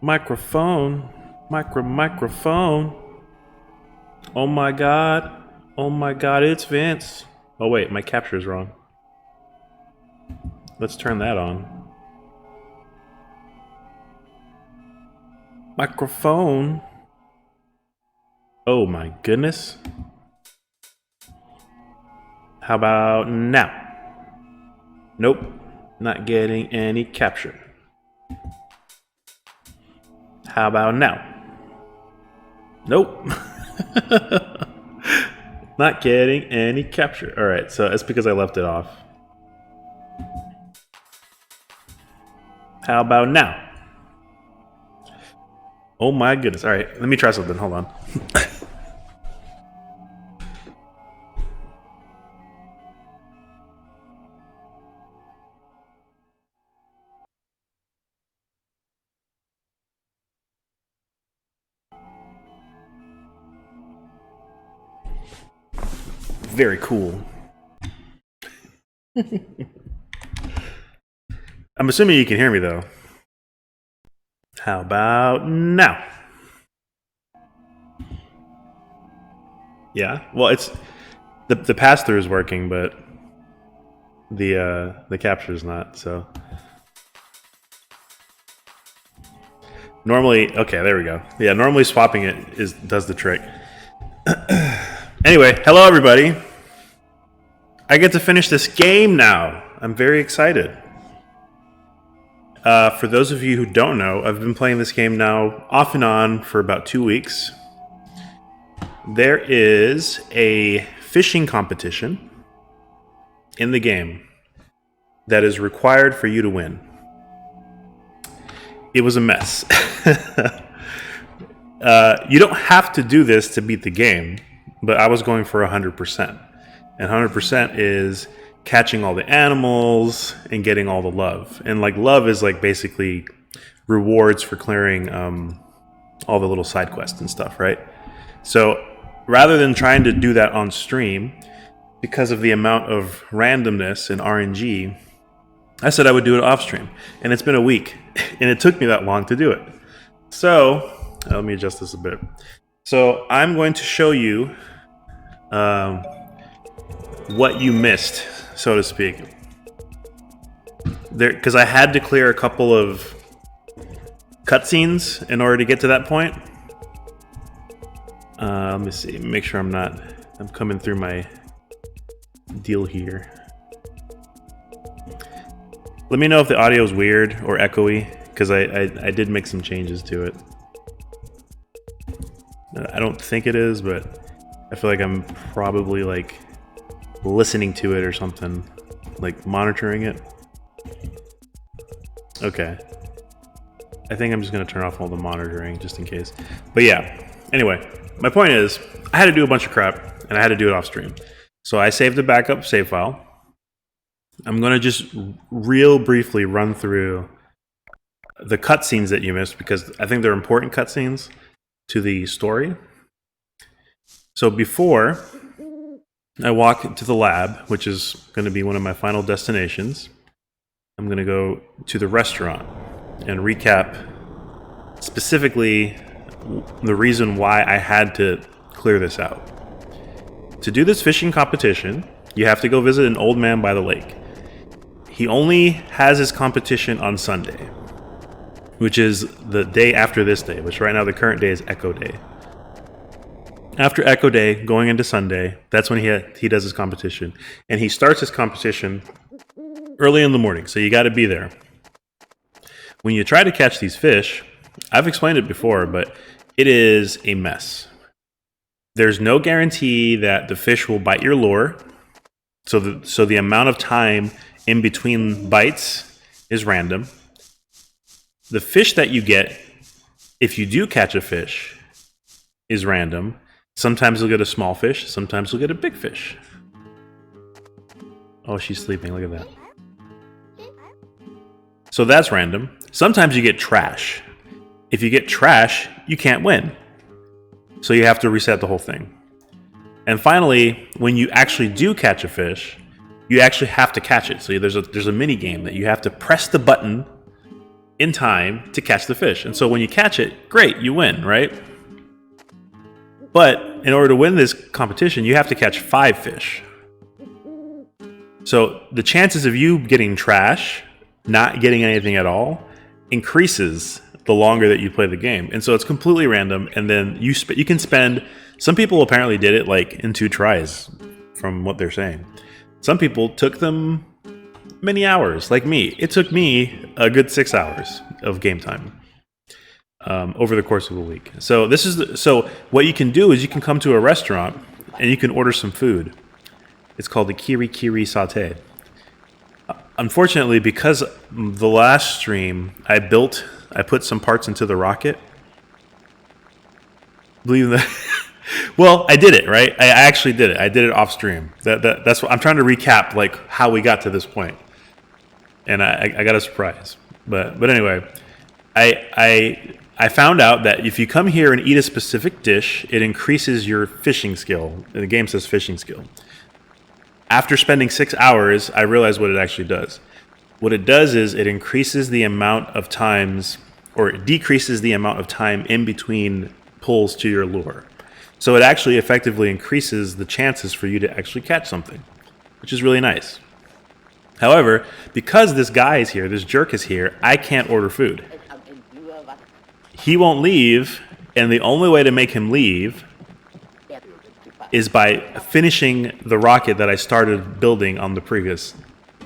Microphone. Microphone. Oh my god. Oh my god, it's Vince. Oh wait, my capture is wrong. Let's turn that on. Microphone. Oh my goodness. How about now? Nope, not getting any capture. How about now? Nope. Not getting any capture. All right, so that's because I left it off. How about now? Oh my goodness. All right, let me try something. Hold on. Very cool. I'm assuming you can hear me though. How about now? Yeah. Well, it's the pass through is working, but the capture is not. So normally, okay, there we go. Yeah, normally swapping it does the trick. Anyway, hello everybody. I get to finish this game now. I'm very excited. For those of you who don't know, I've been playing this game now off and on for about 2 weeks. There is a fishing competition in the game that is required for you to win. It was a mess. You don't have to do this to beat the game, but I was going for 100%. And 100% is catching all the animals and getting all the love. And like love is like basically rewards for clearing all the little side quests and stuff, right? So rather than trying to do that on stream, because of the amount of randomness and RNG, I said I would do it off stream. And it's been a week, and it took me that long to do it. So let me adjust this a bit. So I'm going to show you what you missed, so to speak. Because I had to clear a couple of cutscenes in order to get to that point. Let me see. Make sure I'm coming through my deal here. Let me know if the audio is weird or echoey, because I did make some changes to it. I don't think it is, but I feel like I'm probably like listening to it or something, like monitoring it. Okay. I think I'm just going to turn off all the monitoring just in case. But yeah, anyway, my point is I had to do a bunch of crap and I had to do it off stream. So I saved a backup save file. I'm going to just real briefly run through the cutscenes that you missed because I think they're important cutscenes to the story. So before I walk to the lab, which is going to be one of my final destinations, I'm going to go to the restaurant and recap specifically the reason why I had to clear this out. To do this fishing competition, you have to go visit an old man by the lake. He only has his competition on Sunday, which is the day after this day, which right now the current day is Echo Day. After Echo Day, going into Sunday, that's when he does his competition. And he starts his competition early in the morning, so you got to be there. When you try to catch these fish, I've explained it before, but it is a mess. There's no guarantee that the fish will bite your lure, so the amount of time in between bites is random. The fish that you get, if you do catch a fish, is random. Sometimes you'll get a small fish, sometimes you'll get a big fish. Oh, she's sleeping, look at that. So that's random. Sometimes you get trash. If you get trash, you can't win. So you have to reset the whole thing. And finally, when you actually do catch a fish, you actually have to catch it. So there's a mini game that you have to press the button in time to catch the fish. And so when you catch it, great, you win, right? But in order to win this competition, you have to catch 5 fish. So the chances of you getting trash, not getting anything at all, increases the longer that you play the game. And so it's completely random. And then you can spend, some people apparently did it like in 2 tries from what they're saying. Some people took them many hours, like me. It took me a good 6 hours of game time over the course of a week. So so what you can do is you can come to a restaurant and you can order some food. It's called the Kiri Kiri Sauté. Unfortunately, because the last stream I put some parts into the rocket. Believe that. Well, I did it, right? I actually did it. I did it off stream. That's what I'm trying to recap, like how we got to this point. And I got a surprise. But anyway, I found out that if you come here and eat a specific dish, it increases your fishing skill. And the game says fishing skill. After spending 6 hours, I realized what it actually does. What it does is it increases the amount of times, or it decreases the amount of time in between pulls to your lure. So it actually effectively increases the chances for you to actually catch something, which is really nice. However, because this guy is here, this jerk is here, I can't order food. He won't leave, and the only way to make him leave is by finishing the rocket that I started building on the previous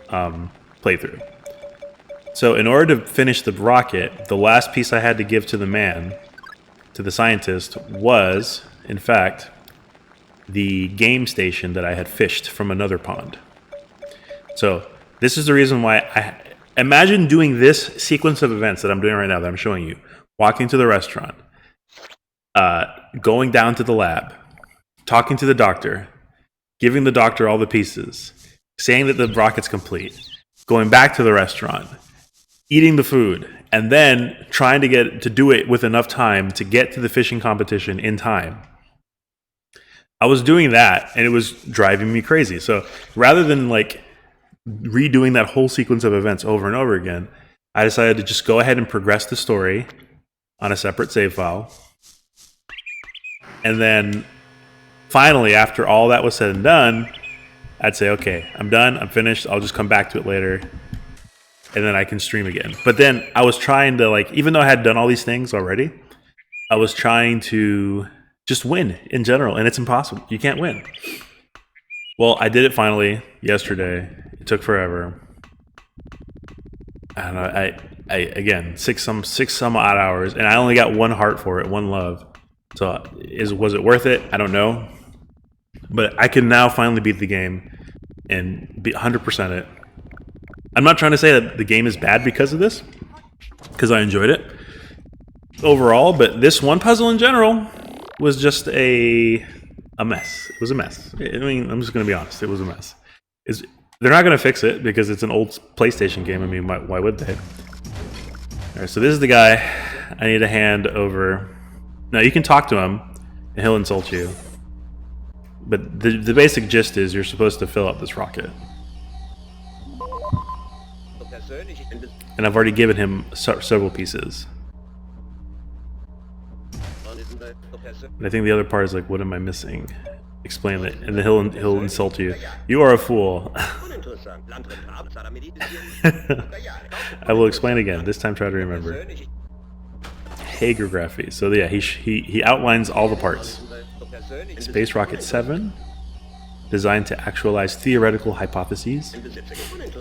playthrough. So in order to finish the rocket, the last piece I had to give to the man, to the scientist, was, in fact, the game station that I had fished from another pond. So this is the reason why imagine doing this sequence of events that I'm doing right now, that I'm showing you. Walking to the restaurant, going down to the lab, talking to the doctor, giving the doctor all the pieces, saying that the rocket's complete, going back to the restaurant, eating the food, and then trying to do it with enough time to get to the fishing competition in time. I was doing that, and it was driving me crazy. So rather than like redoing that whole sequence of events over and over again, I decided to just go ahead and progress the story on a separate save file. And then finally, after all that was said and done, I'd say, okay, I'm done, I'm finished, I'll just come back to it later, and then I can stream again. But then I was trying to, like, even though I had done all these things already, I was trying to just win in general, and it's impossible. You can't win. Well, I did it finally yesterday. It took forever. I don't know, I again, six some odd hours, and I only got 1 heart for it, 1 love. So was it worth it? I don't know. But I can now finally beat the game and be 100% it. I'm not trying to say that the game is bad because of this, because I enjoyed it overall, but this one puzzle in general was just a mess. It was a mess. I mean, I'm just going to be honest. It was a mess. They're not going to fix it because it's an old PlayStation game. I mean, why would they? All right, so this is the guy I need to hand over. Now, you can talk to him, and he'll insult you. But the basic gist is you're supposed to fill up this rocket. And I've already given him several pieces. And I think the other part is like, what am I missing? Explain it, and then he'll insult you. You are a fool. I will explain again. This time, try to remember. Hagiography. So yeah, he outlines all the parts. Space Rocket 7, designed to actualize theoretical hypotheses.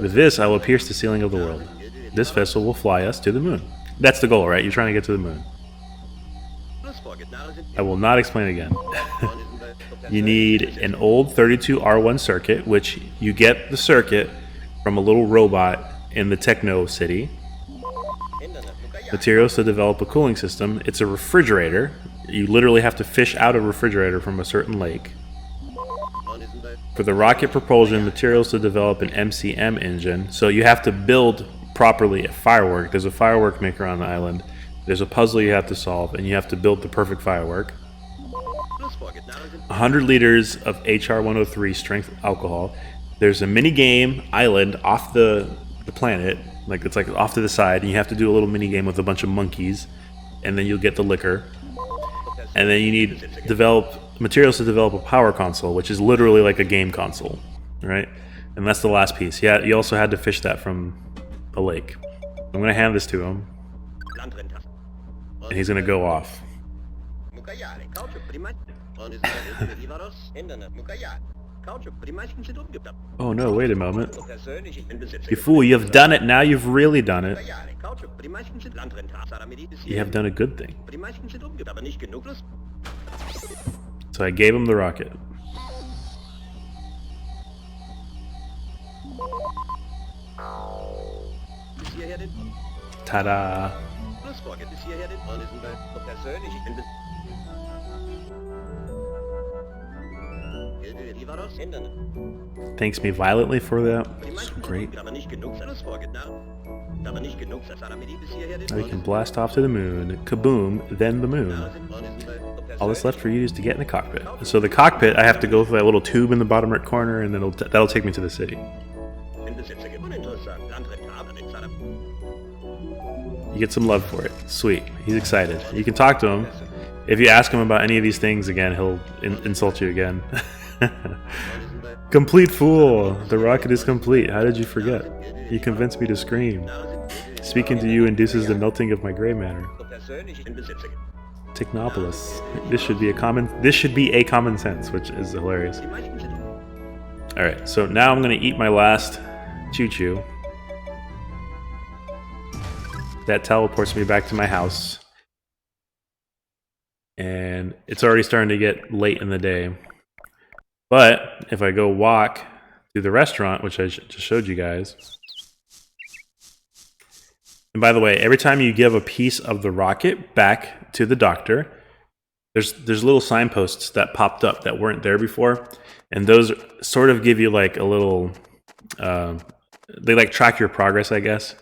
With this, I will pierce the ceiling of the world. This vessel will fly us to the moon. That's the goal, right? You're trying to get to the moon. I will not explain again. You need an old 32R1 circuit, which you get the circuit from a little robot in the Techno City. Materials to develop a cooling system. It's a refrigerator. You literally have to fish out a refrigerator from a certain lake. For the rocket propulsion, materials to develop an MCM engine. So you have to build properly a firework. There's a firework maker on the island. There's a puzzle you have to solve, and you have to build the perfect firework. 100 liters of HR-103 strength alcohol. There's a mini game island off the planet Like it's like off to the side, and you have to do a little mini game with a bunch of monkeys, and then you'll get the liquor. And then you need materials to develop a power console, which is literally like a game console, right? And that's the last piece. Yeah, you also had to fish that from a lake. I'm gonna hand this to him, and he's gonna go off. Oh no, wait a moment. You fool, you've done it now, you've really done it. You have done a good thing. So I gave him the rocket. Ta-da! Thanks me violently for that. So great. Now you can blast off to the moon. Kaboom, then the moon. All that's left for you is to get in the cockpit. So the cockpit, I have to go through that little tube in the bottom right corner, and then that'll take me to the city. You get some love for it. Sweet. He's excited. You can talk to him. If you ask him about any of these things again, he'll insult you again. Complete fool! The rocket is complete. How did you forget? You convinced me to scream. Speaking to you induces the melting of my gray matter. Technopolis. This should be a common sense, which is hilarious. Alright, so now I'm gonna eat my last choo-choo. That teleports me back to my house. And it's already starting to get late in the day. But if I go walk to the restaurant, which I just showed you guys. And by the way, every time you give a piece of the rocket back to the doctor, there's little signposts that popped up that weren't there before. And those sort of give you like a little, they like track your progress, I guess.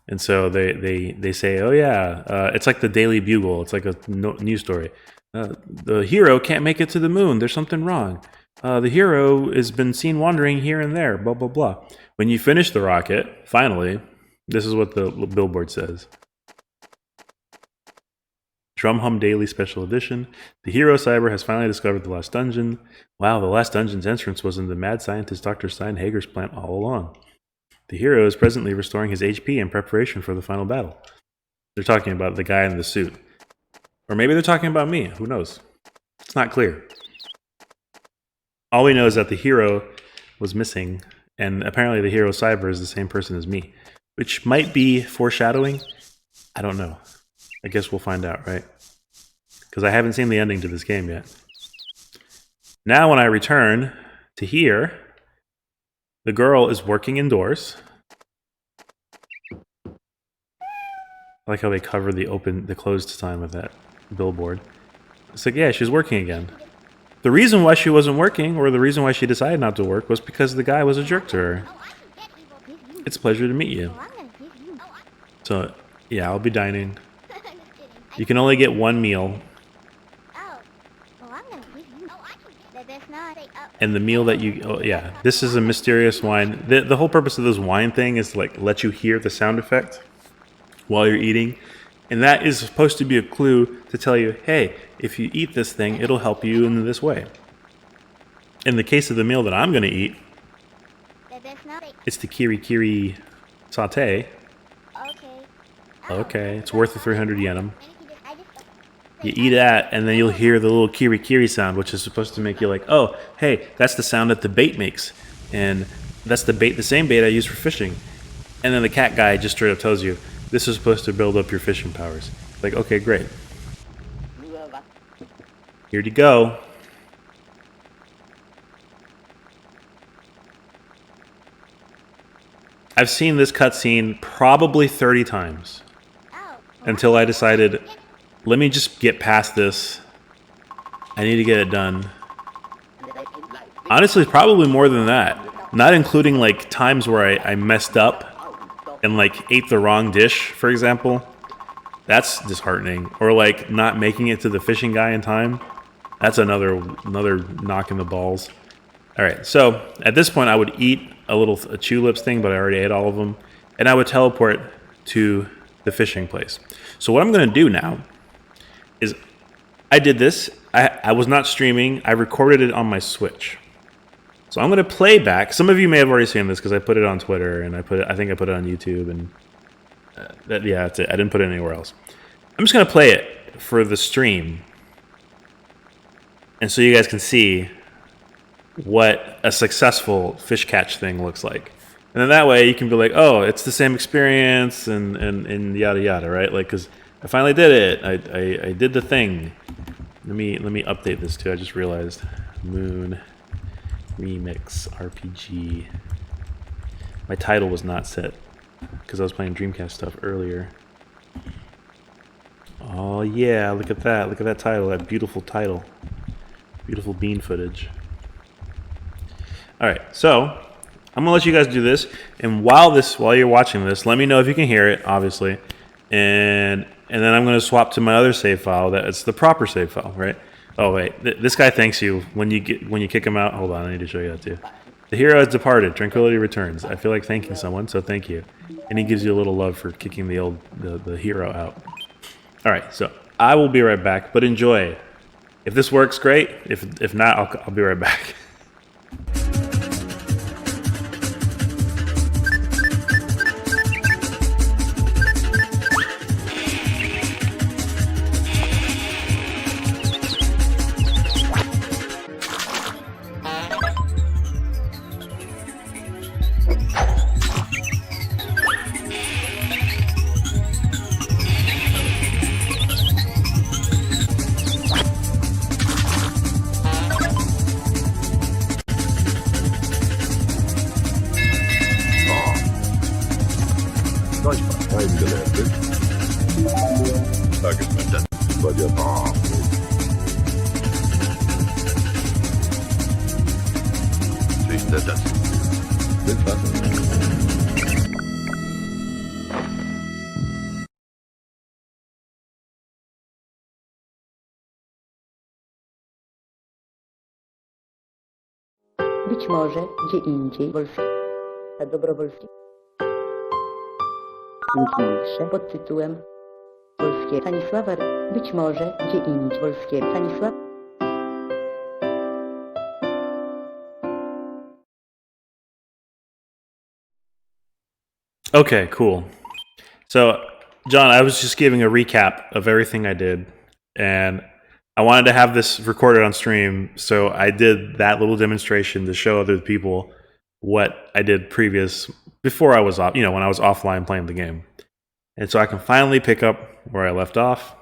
And so they say, oh yeah, it's like the Daily Bugle. It's like a news story. The hero can't make it to the moon. There's something wrong. The hero has been seen wandering here and there, blah, blah, blah. When you finish the rocket, finally, this is what the billboard says. Drum Hum Daily Special Edition. The hero cyber has finally discovered the last dungeon. Wow, the last dungeon's entrance was in the mad scientist Dr. Steinhager's plant all along. The hero is presently restoring his HP in preparation for the final battle. They're talking about the guy in the suit. Or maybe they're talking about me. Who knows? It's not clear. All we know is that the hero was missing, and apparently the hero cyber is the same person as me, which might be foreshadowing. I don't know. I guess we'll find out, right? Because I haven't seen the ending to this game yet. Now when I return to here, the girl is working indoors. I like how they cover the closed sign with that billboard. It's like, yeah, she's working again. The reason why she wasn't working, or the reason why she decided not to work, was because the guy was a jerk to her. It's a pleasure to meet you. So, yeah, I'll be dining. You can only get one meal. And the meal that you... Oh, yeah, this is a mysterious wine. The whole purpose of this wine thing is to like, let you hear the sound effect while you're eating. And that is supposed to be a clue to tell you, hey, if you eat this thing, it'll help you in this way. In the case of the meal that I'm going to eat, it's the kiri kiri satay. Okay, it's worth the 300 yenum. You eat that, and then you'll hear the little kiri kiri sound, which is supposed to make you like, oh, hey, that's the sound that the bait makes. And that's the same bait I use for fishing. And then the cat guy just straight up tells you, this is supposed to build up your fishing powers. Like, okay, great. Here you go. I've seen this cutscene probably 30 times. Until I decided, let me just get past this. I need to get it done. Honestly, probably more than that. Not including like times where I messed up and like ate the wrong dish, for example. That's disheartening. Or like not making it to the fishing guy in time. That's another knock in the balls. Alright, so at this point I would eat a tulips thing, but I already ate all of them. and I would teleport to the fishing place. So what I'm going to do now is I did this. I was not streaming. I recorded it on my Switch. So I'm going to play back. Some of you may have already seen this because I put it on Twitter and I think I put it on YouTube and that's it. I didn't put it anywhere else. I'm just going to play it for the stream. And so you guys can see what a successful fish catch thing looks like. And then that way you can be like, oh, it's the same experience and yada yada, right? Like, because I finally did it. I did the thing. Let me update this too. I just realized Moon Remix RPG. My title was not set because I was playing Dreamcast stuff earlier. Oh yeah, look at that. Look at that title. That beautiful title. Beautiful bean footage. All right, so I'm gonna let you guys do this, and while you're watching this, let me know if you can hear it, obviously, and then I'm gonna swap to my other save file. That it's the proper save file, right? Oh wait, this guy thanks you when you kick him out. Hold on, I need to show you that too. The hero has departed. Tranquility returns. I feel like thanking someone, so thank you. And he gives you a little love for kicking the hero out. All right, so I will be right back, but enjoy. If this works, great. If not, I'll be right back. Być może gdzie indziej a dobrowolski piękniejsze pod tytułem Polskie Stanisława. Być może gdzie indziej Polskie Stanisław. Okay, cool. So, John, I was just giving a recap of everything I did, and I wanted to have this recorded on stream, so I did that little demonstration to show other people what I did before I was off, when I was offline playing the game. And so I can finally pick up where I left off.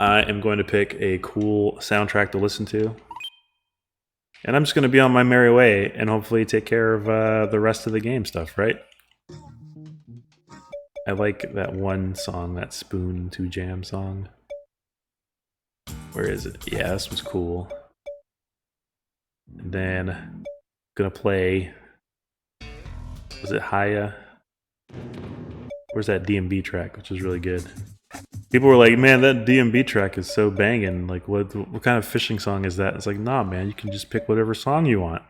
I am going to pick a cool soundtrack to listen to. And I'm just going to be on my merry way and hopefully take care of the rest of the game stuff, right? I like that one song, that Spoon to Jam song. Where is it? Yeah, this was cool. And then I'm gonna play. Was it Haya? Where's that DMB track, which is really good. People were like, "Man, that DMB track is so banging! Like, what kind of fishing song is that?" It's like, nah, man, you can just pick whatever song you want.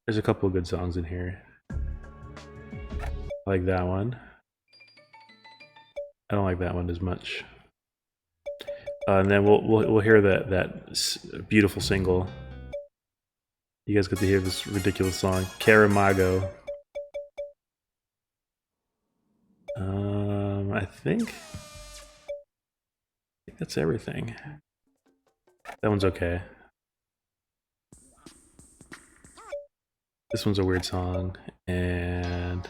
There's a couple of good songs in here. I like that one. I don't like that one as much. And then we'll hear that beautiful single. You guys get to hear this ridiculous song, Caramago. I think that's everything. That one's okay. This one's a weird song, and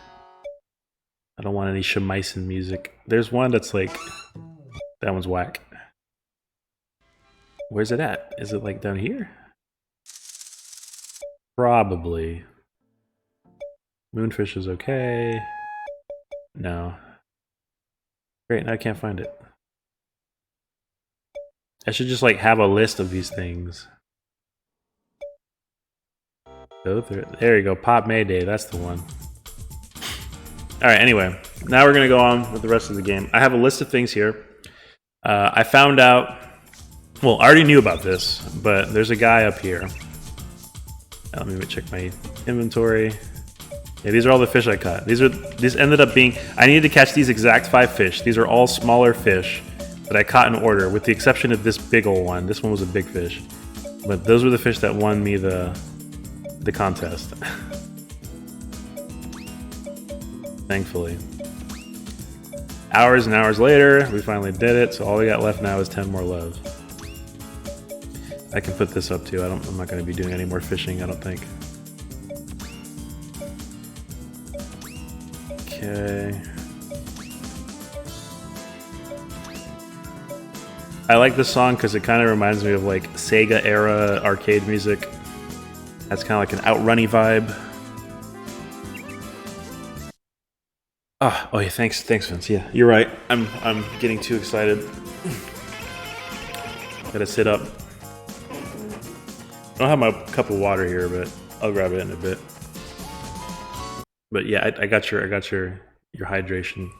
I don't want any Shamisen music. There's one that's like, that one's whack. Where's it at? Is it like down here? Probably. Moonfish is okay. No. Great, now I can't find it. I should just like have a list of these things. There you go, Pop Mayday, that's the one. Alright, anyway, now we're gonna go on with the rest of the game. I have a list of things here. I found out, well, I already knew about this, but there's a guy up here. Let me check my inventory. Yeah, these are all the fish I caught. These ended up being. I needed to catch these exact 5 fish. These are all smaller fish that I caught in order, with the exception of this big old one. This one was a big fish, but those were the fish that won me the contest. Thankfully. Hours and hours later, we finally did it. So all we got left now is 10 more loaves. I can put this up too. I'm not going to be doing any more fishing, I don't think. Okay. I like this song because it kind of reminds me of like Sega era arcade music. That's kind of like an outrunny vibe. Oh yeah, thanks, Vince. Yeah, you're right. I'm getting too excited. Gotta sit up. I don't have my cup of water here, but I'll grab it in a bit. But yeah, I got your hydration.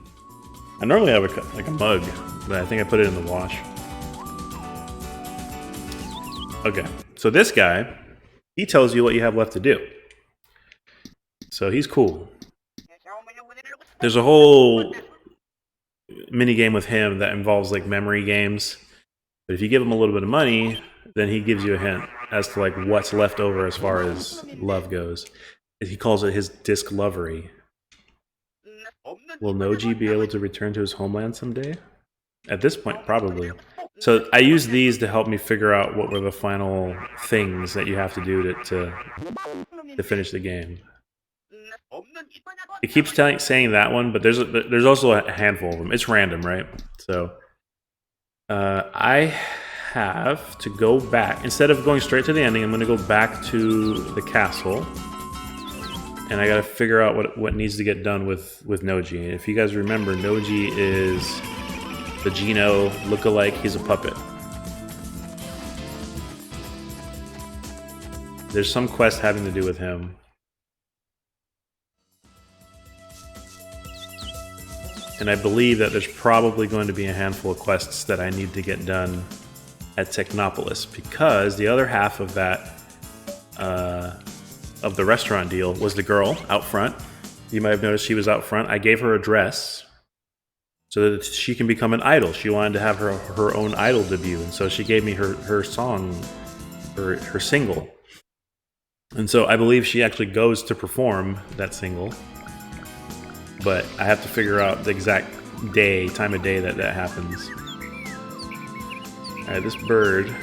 I normally have a mug, but I think I put it in the wash. Okay, so this guy, he tells you what you have left to do. So he's cool. There's a whole mini game with him that involves like memory games. But if you give him a little bit of money, then he gives you a hint as to like what's left over as far as love goes. He calls it his disc-lovery. Will Noji be able to return to his homeland someday? At this point, probably. So I use these to help me figure out what were the final things that you have to do to finish the game. It keeps saying that one, but there's also a handful of them. It's random, right? So I have to go back. Instead of going straight to the ending, I'm going to go back to the castle. And I got to figure out what needs to get done with Noji. And if you guys remember, Noji is the Geno lookalike. He's a puppet. There's some quest having to do with him. And I believe that there's probably going to be a handful of quests that I need to get done at Technopolis, because the other half of that of the restaurant deal was the girl out front. You might have noticed she was out front. I gave her a dress so that she can become an idol. She wanted to have her own idol debut, and so she gave me her song, her single. And so I believe she actually goes to perform that single. But I have to figure out the exact time of day that happens. Alright, this bird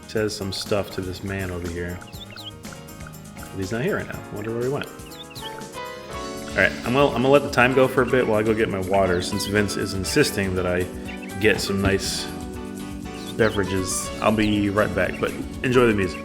says some stuff to this man over here. But he's not here right now. I wonder where he went. Alright, I'm gonna let the time go for a bit while I go get my water, since Vince is insisting that I get some nice beverages. I'll be right back, but enjoy the music.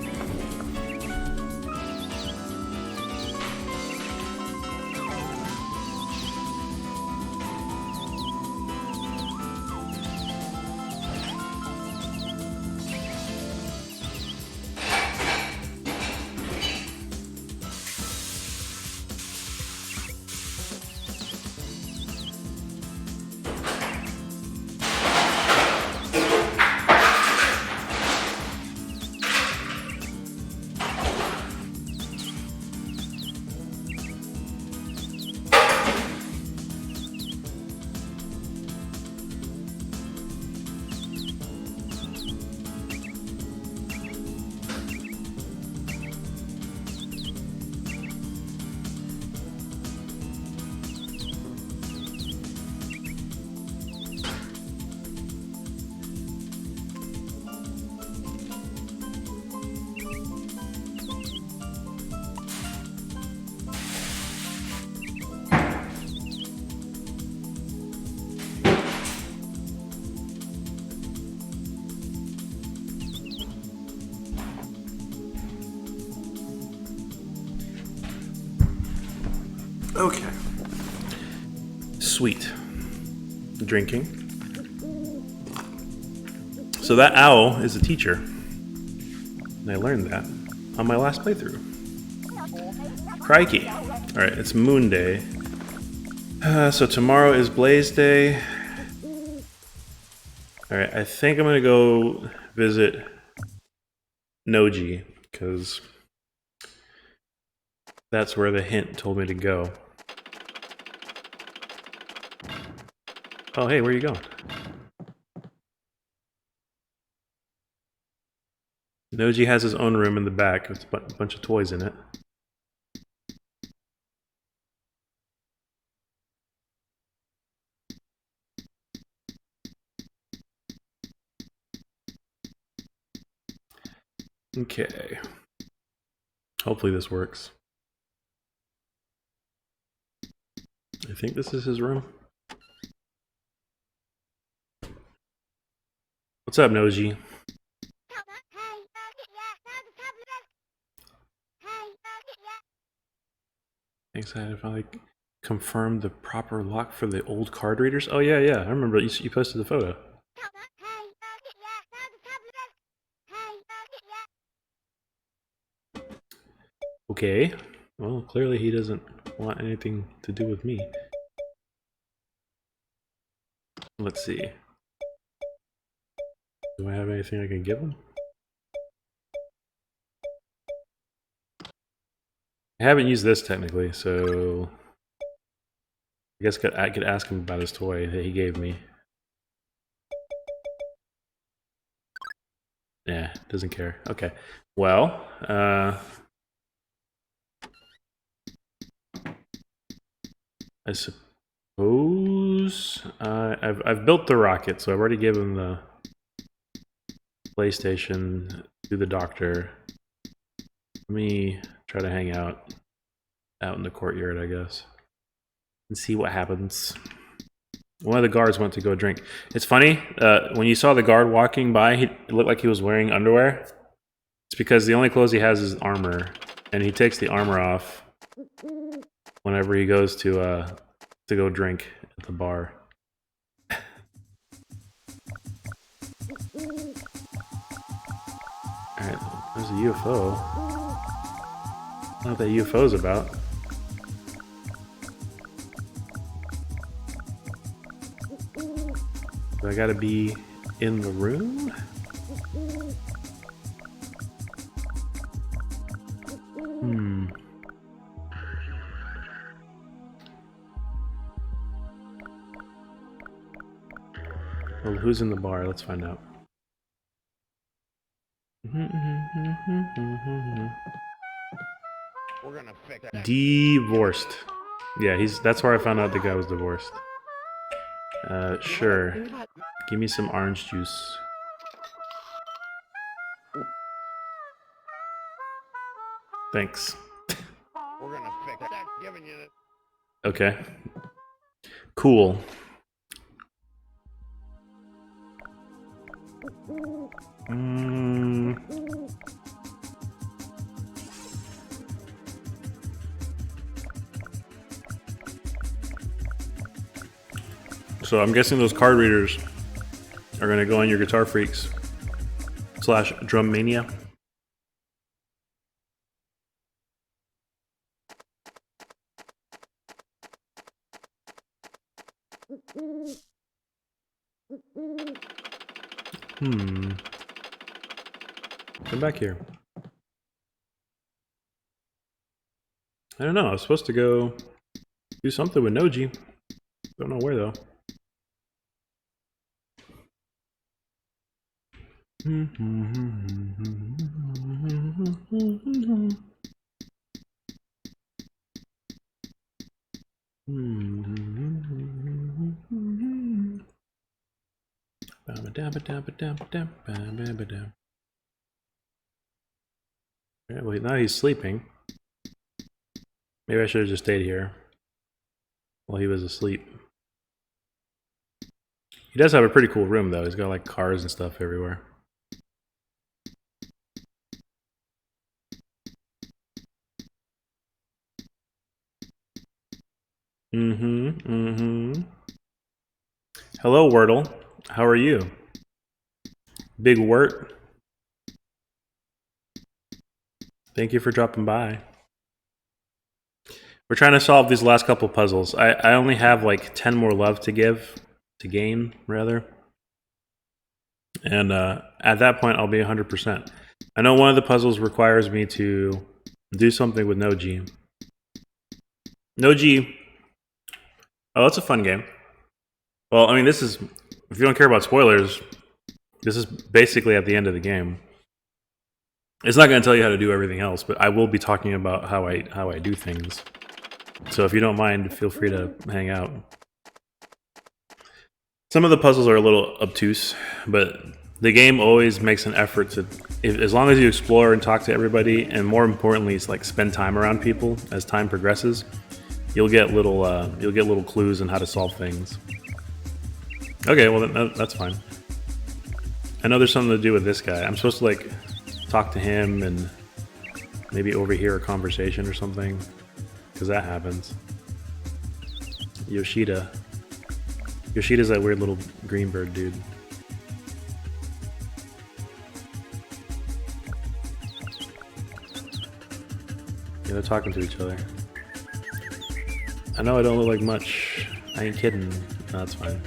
Okay. Sweet. Drinking. So that owl is a teacher. And I learned that on my last playthrough. Crikey. Alright, it's Moon Day. So tomorrow is Blaze Day. Alright, I think I'm gonna go visit Noji, because That's where the hint told me to go. Oh, hey, where are you going? Noji has his own room in the back with a bunch of toys in it. Okay. Hopefully this works. I think this is his room. What's up, Noji? Thanks, I finally confirmed the proper lock for the old card readers. Oh yeah, I remember you posted the photo. Okay. Well, clearly he doesn't want anything to do with me. Let's see. Do I have anything I can give him? I haven't used this technically, so I guess I could ask him about his toy that he gave me. Yeah, doesn't care. Okay. Well, I suppose I've built the rocket, so I've already given the PlayStation to the doctor. Let me try to hang out in the courtyard, I guess, and see what happens. One of the guards went to go drink. It's funny, when you saw the guard walking by, it looked like he was wearing underwear. It's because the only clothes he has is armor, and he takes the armor off whenever he goes to go drink at the bar. Alright, there's a UFO. I don't know what that UFO's about. Do I gotta be in the room? Well, who's in the bar? Let's find out. We're gonna fix that. Divorced. Yeah, that's where I found out the guy was divorced. Sure. Give me some orange juice. Thanks. We're gonna fix that. Giving you Okay. Cool. So I'm guessing those card readers are gonna go on your Guitar Freaks / Drum Mania. Come back here. I don't know. I was supposed to go do something with Noji. Don't know where though. Yeah, wait, now he's sleeping. Maybe I should have just stayed here while he was asleep. He does have a pretty cool room though. He's got like cars and stuff everywhere. Hello, Wordle. How are you? Big Wirt. Thank you for dropping by. We're trying to solve these last couple puzzles. I only have like 10 more love to gain, rather. And at that point, I'll be 100%. I know one of the puzzles requires me to do something with Noji. No G. Oh, that's a fun game. Well, I mean, this is, if you don't care about spoilers, this is basically at the end of the game. It's not going to tell you how to do everything else, but I will be talking about how I do things. So if you don't mind, feel free to hang out. Some of the puzzles are a little obtuse, but the game always makes an effort to, as long as you explore and talk to everybody, and more importantly, it's like spend time around people as time progresses, you'll get little clues on how to solve things. Okay, well that's fine. I know there's something to do with this guy. I'm supposed to like talk to him and maybe overhear a conversation or something, because that happens. Yoshida's that weird little green bird dude. Yeah, they're talking to each other. I know I don't look like much. I ain't kidding. No, that's fine.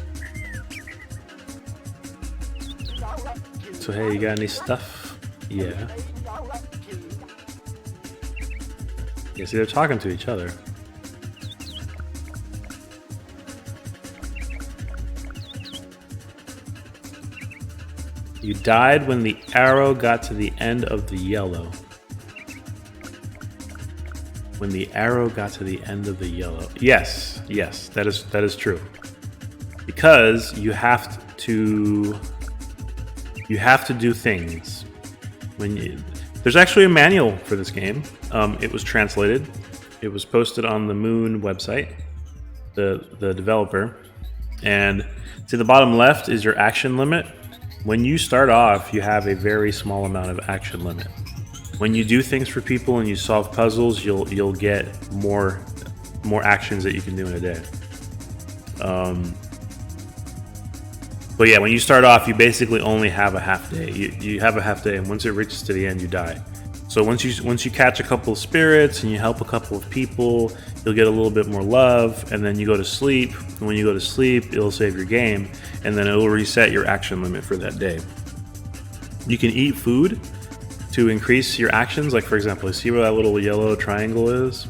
So hey, you got any stuff? Yeah. Yeah, see, they're talking to each other. You died when the arrow got to the end of the yellow. When the arrow got to the end of the yellow. Yes, that is true. Because you have to do things. There's actually a manual for this game. It was translated. It was posted on the Moon website, the developer. And to the bottom left is your action limit. When you start off, you have a very small amount of action limit. When you do things for people and you solve puzzles, you'll get more actions that you can do in a day. But yeah, when you start off, you basically only have a half day. You have a half day, and once it reaches to the end, you die. So once you catch a couple of spirits and you help a couple of people, you'll get a little bit more love, and then you go to sleep. And when you go to sleep, it'll save your game, and then it'll reset your action limit for that day. You can eat food to increase your actions. Like for example, you see where that little yellow triangle is?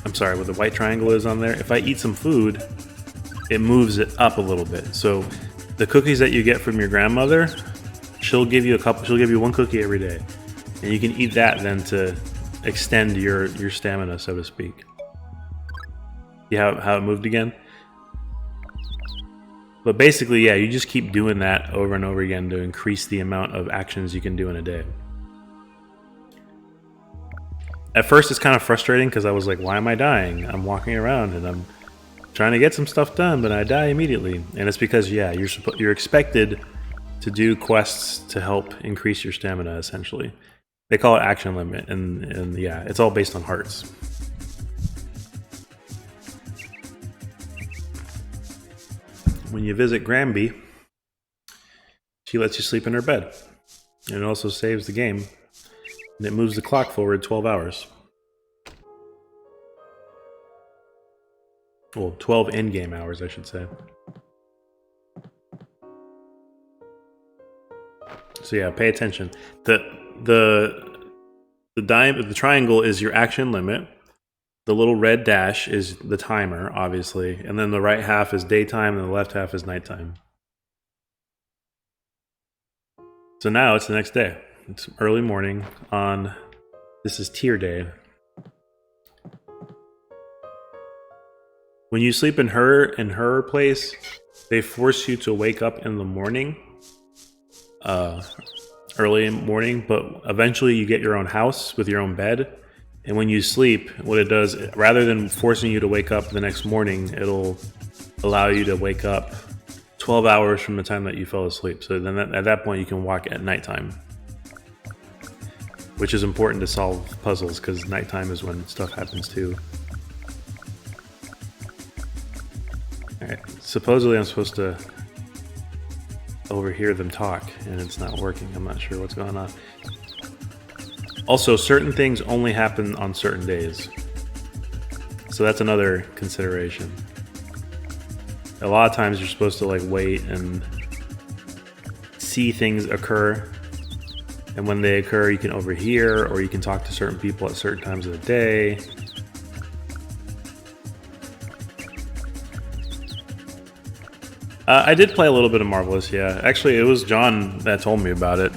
I'm sorry, where the white triangle is on there? If I eat some food, it moves it up a little bit. So the cookies that you get from your grandmother, she'll give you one cookie every day. And you can eat that then to extend your stamina, so to speak. Yeah, how it moved again? But basically, yeah, you just keep doing that over and over again to increase the amount of actions you can do in a day. At first, it's kind of frustrating because I was like, why am I dying? I'm walking around and I'm trying to get some stuff done, but I die immediately. And it's because, yeah, you're expected to do quests to help increase your stamina, essentially. They call it action limit, and yeah, it's all based on hearts. When you visit Granby, she lets you sleep in her bed. And it also saves the game. And it moves the clock forward 12 hours. Well, 12 in-game hours, I should say. So yeah, pay attention. The triangle is your action limit. The little red dash is the timer, obviously, and then the right half is daytime and the left half is nighttime. So now it's the next day. It's early morning on, this is tier day. When you sleep in her place, they force you to wake up in the morning, early in the morning, but eventually you get your own house with your own bed. And when you sleep, what it does, rather than forcing you to wake up the next morning, it'll allow you to wake up 12 hours from the time that you fell asleep. So then at that point, you can walk at nighttime, which is important to solve puzzles because nighttime is when stuff happens too. All right. Supposedly, I'm supposed to overhear them talk, and it's not working. I'm not sure what's going on. Also, certain things only happen on certain days. So that's another consideration. A lot of times you're supposed to like wait and see things occur. And when they occur, you can overhear or you can talk to certain people at certain times of the day. I did play a little bit of Marvelous, yeah. Actually, it was John that told me about it.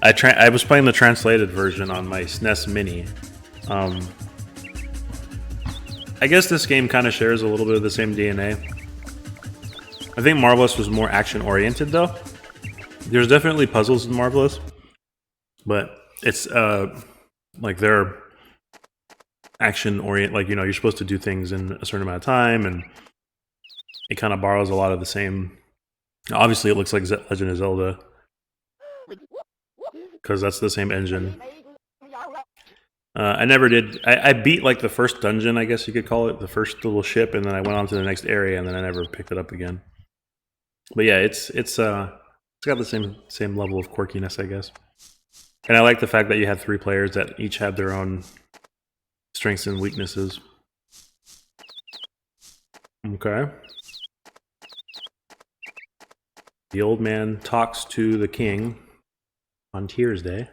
I was playing the translated version on my SNES Mini. I guess this game kind of shares a little bit of the same DNA. I think Marvelous was more action-oriented, though. There's definitely puzzles in Marvelous, but it's like they're action-oriented. Like, you know, you're supposed to do things in a certain amount of time, and it kind of borrows a lot of the same. Obviously, it looks like Legend of Zelda because that's the same engine. I never did. I beat like the first dungeon, I guess you could call it, the first little ship, and then I went on to the next area, and then I never picked it up again. But yeah, it's got the same level of quirkiness, I guess. And I like the fact that you had 3 players that each had their own strengths and weaknesses. Okay. The old man talks to the king on Tears Day.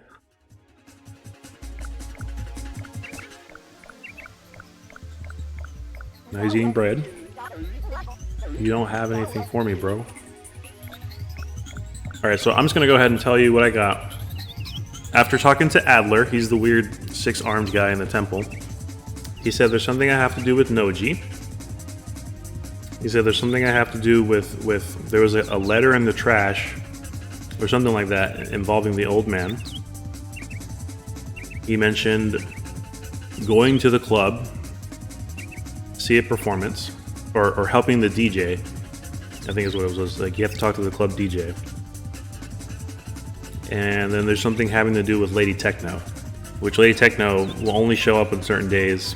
Now he's eating bread. You don't have anything for me, bro. Alright, so I'm just gonna go ahead and tell you what I got. After talking to Adler, he's the weird 6-armed guy in the temple. He said there's something I have to do with Noji. He said there's something I have to do with there was a letter in the trash or something like that involving the old man. He mentioned going to the club, see a performance, or helping the DJ. I think is what it was. Like, you have to talk to the club DJ. And then there's something having to do with Lady Techno, which Lady Techno will only show up on certain days.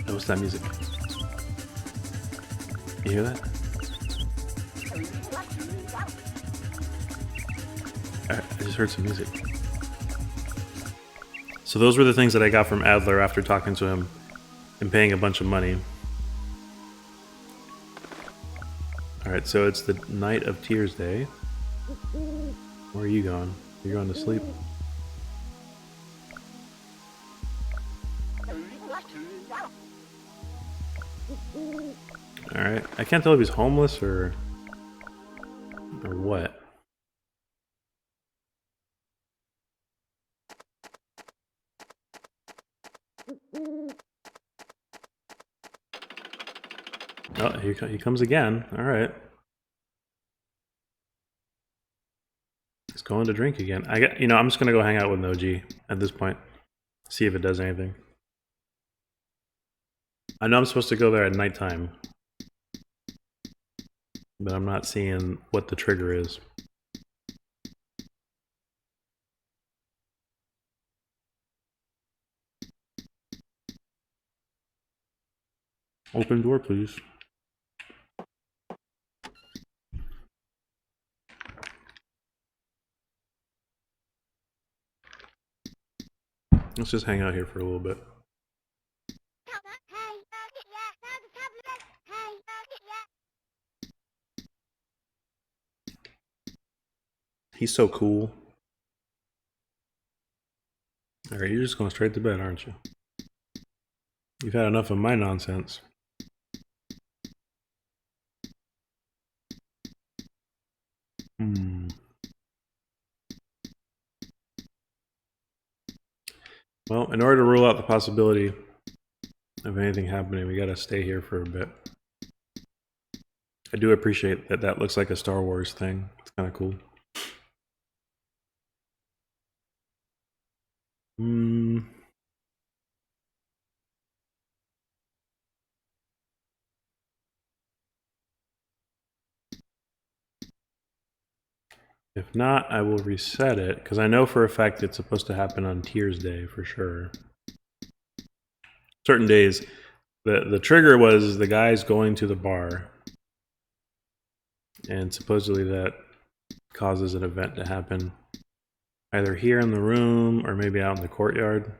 What's that music? You hear that? I just heard some music. So those were the things that I got from Adler after talking to him and paying a bunch of money. Alright, so it's the night of Tears Day. Where are you going? You're going to sleep? Alright, I can't tell if he's homeless or what. Oh, he comes again. Alright. He's going to drink again. I'm just gonna go hang out with Noji at this point. See if it does anything. I know I'm supposed to go there at nighttime, but I'm not seeing what the trigger is. Open door, please. Let's just hang out here for a little bit. He's so cool. Alright, you're just going straight to bed, aren't you? You've had enough of my nonsense. Well, in order to rule out the possibility of anything happening, we gotta stay here for a bit. I do appreciate that that looks like a Star Wars thing. It's kind of cool. If not, I will reset it, because I know for a fact it's supposed to happen on Tears Day for sure. Certain days. The trigger was the guys going to the bar. And supposedly that causes an event to happen either here in the room or maybe out in the courtyard.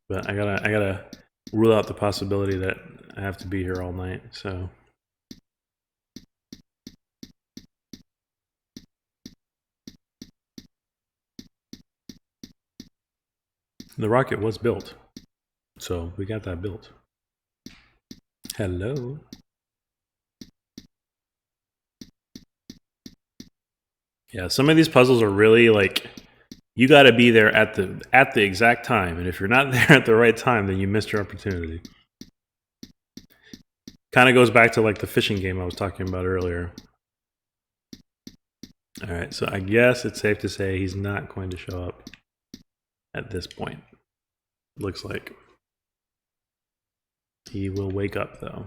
But I gotta rule out the possibility that I have to be here all night, so. The rocket was built. So we got that built. Hello. Yeah, some of these puzzles are really like you got to be there at the exact time, and if you're not there at the right time, then you missed your opportunity. Kind of goes back to like the fishing game I was talking about earlier. All right, so I guess it's safe to say he's not going to show up at this point. Looks like he will wake up though.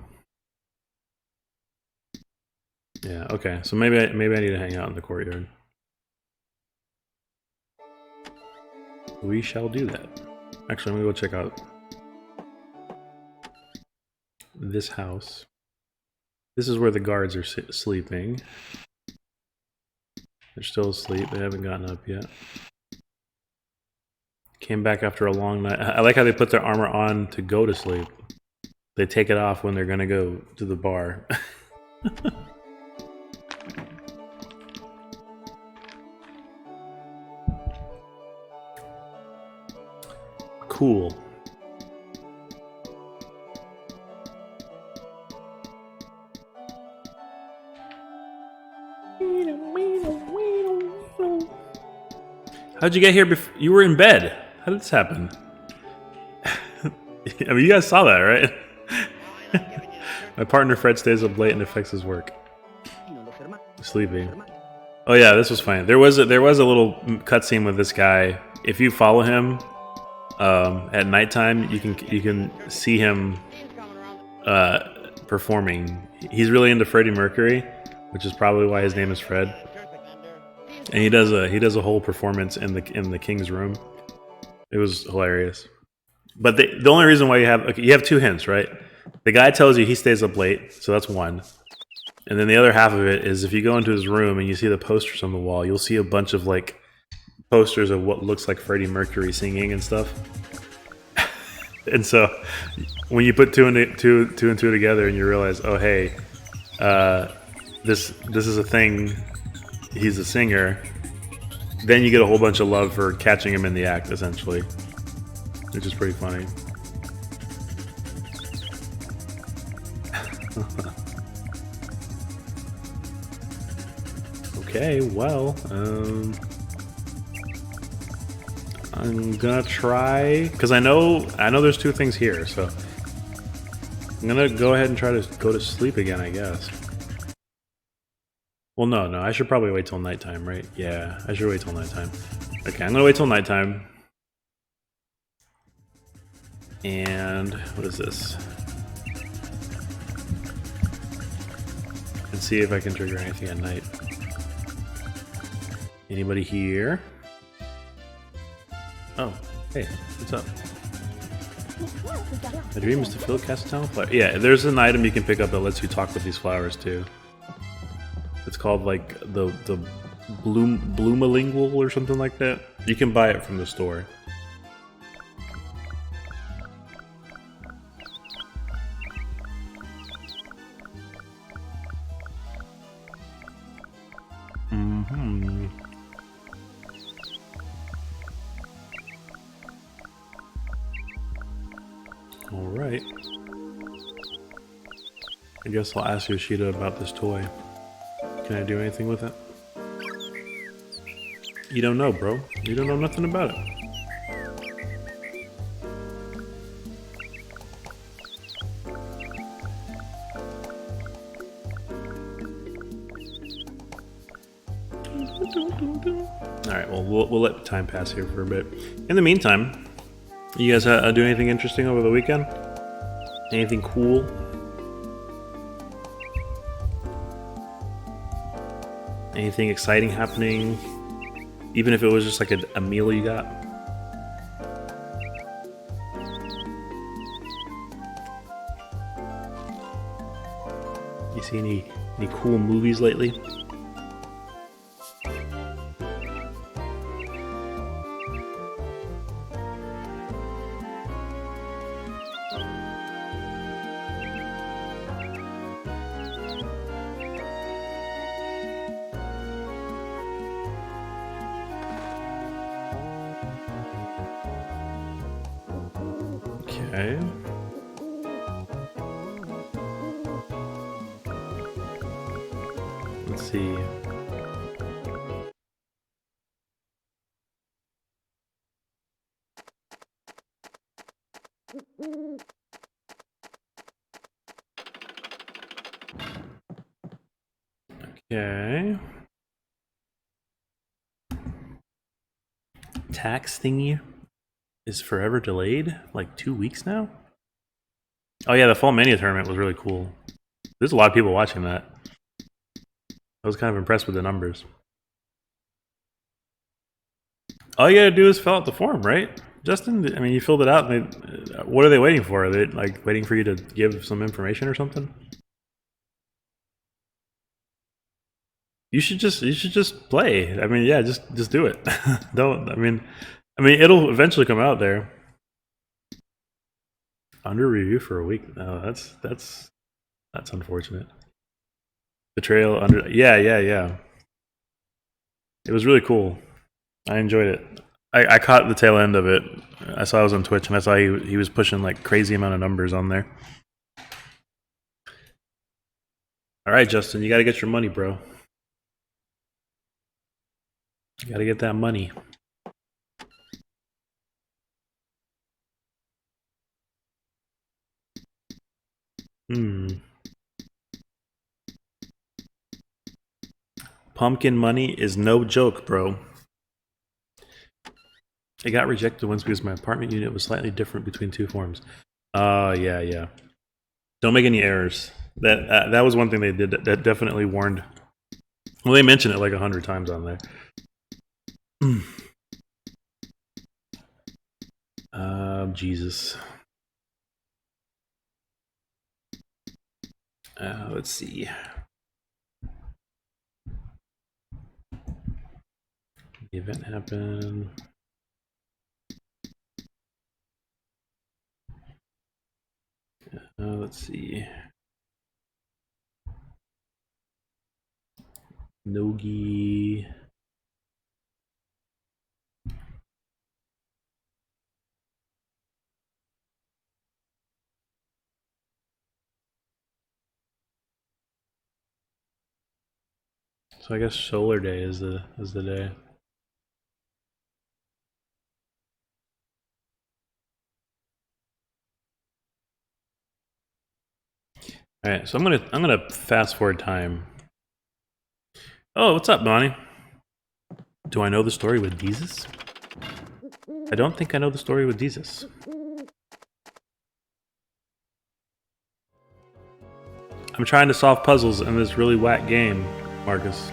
Yeah, okay. So maybe I need to hang out in the courtyard. We shall do that. Actually, I'm gonna go check out this house. This is where the guards are sleeping. They're still asleep. They haven't gotten up yet. Came back after a long night. I like how they put their armor on to go to sleep. They take it off when they're gonna go to the bar. Cool. How'd you get here before? You were in bed. How did this happen? I mean, you guys saw that, right? My partner Fred stays up late and affects his work. Sleeping. Oh yeah, this was fine. There was a little cutscene with this guy. If you follow him at nighttime, you can see him performing. He's really into Freddie Mercury, which is probably why his name is Fred. And he does a whole performance in the king's room. It was hilarious. But the only reason why you have two hints, right? The guy tells you he stays up late, so that's one. And then the other half of it is if you go into his room and you see the posters on the wall, you'll see a bunch of like posters of what looks like Freddie Mercury singing and stuff. And so when you put two and two together and you realize, oh hey, this is a thing. He's a singer. Then you get a whole bunch of love for catching him in the act, essentially, which is pretty funny. Okay, well, I'm gonna try because I know there's two things here, so I'm gonna go ahead and try to go to sleep again, I guess. Well, no, I should probably wait till nighttime, right? Yeah, I should wait till nighttime. Okay, I'm gonna wait till nighttime. And what is this? And see if I can trigger anything at night. Anybody here? Oh, hey, what's up? My dream is to fill Castletown with flowers. Yeah, there's an item you can pick up that lets you talk with these flowers too. It's called like the Bloomalingual or something like that. You can buy it from the store. Alright. I guess I'll ask Yoshida about this toy. Can I do anything with it? You don't know, bro. You don't know nothing about it. Alright, well, we'll let time pass here for a bit. In the meantime, you guys do anything interesting over the weekend? Anything cool? Anything exciting happening? Even if it was just like a meal you got? You see any cool movies lately? Okay. Let's see. Okay. Tax thingy is forever delayed? Like 2 weeks now? Oh yeah, the Fall Mania tournament was really cool. There's a lot of people watching that. I was kind of impressed with the numbers. All you gotta do is fill out the form, right? Justin, I mean, you filled it out. And what are they waiting for? Are they like waiting for you to give some information or something? You should just play. I mean, yeah, just do it. Don't. I mean, it'll eventually come out there. Under review for a week. No, that's unfortunate. Betrayal under. Yeah. It was really cool. I enjoyed it. I caught the tail end of it. I saw it was on Twitch, and I saw he was pushing like crazy amount of numbers on there. All right, Justin, you got to get your money, bro. You got to get that money. Pumpkin money is no joke, bro. It got rejected once because my apartment unit was slightly different between two forms. Yeah. Don't make any errors. That was one thing they did that definitely warned. Well, they mentioned it like 100 times on there. Jesus. Let's see. The event happened. Let's see. Nogi. So I guess Solar Day is the day. All right, so I'm gonna fast forward time. Oh, what's up, Bonnie? Do I know the story with Jesus? I don't think I know the story with Jesus. I'm trying to solve puzzles in this really whack game, Marcus.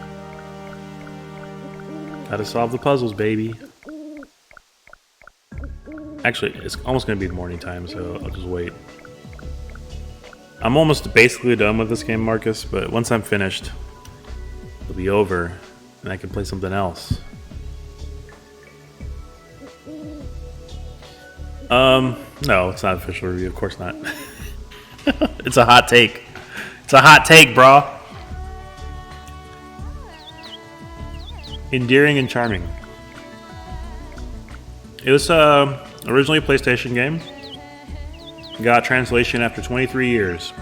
Gotta solve the puzzles, baby. Actually, it's almost gonna be morning time, so I'll just wait. I'm almost basically done with this game, Marcus, but once I'm finished, it'll be over, and I can play something else. No, it's not official review, of course not. It's a hot take. It's a hot take, brah. Endearing and charming. It was originally a PlayStation game. Got translation after 23 years.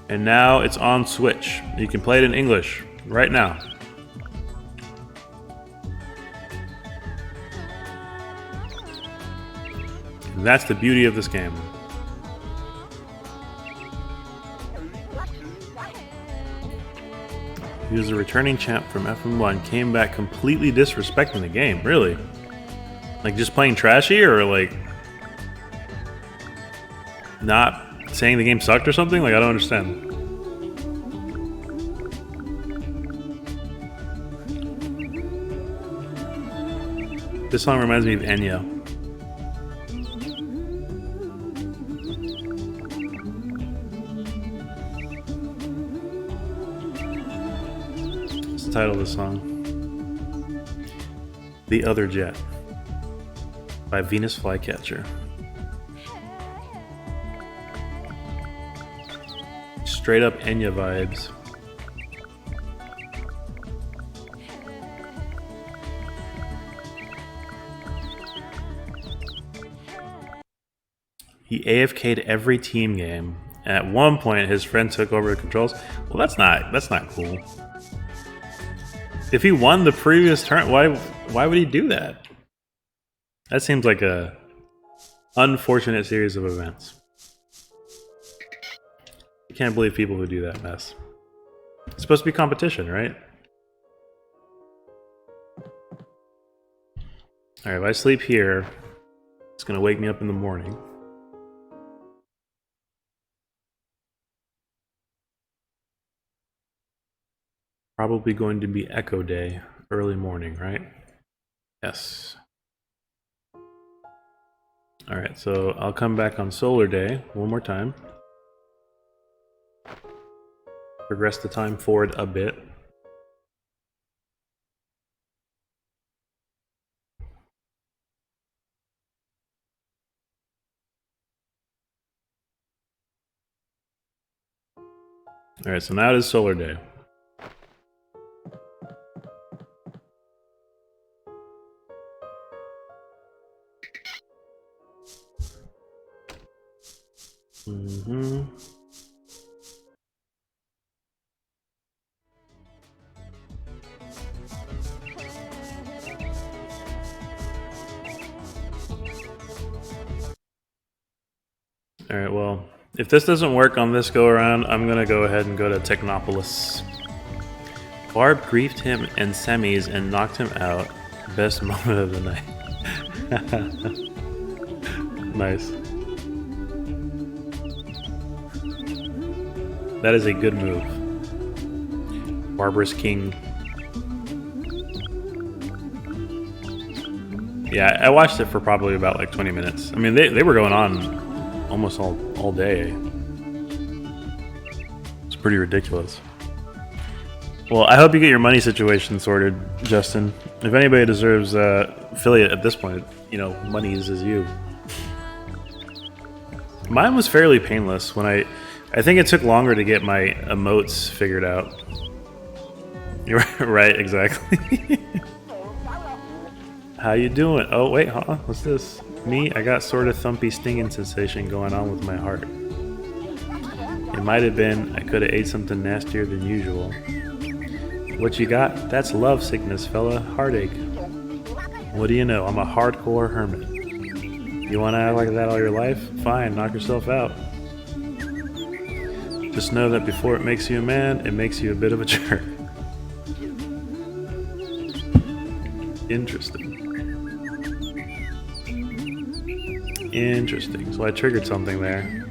And now it's on Switch. You can play it in English right now. And that's the beauty of this game. He was a returning champ from FM1, came back completely disrespecting the game. Really? Like just playing trashy, or like not saying the game sucked or something? Like, I don't understand. This song reminds me of Enya. What's the title of the song? The Other Jet by Venus Flycatcher. Straight up Enya vibes. He AFK'd every team game. And at one point, his friend took over the controls. Well, that's not cool. If he won the previous turn, why would he do that? That seems like a unfortunate series of events. I can't believe people who do that mess. It's supposed to be competition, right? Alright, if I sleep here, it's gonna wake me up in the morning. Probably going to be Echo Day, early morning, right? Yes. Alright, so I'll come back on Solar Day one more time. Progress the time forward a bit. Alright, so now it is Solar Day. Mm-hmm. Alright, well, if this doesn't work on this go around, I'm gonna go ahead and go to Technopolis. Barb griefed him in semis and knocked him out. Best moment of the night. Nice. That is a good move. Barbarous King. Yeah, I watched it for probably about like 20 minutes. I mean, they were going on almost all day. It's pretty ridiculous. Well, I hope you get your money situation sorted, Justin. If anybody deserves affiliate at this point, you know, money is you. Mine was fairly painless when I think it took longer to get my emotes figured out. You're right, exactly. How you doing? Oh, wait, huh? What's this? Me? I got sort of thumpy stinging sensation going on with my heart. It might have been I could have ate something nastier than usual. What you got? That's love sickness, fella. Heartache. What do you know? I'm a hardcore hermit. You want to act like that all your life? Fine, knock yourself out. Just know that before it makes you a man, it makes you a bit of a jerk. Interesting. Interesting. So I triggered something there.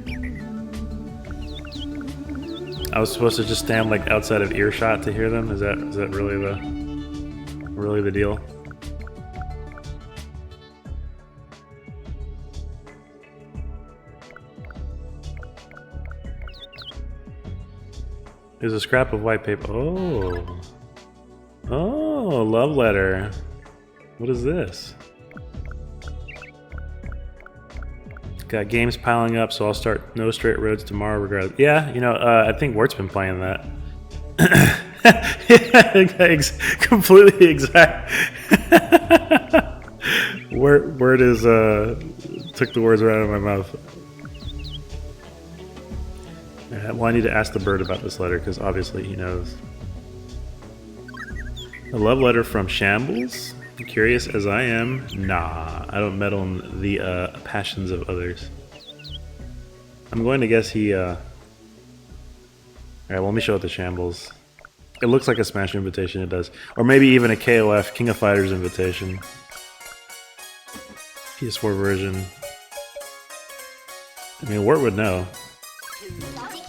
I was supposed to just stand like outside of earshot to hear them. Is that really the deal? There's a scrap of white paper. Oh. Oh, love letter. What is this? Got games piling up, so I'll start No Straight Roads tomorrow regardless. Yeah, you know, I think Wart's been playing that. Completely exact. Word is, took the words right out of my mouth. Well, I need to ask the bird about this letter, because obviously he knows. A love letter from Shambles? Curious as I am, nah, I don't meddle in the passions of others. I'm going to guess he, Alright, well, let me show it to Shambles. It looks like a Smash invitation, it does. Or maybe even a KOF, King of Fighters invitation. PS4 version. I mean, Wart would know.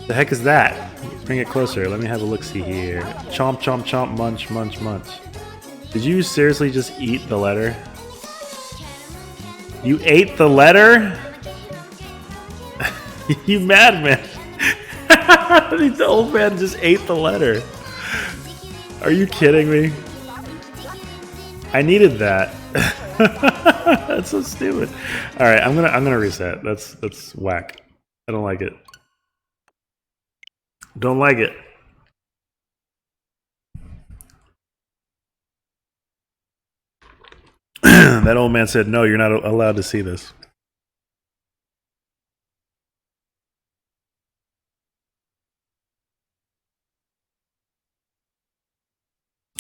The heck is that? Bring it closer, let me have a look-see here. Chomp, chomp, chomp, munch, munch, munch. Did you seriously just eat the letter? You ate the letter? You madman. The old man just ate the letter. Are you kidding me? I needed that. That's so stupid. Alright, I'm gonna reset. That's whack. I don't like it. Don't like it. That old man said, no, you're not allowed to see this.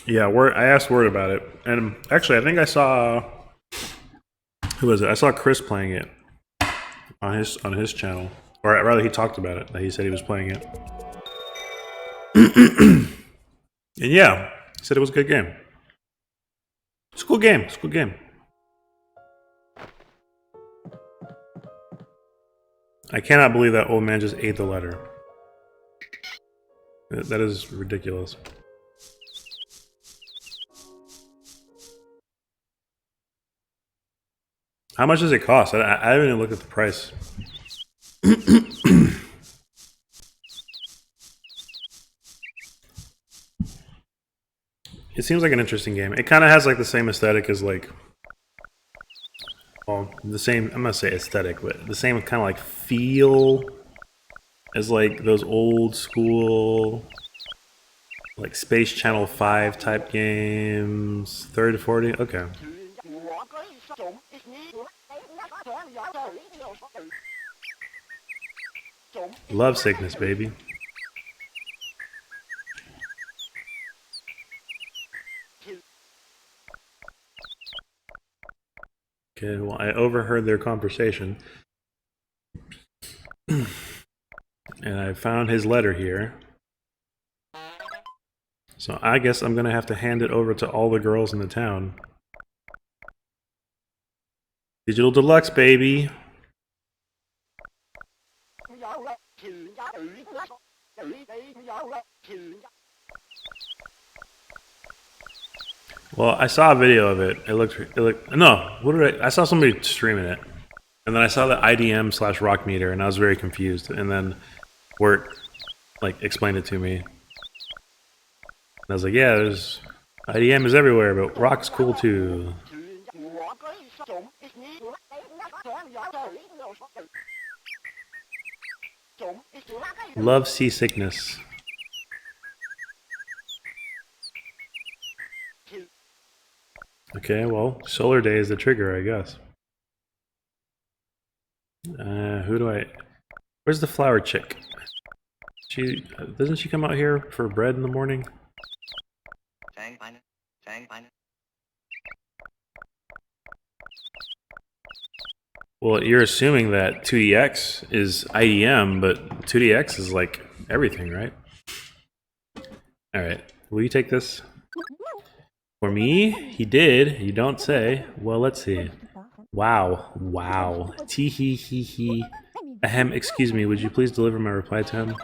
Yeah, I asked Word about it, and actually, I think I saw who was it? I saw Chris playing it on his channel, or rather, he talked about it. That he said he was playing it, and yeah, he said it was a good game. It's a cool game. It's a cool game. I cannot believe that old man just ate the letter. That is ridiculous. How much does it cost? I haven't even looked at the price. It seems like an interesting game. It kind of has like the same aesthetic as like, well, the same. I'm gonna say aesthetic, but the same kind of like feel as like those old school, like Space Channel 5 type games. 30 to 40. Okay. Love sickness, baby. Okay, well, I overheard their conversation. And I found his letter here. So I guess I'm gonna have to hand it over to all the girls in the town. Digital Deluxe, baby! Well, I saw a video of it. It looked. No, what did I saw somebody streaming it. And then I saw the IDM / rock meter, and I was very confused. And then Wirt, like, explained it to me. And I was like, yeah, there's... IDM is everywhere, but rock's cool too. Love seasickness. Okay, well, Solar Day is the trigger, I guess. Who do I... Where's the flower chick? Doesn't she come out here for bread in the morning? Well, you're assuming that 2DX is IDM, but 2DX is like everything, right? Alright, will you take this? For me? He did. You don't say. Well, let's see. Wow. Wow. Tee hee hee hee. Ahem, excuse me, would you please deliver my reply to him?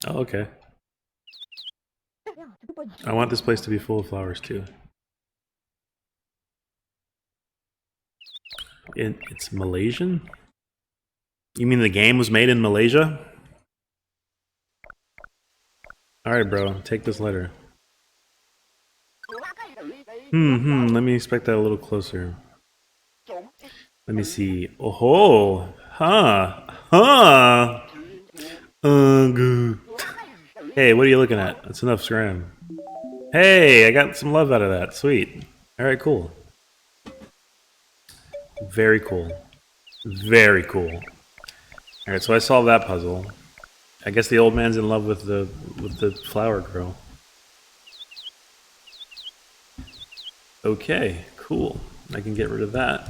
Oh, okay. I want this place to be full of flowers, too. It's Malaysian? You mean the game was made in Malaysia? Alright, bro, take this letter. Let me inspect that a little closer. Let me see. Oh, huh. Good. Hey, what are you looking at? That's enough scram. Hey, I got some love out of that. Sweet. Alright, cool. Very cool. Very cool. Alright, so I solved that puzzle. I guess the old man's in love with the flower girl. Okay, cool. I can get rid of that.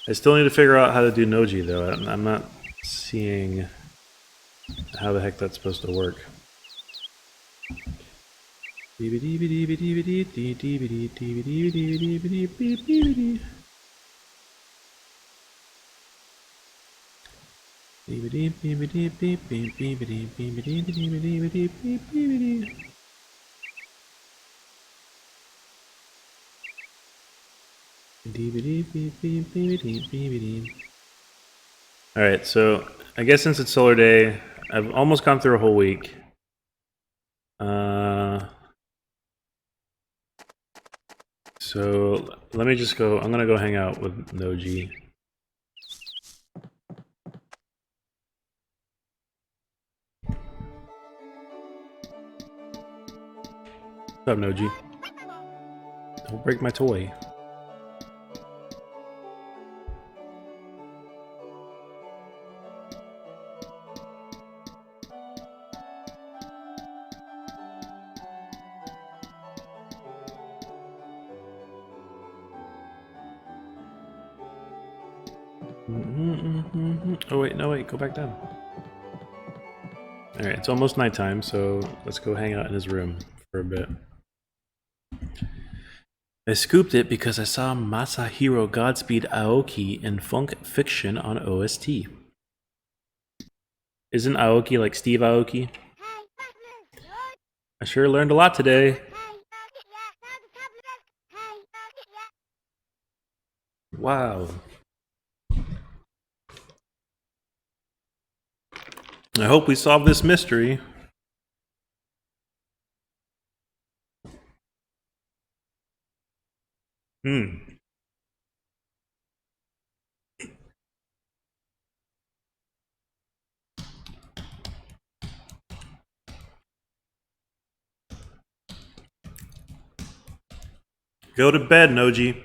I still need to figure out how to do Noji though. I'm not seeing how the heck that's supposed to work. Alright, so I guess since it's Solar Day, I've almost gone through a whole week. So let me just go, I'm gonna go hang out with Noji. What's up, Noji? Don't break my toy. Oh wait, no wait, go back down. Alright, it's almost nighttime, so let's go hang out in his room for a bit. I scooped it because I saw Masahiro Godspeed Aoki in Funk Fiction on OST. Isn't Aoki like Steve Aoki? I sure learned a lot today. Wow. I hope we solve this mystery. Go to bed, Noji.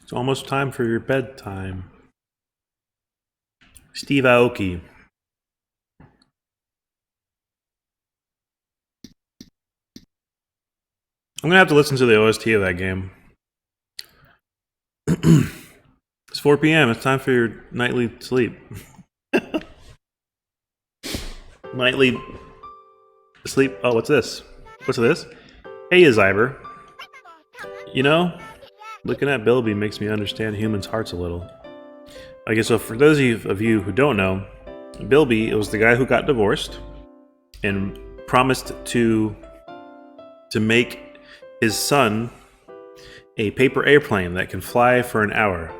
It's almost time for your bedtime. Steve Aoki. I'm gonna have to listen to the OST of that game. It's 4 p.m. It's time for your nightly sleep. Nightly sleep. Oh, what's this? What's this? Hey, Zyber. You know, looking at Bilby makes me understand humans' hearts a little. Okay, so for those of you who don't know, Bilby was the guy who got divorced and promised to make his son a paper airplane that can fly for an hour.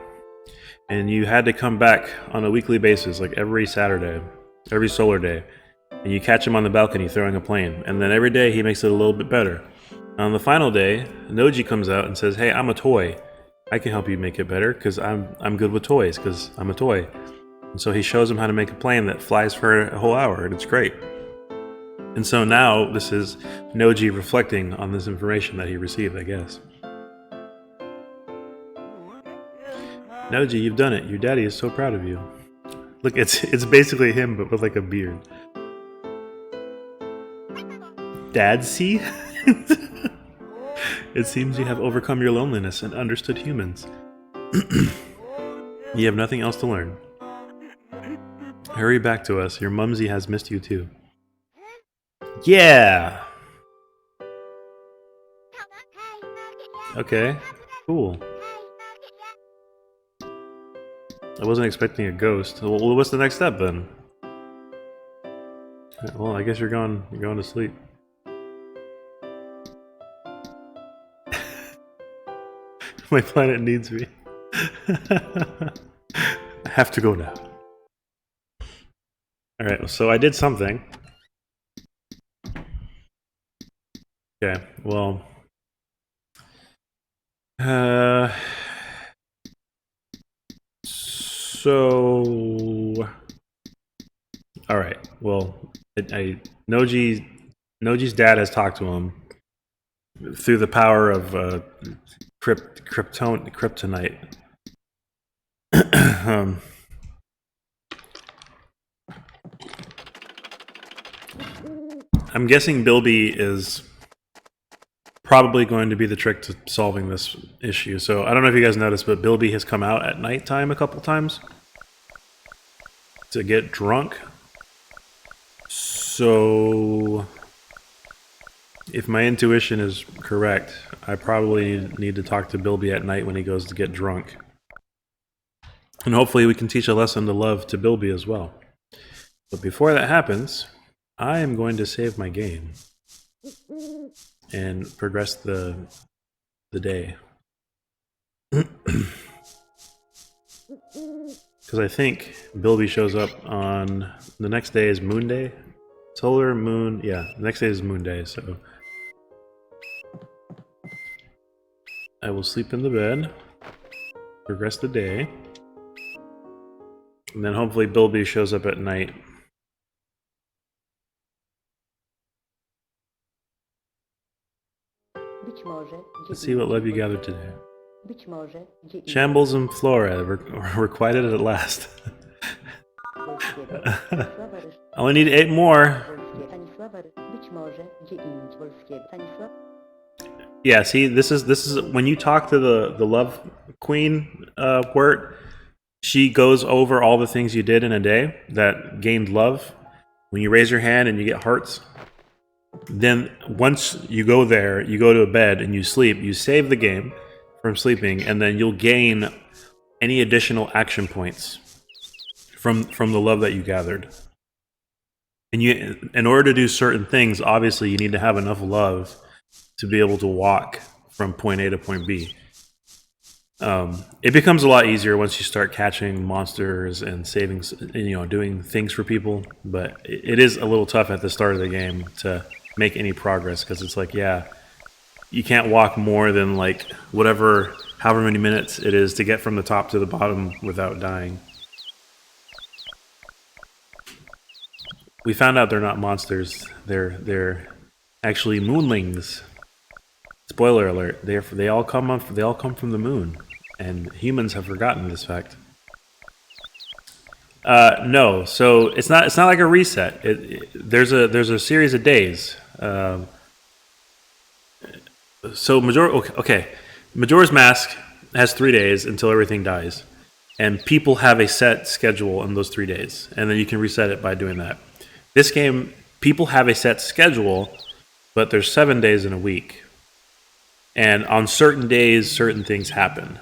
And you had to come back on a weekly basis, like every Saturday, every solar day. And you catch him on the balcony throwing a plane. And then every day he makes it a little bit better. On the final day, Noji comes out and says, hey, I'm a toy. I can help you make it better because I'm good with toys because I'm a toy. And so he shows him how to make a plane that flies for a whole hour, and it's great. And so now this is Noji reflecting on this information that he received, I guess. Noji, you've done it. Your daddy is so proud of you. Look, it's basically him, but with like a beard. Dad, see? It seems you have overcome your loneliness and understood humans. You have nothing else to learn. Hurry back to us. Your mumsy has missed you too. Yeah! Okay, cool. I wasn't expecting a ghost. Well, what's the next step then? Well, I guess you're going to sleep. My planet needs me. I have to go now. Alright, so I did something. Okay, well... So... Alright, well... Noji's dad has talked to him through the power of kryptonite. I'm guessing Bilby is probably going to be the trick to solving this issue. So I don't know if you guys noticed, but Bilby has come out at nighttime a couple times to get drunk. So if my intuition is correct, I probably need to talk to Bilby at night when he goes to get drunk. And hopefully we can teach a lesson to love to Bilby as well. But before that happens, I am going to save my game and progress the day. Because I think Bilby shows up on the next day is Moon Day. Solar Moon, yeah, the next day is Moon Day, so I will sleep in the bed, progress the day, and then hopefully Bilby shows up at night. Let's see what love you gathered today. Shambles and Flora requited at last. I only need 8 more. Yeah, see, this is when you talk to the love queen, Wirt, she goes over all the things you did in a day that gained love. When you raise your hand and you get hearts, then once you go there, you go to bed and you sleep. You save the game from sleeping, and then you'll gain any additional action points from the love that you gathered. And you, in order to do certain things, obviously you need to have enough love to be able to walk from point A to point B. It becomes a lot easier once you start catching monsters and saving, doing things for people. But it is a little tough at the start of the game to make any progress because it's like, yeah, you can't walk more than like however many minutes it is to get from the top to the bottom without dying. We found out they're not monsters. They're actually moonlings. Spoiler alert: they all come from the moon, and humans have forgotten this fact. No, so it's not like a reset. There's a series of days. So Majora's Mask has 3 days until everything dies, and people have a set schedule in those 3 days, and then you can reset it by doing that. This game, people have a set schedule, but there's 7 days in a week. And on certain days, certain things happen.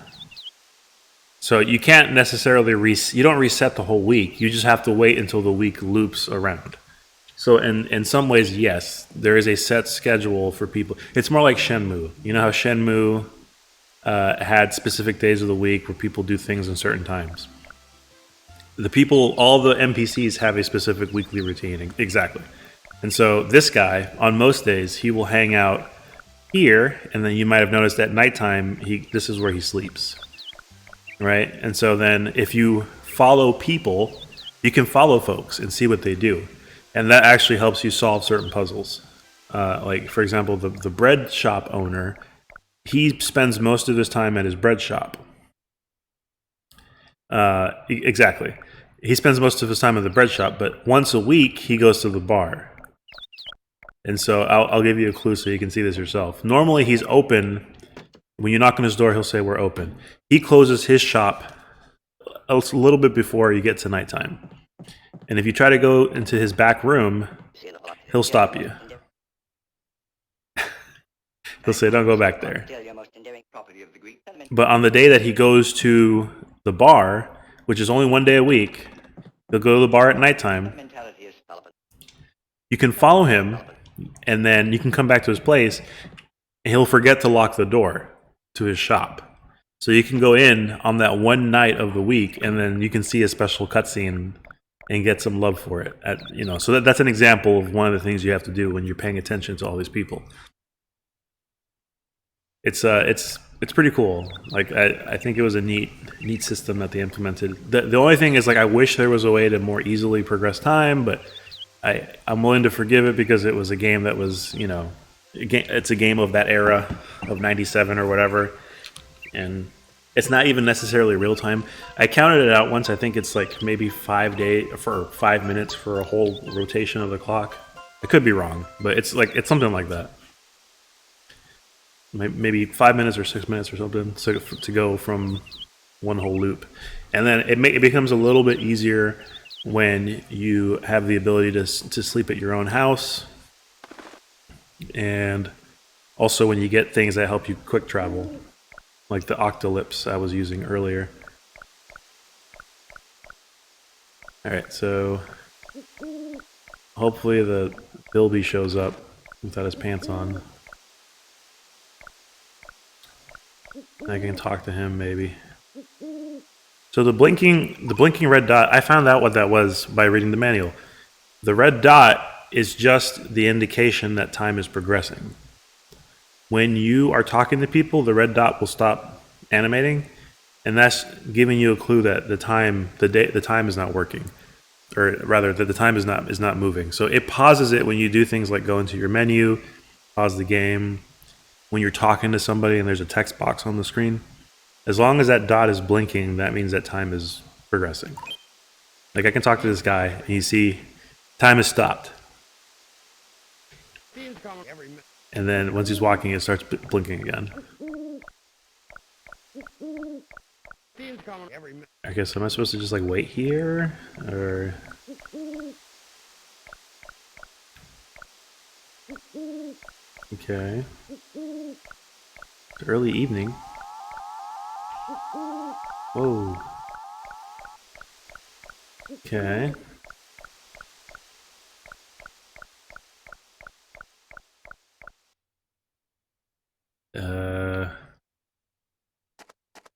So you can't necessarily you don't reset the whole week. You just have to wait until the week loops around. So in some ways, yes, there is a set schedule for people. It's more like Shenmue. You know how Shenmue had specific days of the week where people do things in certain times. All the NPCs have a specific weekly routine, exactly. And so this guy, on most days, he will hang out here, and then you might have noticed at nighttime, this is where he sleeps, right? And so then if you follow people, you can follow folks and see what they do. And that actually helps you solve certain puzzles. Like, for example, the bread shop owner, he spends most of his time at his bread shop. Exactly. He spends most of his time at the bread shop, but once a week he goes to the bar. And so I'll give you a clue so you can see this yourself. Normally he's open. When you knock on his door, he'll say, "We're open." He closes his shop a little bit before you get to nighttime. And if you try to go into his back room, he'll stop you. He'll say, "Don't go back there." But on the day that he goes to the bar, which is only 1 day a week, he'll go to the bar at nighttime. You can follow him, and then you can come back to his place, and he'll forget to lock the door to his shop. So you can go in on that one night of the week, and then you can see a special cutscene and get some love for it. So that's an example of one of the things you have to do when you're paying attention to all these people. It's pretty cool. Like I think it was a neat system that they implemented. The only thing is, like, I wish there was a way to more easily progress time, but I'm willing to forgive it because it was a game that was, it's a game of that era of '97 or whatever, and it's not even necessarily real time. I counted it out once. I think it's like maybe 5 minutes for a whole rotation of the clock. I could be wrong, but it's something like that. Maybe 5 minutes or 6 minutes or something to go from one whole loop. And then it becomes a little bit easier when you have the ability to sleep at your own house, and also when you get things that help you quick travel, like the octolyps I was using earlier. Alright, so hopefully the Bilby shows up without his pants on. I can talk to him, maybe. So the blinking red dot, I found out what that was by reading the manual. The red dot is just the indication that time is progressing. When you are talking to people, the red dot will stop animating, and that's giving you a clue that the time is not working, or rather that the time is not moving. So it pauses it when you do things like go into your menu, pause the game. When you're talking to somebody and there's a text box on the screen, as long as that dot is blinking, that means that time is progressing. Like, I can talk to this guy and you see time has stopped. And then once he's walking, it starts blinking again. Team's coming every minute. I guess, am I supposed to just like wait here? Or... Okay. It's early evening. Whoa. Okay.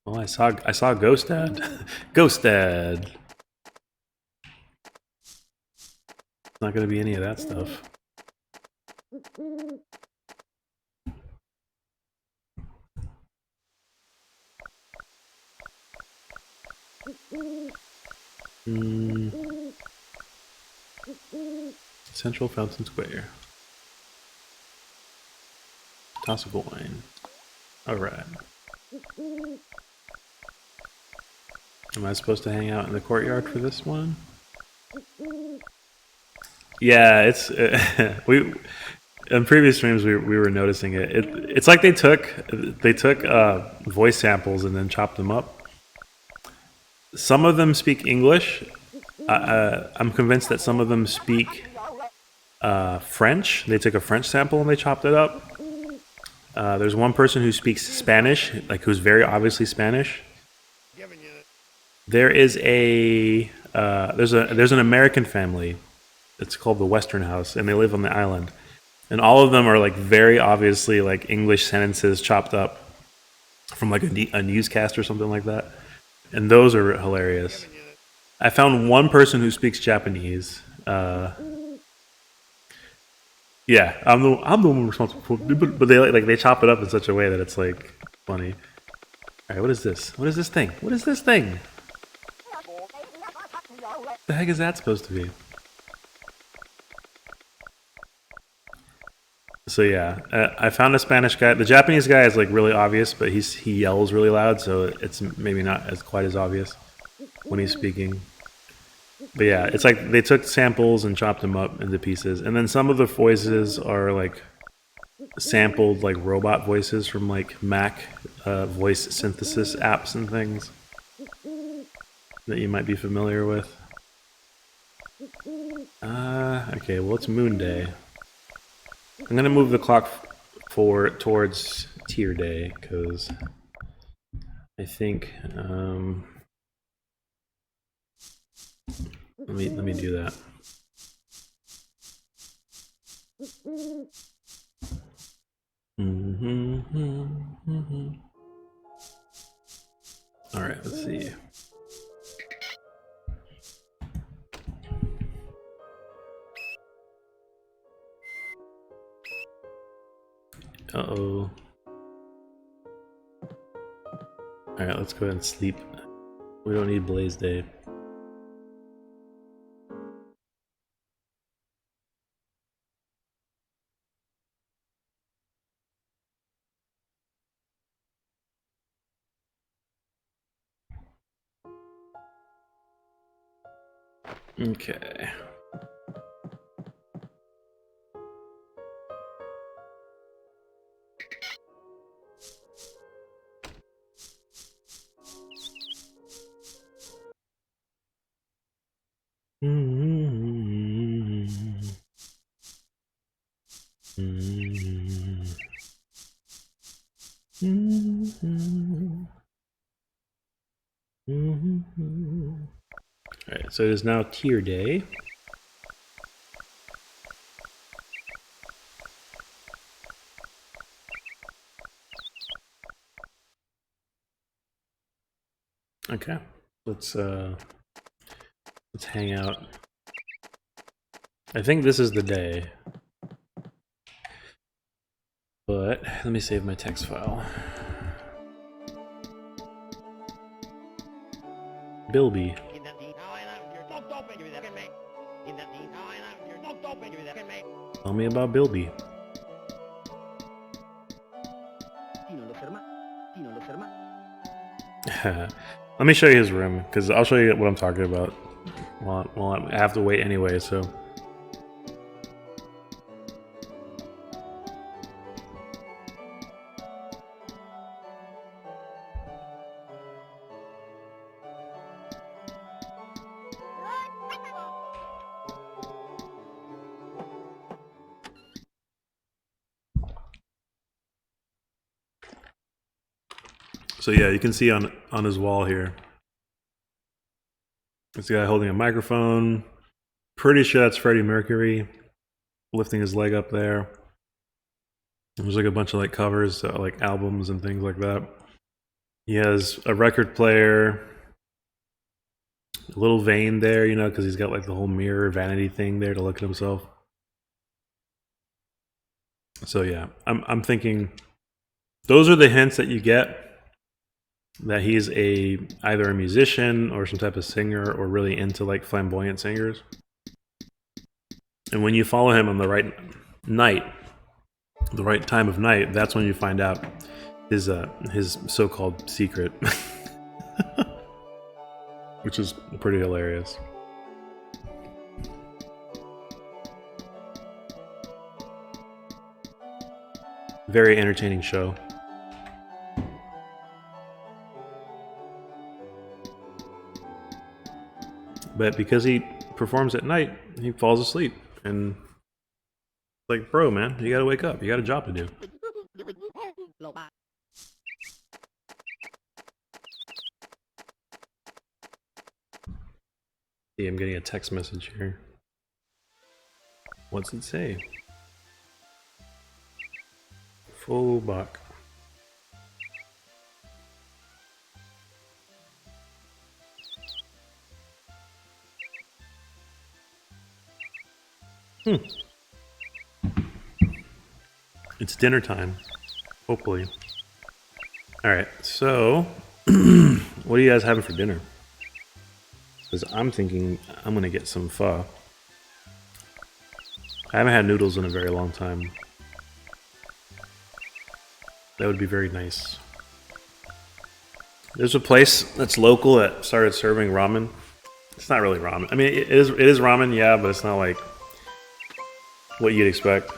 Well, I saw Ghost Dad. Ghost Dad. Not gonna be any of that stuff. Central Fountain Square. Toss a coin. Alright. Am I supposed to hang out in the courtyard for this one? Yeah, it's we in previous streams we were noticing it. It's like they took voice samples and then chopped them up. Some of them speak English. I'm convinced that some of them speak French. They took a French sample and they chopped it up. There's one person who speaks Spanish, like who's very obviously Spanish. Giving you There is there's an American family. It's called the Western House, and they live on the island. And all of them are like very obviously like English sentences chopped up from like a newscast or something like that. And those are hilarious. I found one person who speaks Japanese. Yeah, I'm the one responsible for, but they chop it up in such a way that it's like funny. All right, what is this? What is this thing? What is this thing? What the heck is that supposed to be? So yeah, I found a Spanish guy. The Japanese guy is like really obvious, but he yells really loud, so it's maybe not quite as obvious when he's speaking. But yeah, it's like they took samples and chopped them up into pieces, and then some of the voices are like sampled like robot voices from like Mac voice synthesis apps and things that you might be familiar with. Okay, well it's Moon Day. I'm gonna move the clock forward towards Tier Day because I think let me do that. All right, let's see. Uh-oh. Alright, let's go ahead and sleep. We don't need Blaze Day. Okay. Alright, so it is now Tier Day. Okay, let's hang out. I think this is the day. But let me save my text file. Bilby. Tell me about Bilby. Let me show you his room, because I'll show you what I'm talking about. Well, I have to wait anyway, so. So yeah, you can see on his wall here. This guy holding a microphone. Pretty sure that's Freddie Mercury lifting his leg up there. There's like a bunch of like covers, like albums and things like that. He has a record player, a little vein there, you know, because he's got like the whole mirror vanity thing there to look at himself. So yeah, I'm thinking those are the hints that you get that he's either a musician or some type of singer or really into like flamboyant singers. And when you follow him on the right night, the right time of night, that's when you find out his so-called secret, which is pretty hilarious. Very entertaining show. But because he performs at night, he falls asleep. And like, bro, man, you gotta wake up. You got a job to do. See, I'm getting a text message here. What's it say? Full buck. It's dinner time. Hopefully. Alright, so what are you guys having for dinner? Because I'm thinking I'm gonna get some pho. I haven't had noodles in a very long time. That would be very nice. There's a place that's local that started serving ramen. It's not really ramen. I mean, it is ramen, yeah, but it's not like what you'd expect.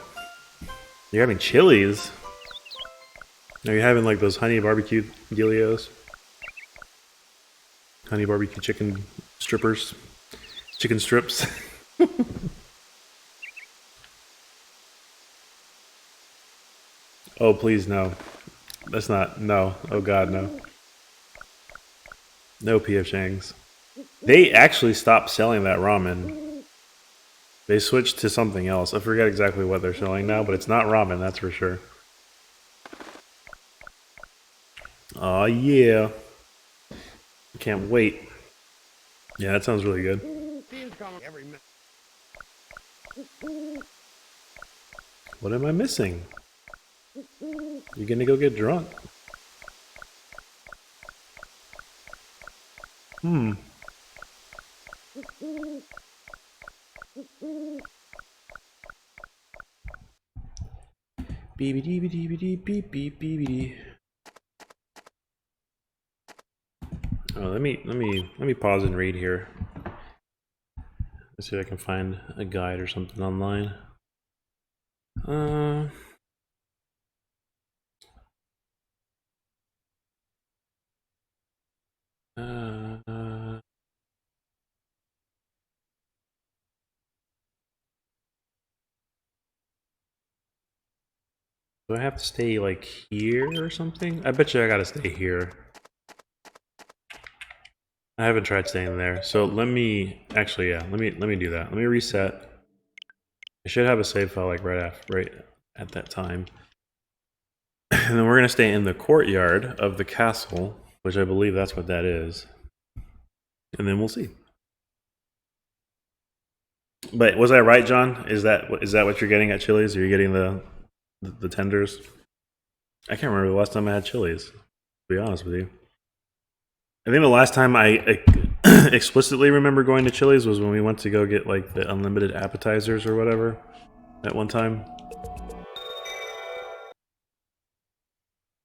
You're having Chili's. Are you having like those honey barbecue dealios? Honey barbecue chicken strippers? Chicken strips? Oh, please, no. That's not, no. Oh god, no. No P.F. Chang's. They actually stopped selling that ramen. They switched to something else. I forget exactly what they're selling now, but it's not ramen, that's for sure. Oh yeah. Can't wait. Yeah, that sounds really good. Team's coming every minute. What am I missing? You gonna go get drunk? Beep. Oh, let me pause and read here. Let's see if I can find a guide or something online. Do I have to stay like here or something? I bet you I gotta stay here. I haven't tried staying there, so let me actually, yeah, let me do that. Let me reset. I should have a save file like right at that time, and then we're gonna stay in the courtyard of the castle, which I believe that's what that is, and then we'll see. But was I right, John? Is that what you're getting at Chili's? Are you getting the tenders? I can't remember the last time I had Chili's, to be honest with you. I think the last time I explicitly remember going to Chili's was when we went to go get like the unlimited appetizers or whatever at one time.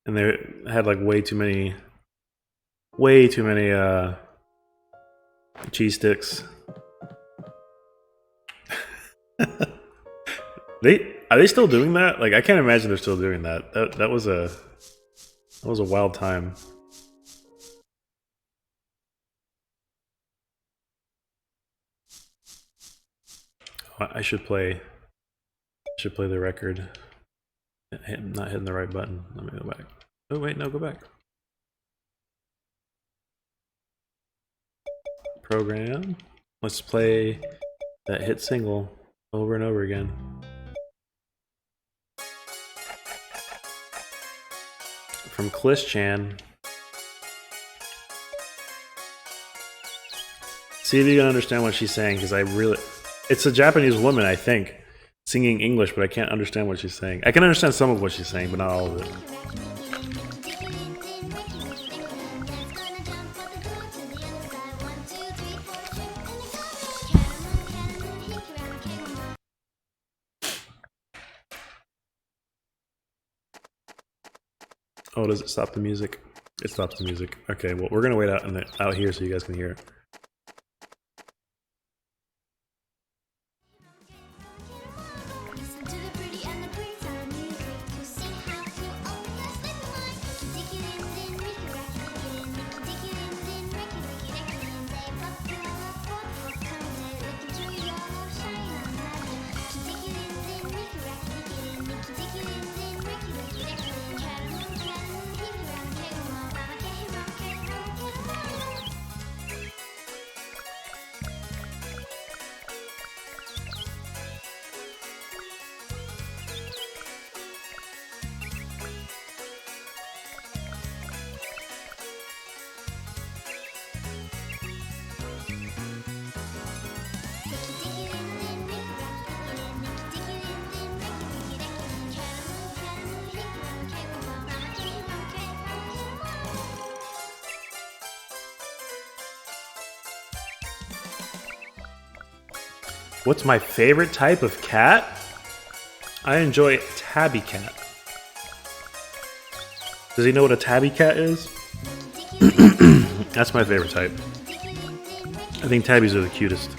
And they had like way too many cheese sticks. Are they still doing that? Like, I can't imagine they're still doing that. That was a wild time. I should play the record. I'm not hitting the right button. Let me go back. Oh wait, no, go back. program. Let's play that hit single over and over again. From Klish Chan. See if you can understand what she's saying, because I really... It's a Japanese woman, I think, singing English, but I can't understand what she's saying. I can understand some of what she's saying, but not all of it. Oh, does it stop the music? It stops the music. Okay, well, we're gonna wait out here so you guys can hear it. What's my favorite type of cat? I enjoy tabby cat. Does he know what a tabby cat is? That's my favorite type. I think tabbies are the cutest.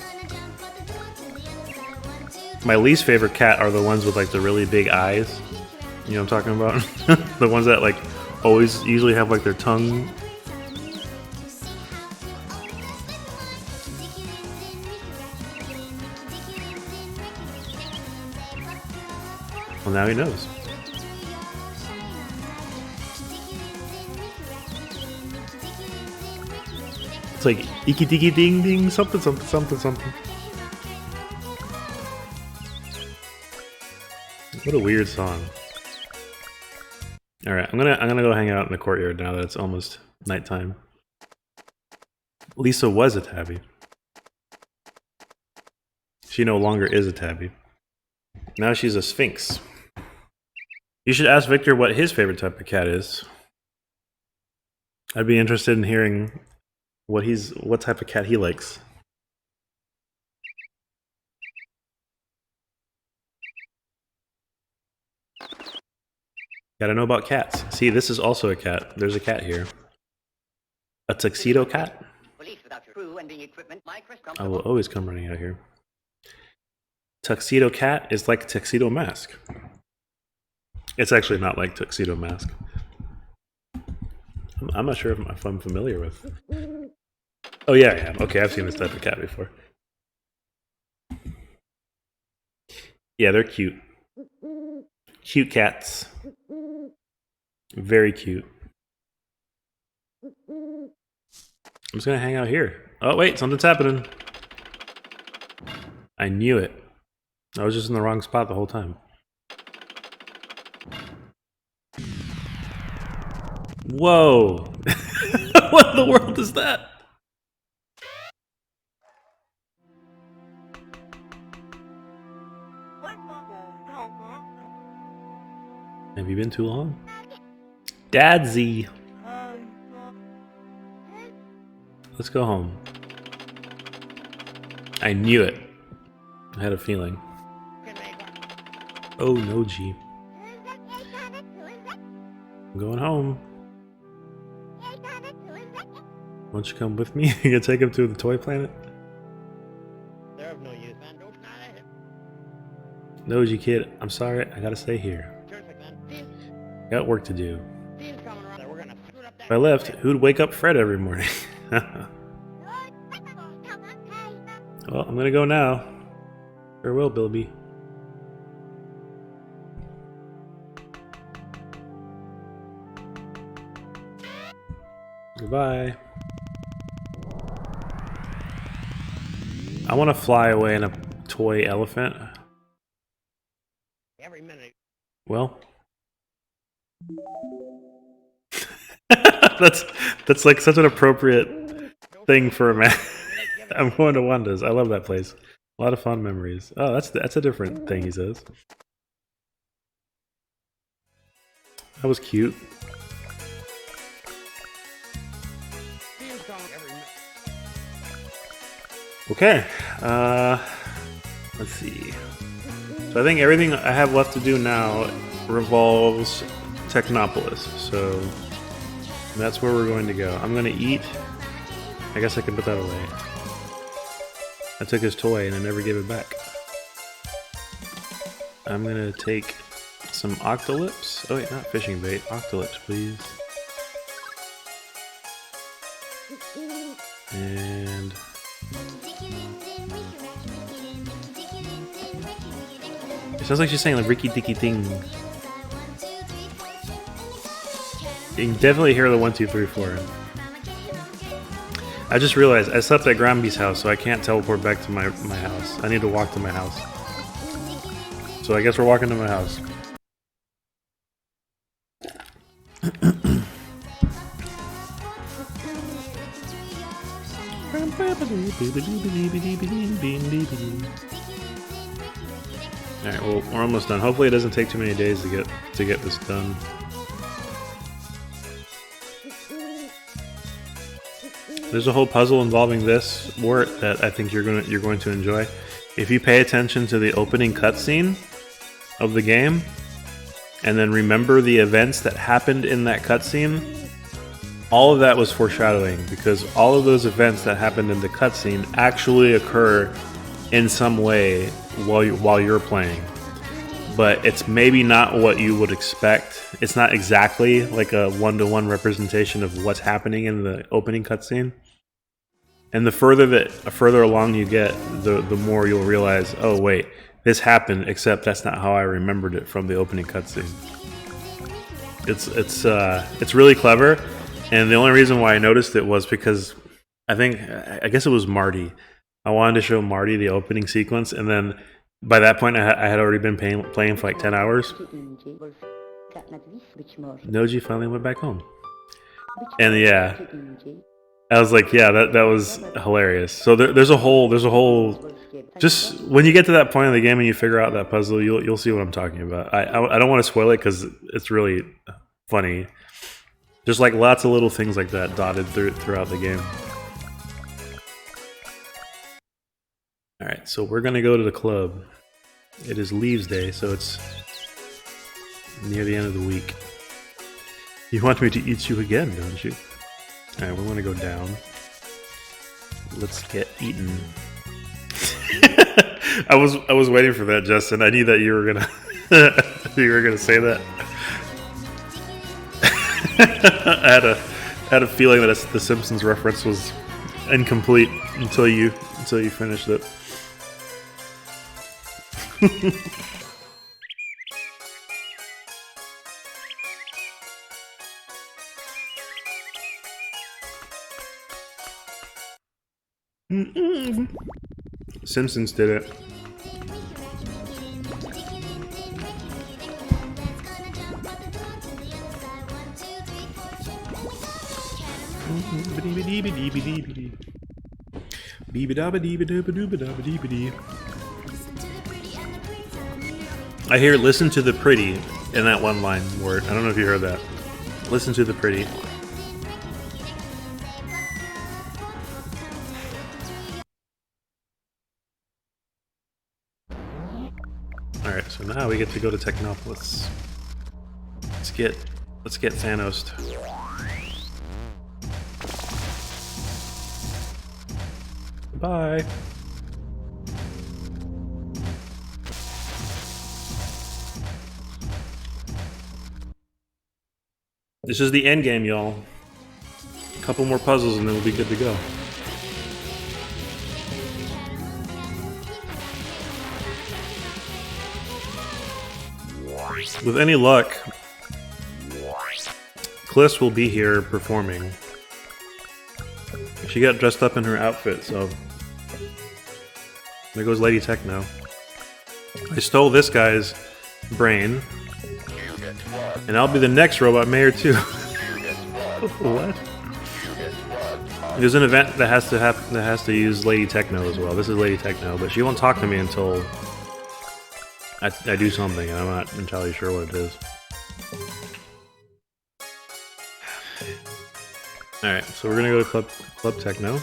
My least favorite cat are the ones with like the really big eyes. You know what I'm talking about? The ones that like always usually have like their tongue. Well, now he knows. It's like iki diki ding ding something something something something. What a weird song. All right, I'm gonna go hang out in the courtyard now that it's almost nighttime. Lisa was a tabby. She no longer is a tabby. Now she's a sphinx. You should ask Victor what his favorite type of cat is. I'd be interested in hearing what type of cat he likes. Gotta know about cats. See, this is also a cat. There's a cat here. A tuxedo cat? I will always come running out here. Tuxedo cat is like tuxedo mask. It's actually not like tuxedo mask. I'm not sure if I'm familiar with. Oh yeah, I am. Okay, I've seen this type of cat before. Yeah, they're cute. Cute cats. Very cute. I'm just gonna hang out here. Oh wait, something's happening. I knew it. I was just in the wrong spot the whole time. Whoa! What in the world is that? Have you been too long? Dadsy! Let's go home. I knew it. I had a feeling. Oh no, G. I'm going home. Why don't you come with me? You gonna take him to the toy planet? They're of no use, man. Don't try it. No, G kid. I'm sorry. I gotta stay here. Terrific, man. Got work to do. Steve's coming around. We're gonna screw up that. If I left, who'd wake up Fred every morning? Well, I'm gonna go now. Farewell, Bilby. Goodbye. I want to fly away in a toy elephant. Every minute. Well, that's like such an appropriate thing for a man. I'm going to Wanda's. I love that place. A lot of fond memories. Oh, that's a different thing he says. That was cute. Okay. Let's see. So I think everything I have left to do now revolves Technopolis. So that's where we're going to go. I'm going to eat. I guess I can put that away. I took his toy and I never gave it back. I'm going to take some octolips. Oh wait, not fishing bait. Octolips, please. And it sounds like she's saying like Ricky Dicky Ding. You can definitely hear the 1, 2, 3, 4. I just realized I slept at Granby's house, so I can't teleport back to my house. I need to walk to my house. So I guess we're walking to my house. Alright, well, we're almost done. Hopefully it doesn't take too many days to get this done. There's a whole puzzle involving this wart that I think you're going to enjoy. If you pay attention to the opening cutscene of the game, and then remember the events that happened in that cutscene, all of that was foreshadowing, because all of those events that happened in the cutscene actually occur in some way while you're playing. But it's maybe not what you would expect. It's not exactly like a one-to-one representation of what's happening in the opening cutscene. And the further along you get, the more you'll realize, oh wait, this happened, except that's not how I remembered it from the opening cutscene. It's really clever, and the only reason why I noticed it was because I guess it was Marty. I wanted to show Marty the opening sequence, and then by that point I had already been playing for like 10 hours. Noji finally went back home. And yeah, I was like, yeah, that was hilarious. So there's a whole just when you get to that point of the game and you figure out that puzzle, you'll see what I'm talking about. I don't want to spoil it because it's really funny. There's like lots of little things like that dotted throughout the game. Alright, so we're gonna go to the club. It is Leaves Day, so it's near the end of the week. You want me to eat you again, don't you? Alright, we want to go down. Let's get eaten. I was waiting for that, Justin. I knew that you were gonna say that. I had a feeling that the Simpsons reference was incomplete until you finished it. Simpsons did it. I hear "listen to the pretty" in that one line word. I don't know if you heard that. Listen to the pretty. Alright, so now we get to go to Technopolis. Let's get Thanos. Bye. This is the end game, y'all. A couple more puzzles and then we'll be good to go. With any luck, Kliss will be here performing. She got dressed up in her outfit, so There goes Lady Techno. I stole this guy's brain, and I'll be the next robot mayor too. What? There's an event that has to use Lady Techno as well. This is Lady Techno, but she won't talk to me until I do something, and I'm not entirely sure what it is. All right, so we're gonna go to Club Techno.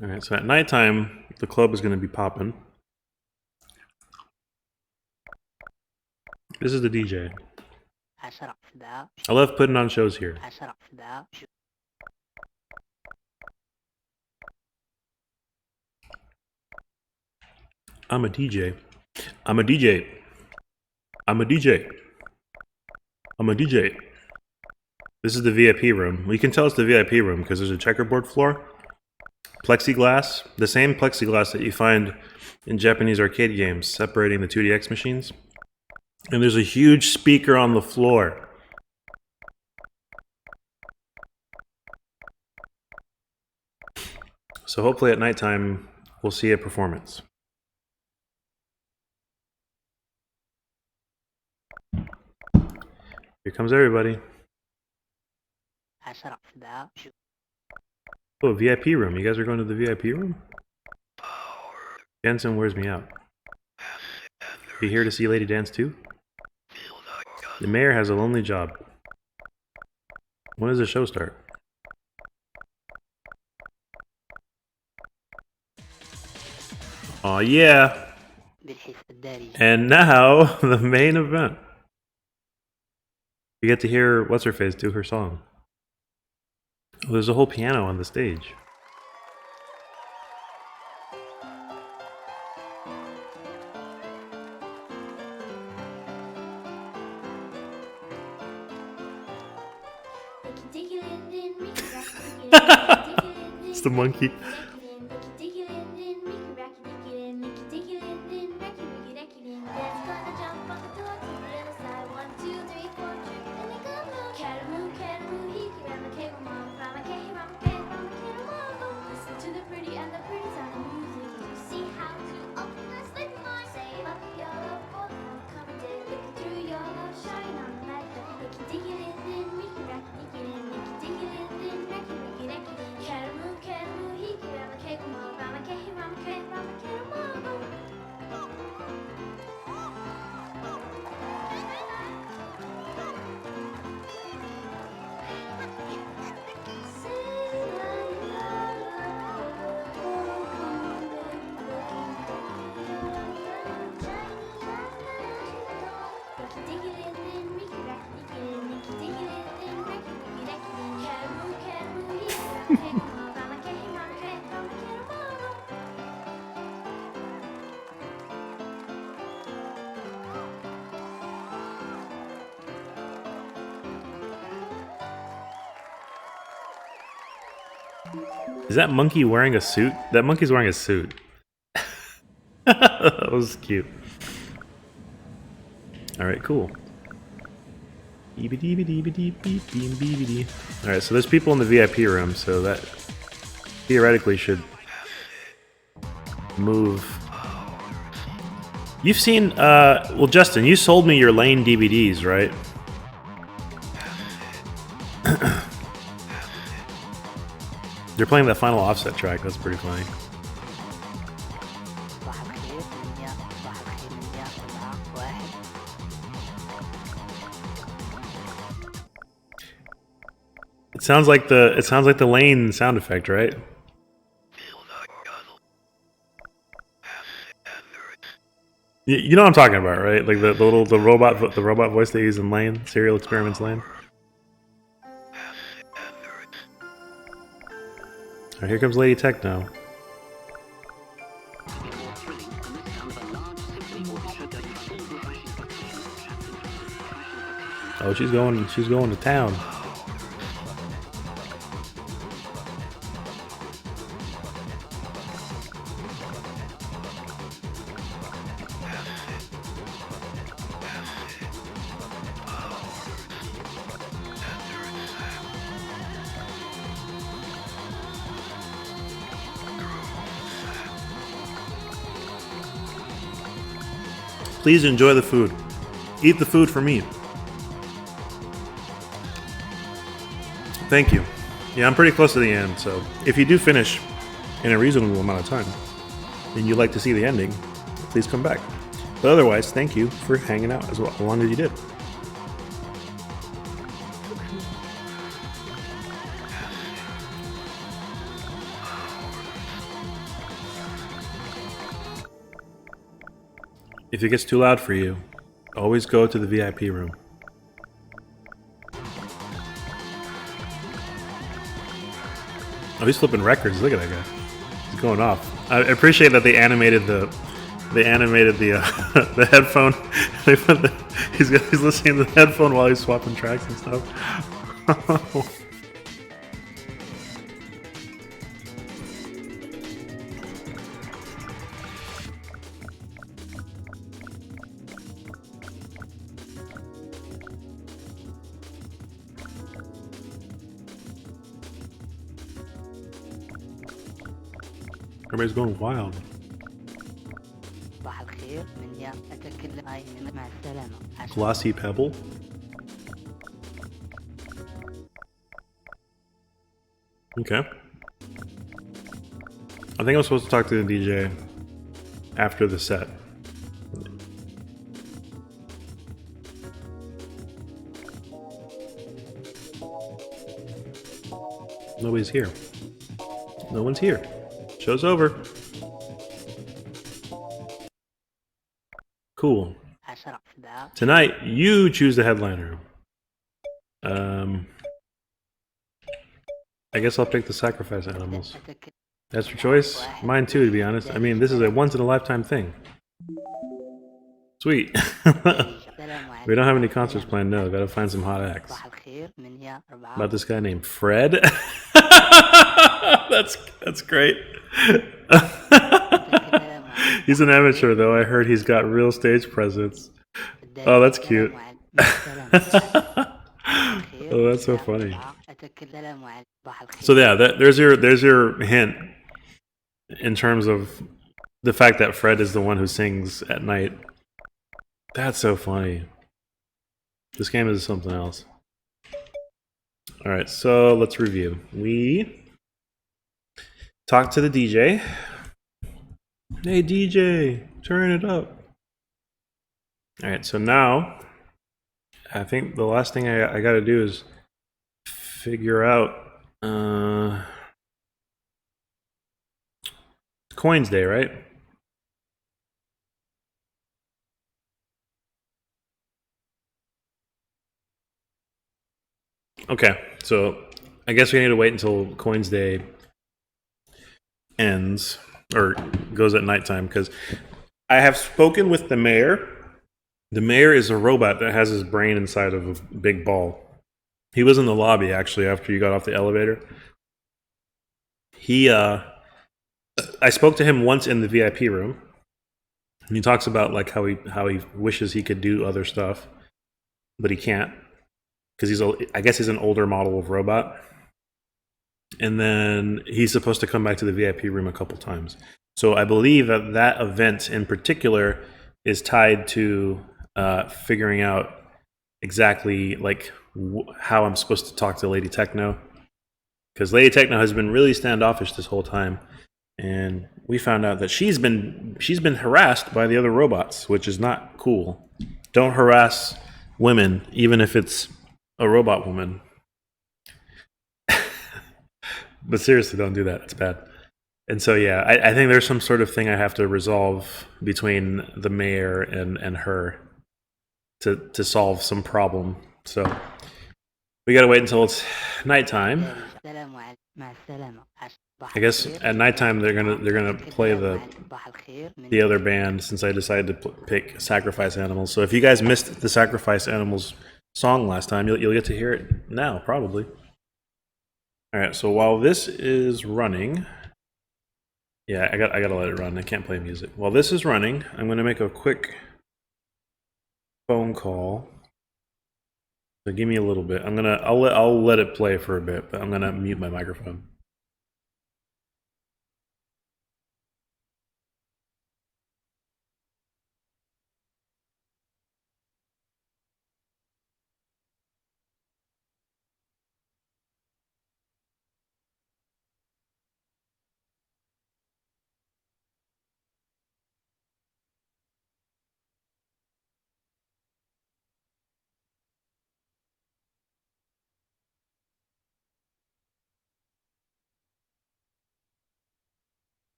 Alright, so at nighttime, the club is going to be popping. This is the DJ. I love putting on shows here. I'm a DJ. I'm a DJ. I'm a DJ. I'm a DJ. This is the VIP room. Well, you can tell it's the VIP room because there's a checkerboard floor. Plexiglass, the same plexiglass that you find in Japanese arcade games, separating the 2DX machines. And there's a huge speaker on the floor. So hopefully at nighttime, we'll see a performance. Here comes everybody. Oh, VIP room. You guys are going to the VIP room? Jensen wears me out. Are you here to see Lady dance too? The mayor has a lonely job. When does the show start? Oh yeah! And now, the main event. You get to hear What's-Her-Face do her song. Oh, there's a whole piano on the stage. It's the monkey. Is that monkey wearing a suit? That monkey's wearing a suit. That was cute. Alright, cool. Alright, so there's people in the VIP room, so that theoretically should move. You've seen, well, Justin, you sold me your Lane DVDs, right? They're playing that Final Offset track, that's pretty funny. It sounds like the Lane sound effect, right? You know what I'm talking about, right? Like the robot voice they use in Lane, Serial Experiments Lane. Alright, here comes Lady Techno. Oh, she's going to town. Please enjoy the food. Eat the food for me. Thank you. Yeah, I'm pretty close to the end, so if you do finish in a reasonable amount of time and you'd like to see the ending, please come back. But otherwise, thank you for hanging out as long as you did. If it gets too loud for you, always go to the VIP room. Oh, he's flipping records. Look at that guy. He's going off. I appreciate that they animated the the headphone. They put he's listening to the headphone while he's swapping tracks and stuff. Everybody's going wild. صباح الخير من يا أتكلم مع السلامة. Glossy Pebble. Okay. I think I'm supposed to talk to the DJ after the set. Nobody's here. No one's here. Show's over. Cool. Tonight, you choose the headliner. I guess I'll pick the sacrifice animals. That's your choice? Mine too, to be honest. I mean, this is a once-in-a-lifetime thing. Sweet. We don't have any concerts planned, no. Gotta find some hot acts. About this guy named Fred? That's great. He's an amateur, though. I heard he's got real stage presence. Oh, that's cute. Oh, that's so funny. So yeah, there's your hint in terms of the fact that Fred is the one who sings at night. That's so funny. This game is something else. All right, so let's review. We talked to the DJ. Hey DJ, turn it up. All right, so now I think the last thing I got to do is figure out Coins Day, right? Okay, so I guess we need to wait until Coins Day ends or goes at nighttime because I have spoken with the mayor. The mayor is a robot that has his brain inside of a big ball. He was in the lobby actually after you got off the elevator. I spoke to him once in the VIP room. And he talks about like how he wishes he could do other stuff, but he can't. Because I guess he's an older model of robot. And then he's supposed to come back to the VIP room a couple times. So I believe that event in particular is tied to figuring out exactly like how I'm supposed to talk to Lady Techno. Because Lady Techno has been really standoffish this whole time. And we found out that she's been harassed by the other robots, which is not cool. Don't harass women, even if it's a robot woman. But seriously, don't do that. It's bad. And so, yeah, I think there's some sort of thing I have to resolve between the mayor and her to solve some problem. So we got to wait until it's nighttime. I guess at nighttime they're gonna play the other band since I decided to pick Sacrifice Animals. So if you guys missed the Sacrifice Animals song last time, you'll get to hear it now probably. All right. So while this is running, yeah, I gotta let it run. I can't play music while this is running. I'm gonna make a quick phone call. So give me a little bit. I'll let it play for a bit, but I'm gonna mute my microphone.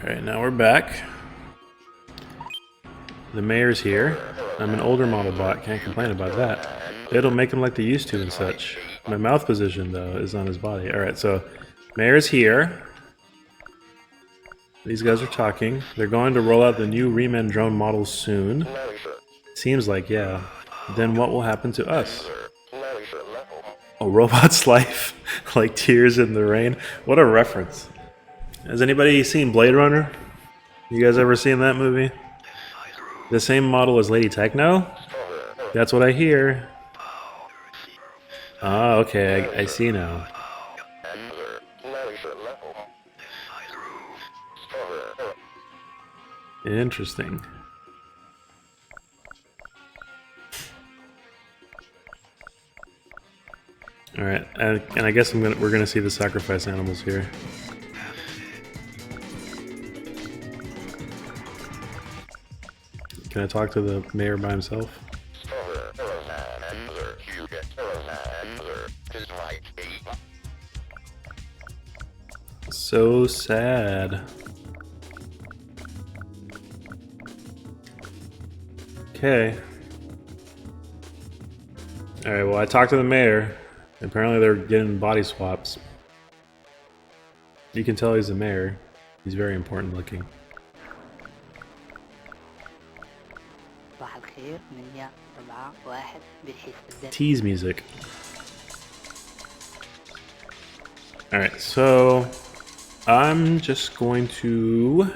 Alright, now we're back. The mayor's here. I'm an older model bot, can't complain about that. They don't make them like they used to and such. My mouth position, though, is on his body. Alright, so mayor's here. These guys are talking. They're going to roll out the new Reman drone models soon. Seems like, yeah. Then what will happen to us? A robot's life? Like tears in the rain? What a reference. Has anybody seen Blade Runner? You guys ever seen that movie? The same model as Lady Techno? That's what I hear. Ah, okay, I see now. Interesting. All right, and I guess we're gonna see the sacrifice animals here. Can I talk to the mayor by himself? So sad. Okay. Alright, well, I talked to the mayor. Apparently they're getting body swaps. You can tell he's the mayor. He's very important looking. Tease music. Alright, so I'm just going to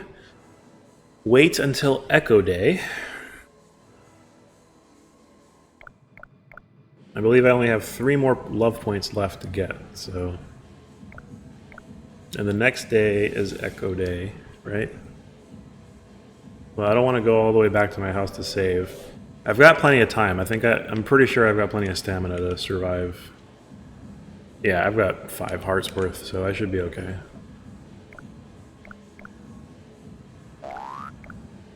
wait until Echo Day. I believe I only have 3 more love points left to get, so... And the next day is Echo Day, right? Well, I don't want to go all the way back to my house to save. I've got plenty of time. I'm pretty sure I've got plenty of stamina to survive. Yeah, I've got 5 hearts worth, so I should be okay.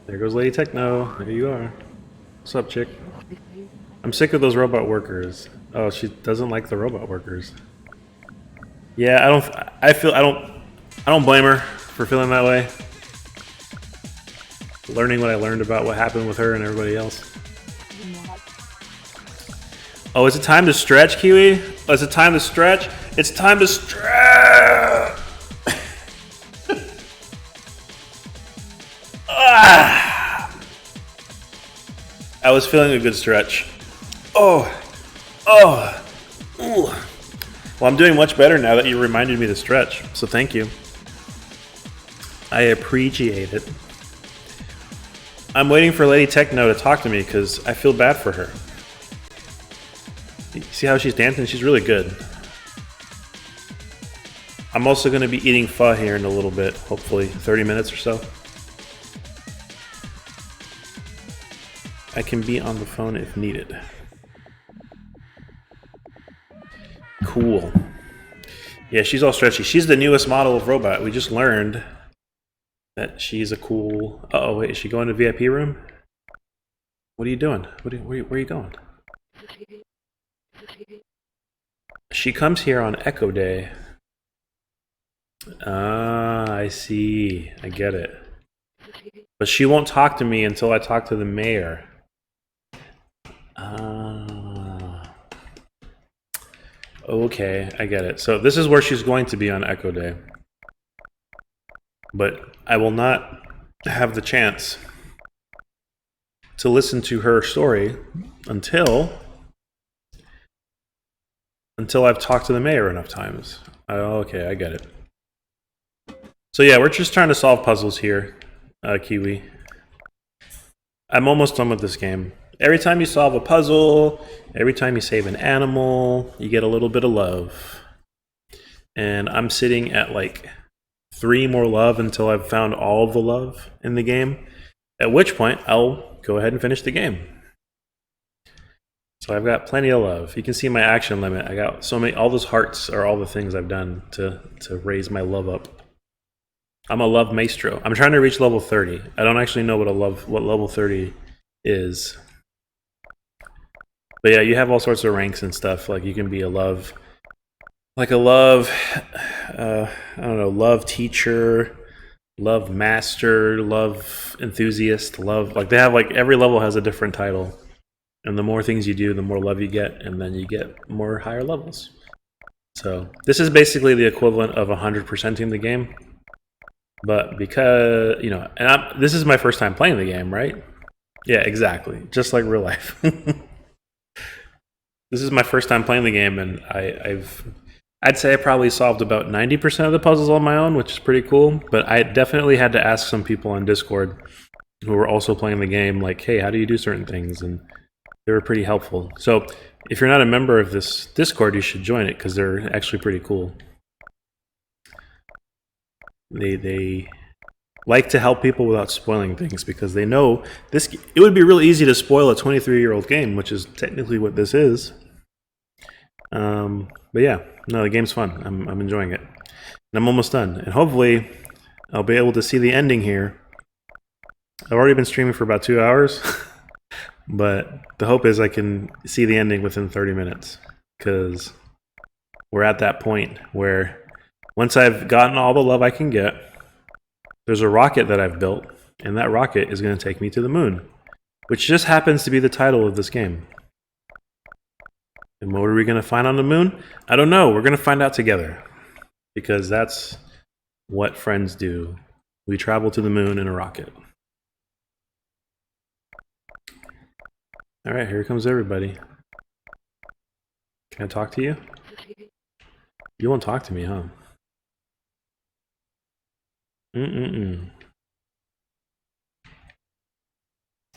There goes Lady Techno. There you are. What's up, chick? I'm sick of those robot workers. Oh, she doesn't like the robot workers. Yeah, I don't blame her for feeling that way. Learning what I learned about what happened with her and everybody else. Oh, is it time to stretch, Kiwi? Oh, is it time to stretch? It's time to stretch! Ah! I was feeling a good stretch. Oh! Ooh. Well, I'm doing much better now that you reminded me to stretch, so thank you. I appreciate it. I'm waiting for Lady Techno to talk to me because I feel bad for her. You see how she's dancing? She's really good. I'm also going to be eating pho here in a little bit, hopefully 30 minutes or so. I can be on the phone if needed. Cool. Yeah, she's all stretchy. She's the newest model of robot. We just learned that she's a cool... Uh-oh, wait, is she going to VIP room? What are you doing? Where are you going? She comes here on Echo Day. Ah, I see. I get it. But she won't talk to me until I talk to the mayor. Okay, I get it. So this is where she's going to be on Echo Day. But I will not have the chance to listen to her story until I've talked to the mayor enough times. Okay, I get it. So yeah, we're just trying to solve puzzles here, Kiwi. I'm almost done with this game. Every time you solve a puzzle, every time you save an animal, you get a little bit of love. And I'm sitting at like 3 more love until I've found all of the love in the game. At which point, I'll go ahead and finish the game. So I've got plenty of love. You can see my action limit. I got so many, all those hearts are all the things I've done to raise my love up. I'm a love maestro. I'm trying to reach level 30. I don't actually know what level 30 is. But yeah, you have all sorts of ranks and stuff. Like you can be a love, I don't know, love teacher, Love Master, Love Enthusiast, Love, like they have like every level has a different title. And the more things you do, the more love you get, and then you get more higher levels. So this is basically the equivalent of 100%ing the game. But because, you know, and this is my first time playing the game, right? Yeah, exactly. Just like real life. This is my first time playing the game, and I'd say I probably solved about 90% of the puzzles on my own, which is pretty cool. But I definitely had to ask some people on Discord who were also playing the game, like, hey, how do you do certain things? And they were pretty helpful. So if you're not a member of this Discord, you should join it because they're actually pretty cool. They like to help people without spoiling things because they know this. It would be really easy to spoil a 23-year-old game, which is technically what this is. But yeah, no, the game's fun. I'm enjoying it, and I'm almost done. And hopefully, I'll be able to see the ending here. I've already been streaming for about 2 hours. But the hope is I can see the ending within 30 minutes because we're at that point where once I've gotten all the love I can get, there's a rocket that I've built, and that rocket is going to take me to the moon, which just happens to be the title of this game. And what are we going to find on the moon? I don't know. We're going to find out together because that's what friends do. We travel to the moon in a rocket. All right, here comes everybody. Can I talk to you? You won't talk to me, huh?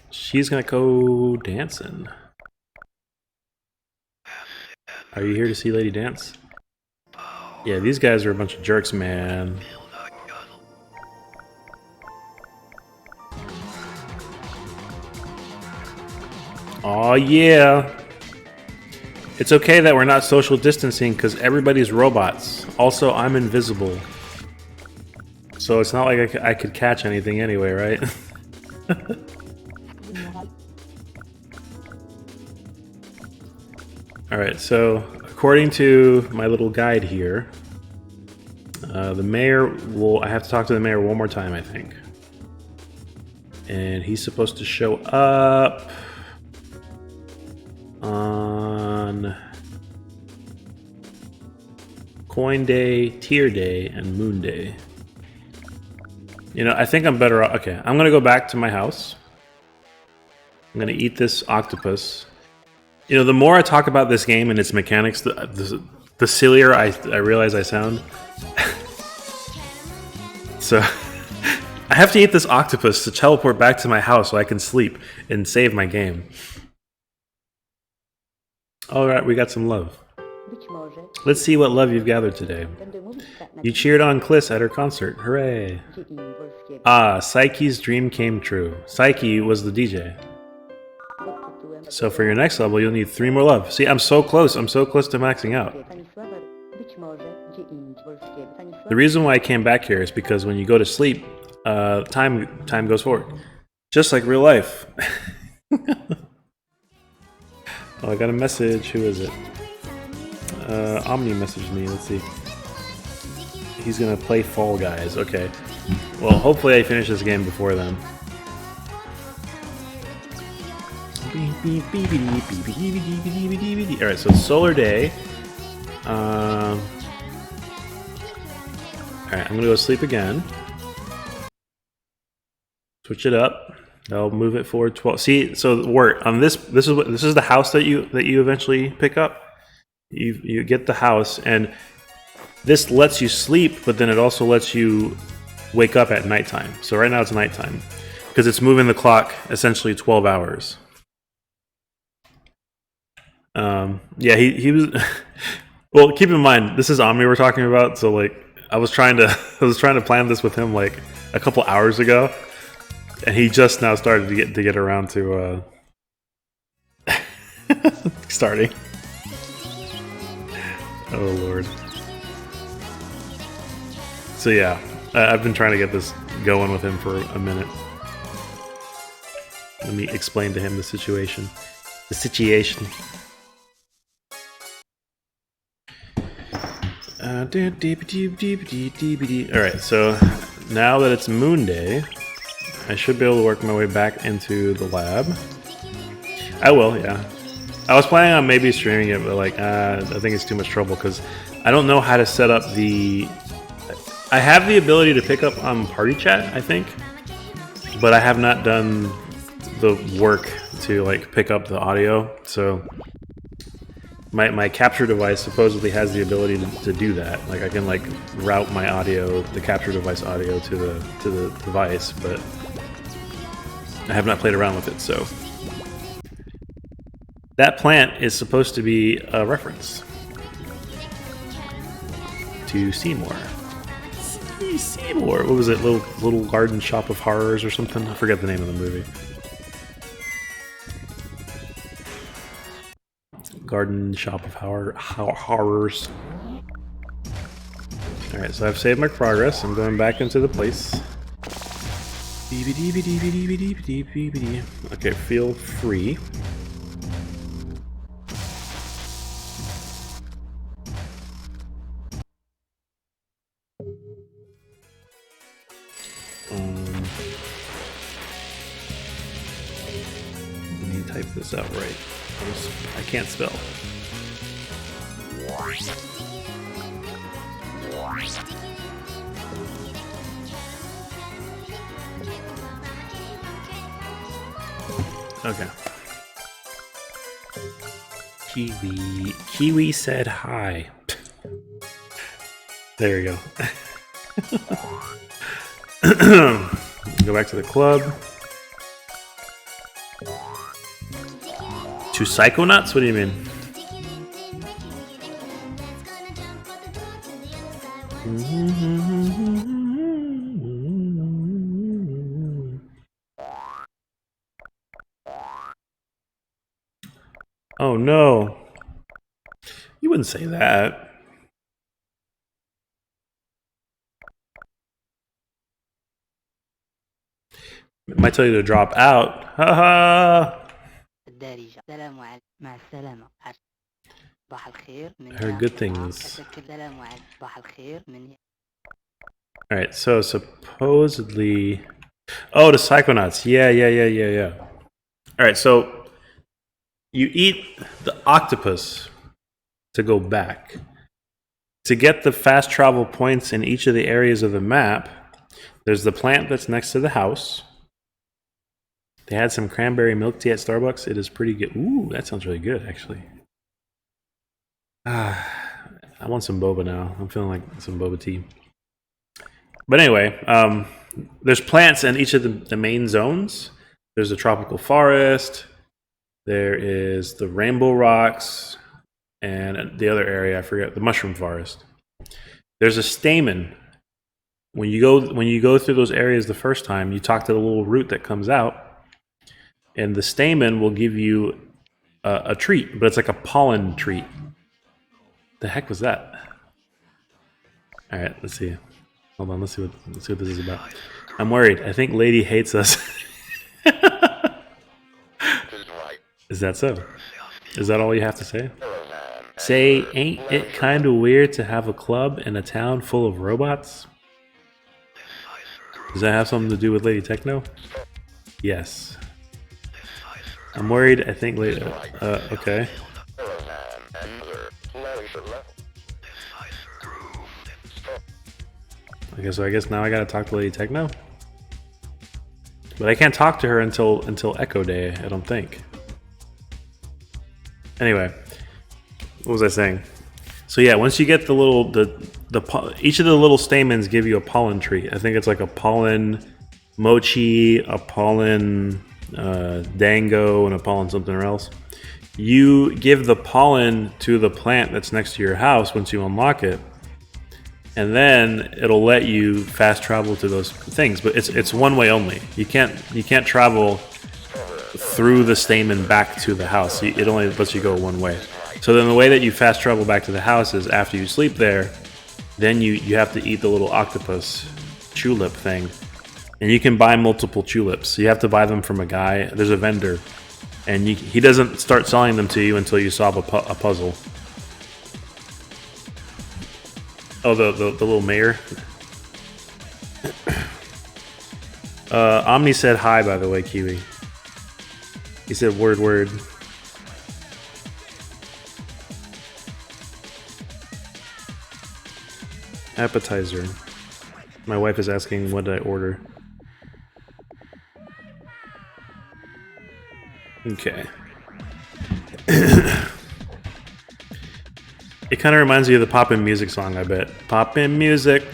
She's gonna go dancing. Are you here to see Lady dance? Yeah, these guys are a bunch of jerks, man. Aw, yeah. It's okay that we're not social distancing because everybody's robots. Also, I'm invisible. So it's not like I could catch anything anyway, right? Alright, so according to my little guide here, the mayor will... I have to talk to the mayor one more time, I think. And he's supposed to show up on Coin Day, Tier Day, and Moon Day. You know, I think I'm better off... Okay, I'm gonna go back to my house. I'm gonna eat this octopus. You know, the more I talk about this game and its mechanics, the sillier I realize I sound. So, I have to eat this octopus to teleport back to my house so I can sleep and save my game. Alright, we got some love. Let's see what love you've gathered today. You cheered on Kliss at her concert. Hooray! Ah, Psyche's dream came true. Psyche was the DJ. So for your next level, you'll need 3 more love. See, I'm so close. I'm so close to maxing out. The reason why I came back here is because when you go to sleep, time goes forward. Just like real life. Oh, I got a message. Who is it? Omni messaged me. Let's see. He's gonna play Fall Guys. Okay. Well, hopefully I finish this game before then. Alright, so Solar Day. Alright, I'm gonna go sleep again. Switch it up. I'll move it forward 12. See, so work on this. This is the house that you eventually pick up. You get the house, and this lets you sleep, but then it also lets you wake up at nighttime. So right now it's nighttime because it's moving the clock essentially 12 hours. Yeah, he was. Well, keep in mind this is Omni we're talking about. So like, I was trying to plan this with him like a couple hours ago. And he just now started to get around to starting. Oh Lord. So yeah, I've been trying to get this going with him for a minute. Let me explain to him the situation. The situation. Alright, so now that it's Moon Day, I should be able to work my way back into the lab. I will, yeah. I was planning on maybe streaming it, but like, I think it's too much trouble because I don't know how to set up the... I have the ability to pick up on party chat, I think, but I have not done the work to like pick up the audio. So my capture device supposedly has the ability to do that. Like I can like route my audio, the capture device audio to the device, but I have not played around with it. So that plant is supposed to be a reference to Seymour. Seymour. What was it? Little Garden Shop of Horrors or something? I forget the name of the movie. Garden Shop of Horrors. Alright, so I've saved my progress. I'm going back into the place. Okay, feel free. Let me type this out right. I can't spell. Okay. Kiwi said hi. There you go. Go back to the club. To Psychonauts? What do you mean? Oh no. You wouldn't say that. It might tell you to drop out. Haha. I heard good things. Alright, so supposedly... Oh, the Psychonauts. Yeah. Alright, so... You eat the octopus to go back. To get the fast travel points in each of the areas of the map, there's the plant that's next to the house. They had some cranberry milk tea at Starbucks. It is pretty good. Ooh, that sounds really good, actually. I want some boba now. I'm feeling like some boba tea. But anyway, there's plants in each of the main zones. There's a tropical forest. There is the rainbow rocks. And the other area, I forget, the mushroom forest. There's a stamen. When you go through those areas the first time, you talk to the little root that comes out. And the stamen will give you a treat, but it's like a pollen treat. The heck was that? All right, let's see. Hold on, let's see what this is about. I'm worried. I think Lady hates us. Is that so? Is that all you have to say? Say, ain't it kind of weird to have a club in a town full of robots? Does that have something to do with Lady Techno? Yes. I'm worried. I think later. Okay. Okay, so I guess now I gotta talk to Lady Techno? But I can't talk to her until Echo Day, I don't think. Anyway, what was I saying? So yeah, once you get the little each of the little stamens give you a pollen treat. I think it's like a pollen mochi, a pollen dango, and a pollen something else. You give the pollen to the plant that's next to your house once you unlock it, and then it'll let you fast travel to those things. But it's one way only. You can't travel through the stamen back to the house. It only lets you go one way. So then the way that you fast travel back to the house is after you sleep there, then you have to eat the little octopus tulip thing. And you can buy multiple tulips. So you have to buy them from a guy. There's a vendor. And he doesn't start selling them to you until you solve a puzzle. Oh, the little mayor. Omni said hi, by the way, Kiwi. He said word, word. Appetizer. My wife is asking what did I order. Okay. It kind of reminds me of the Poppin' Music song, I bet. Poppin' Music.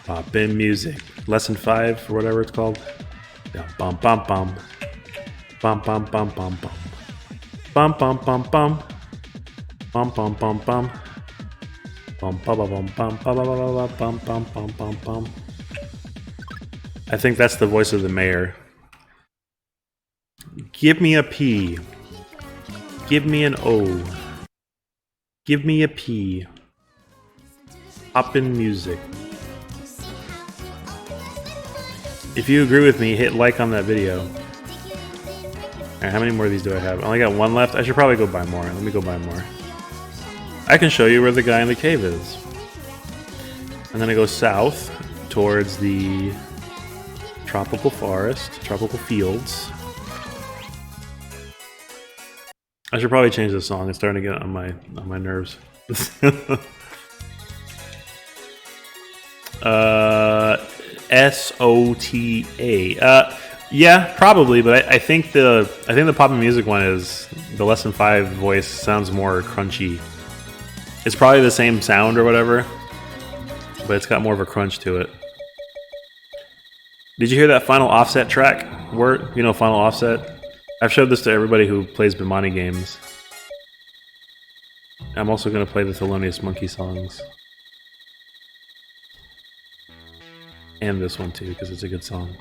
Poppin' Music. Lesson 5, or whatever it's called. Yeah, bum bum bum. Bum bum bum bum bum. Bum bum bum bum. Bum bum bum bum. Bum bum bum bum bum bum bum bum bum bum bum. I think that's the voice of the mayor. Give me a P. Give me an O. Give me a P. Poppin' Music. If you agree with me, hit like on that video. Alright, how many more of these do I have? I only got one left. I should probably go buy more. Let me go buy more. I can show you where the guy in the cave is. I'm gonna go south towards the tropical forest, tropical fields. I should probably change the song. It's starting to get on my nerves. SOTA. Yeah, probably, but I think the Poppin' Music one is the Lesson 5 voice sounds more crunchy. It's probably the same sound or whatever, but it's got more of a crunch to it. Did you hear that Final Offset track? Word, you know Final Offset? I've showed this to everybody who plays Bimani games. I'm also going to play the Thelonious Monkey songs. And this one too, because it's a good song.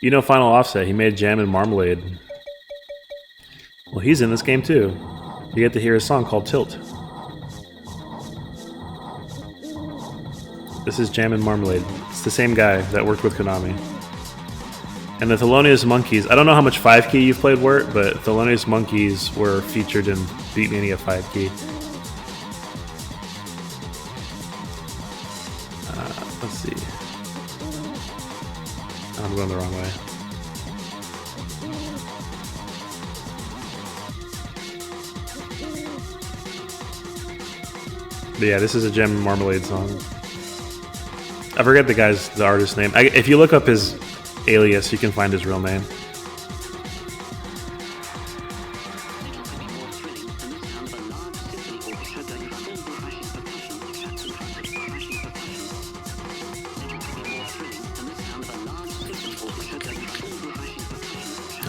You know Final Offset, he made Jam and Marmalade. Well, he's in this game too. You get to hear a song called Tilt. This is Jam and Marmalade. It's the same guy that worked with Konami. And the Thelonious Monkeys, I don't know how much 5-key you've played Wirt, but Thelonious Monkeys were featured in Beatmania 5-key. Let's see. I'm going the wrong way. But yeah, this is a Jam and Marmalade song. I forget the artist's name. If you look up his alias, you can find his real name.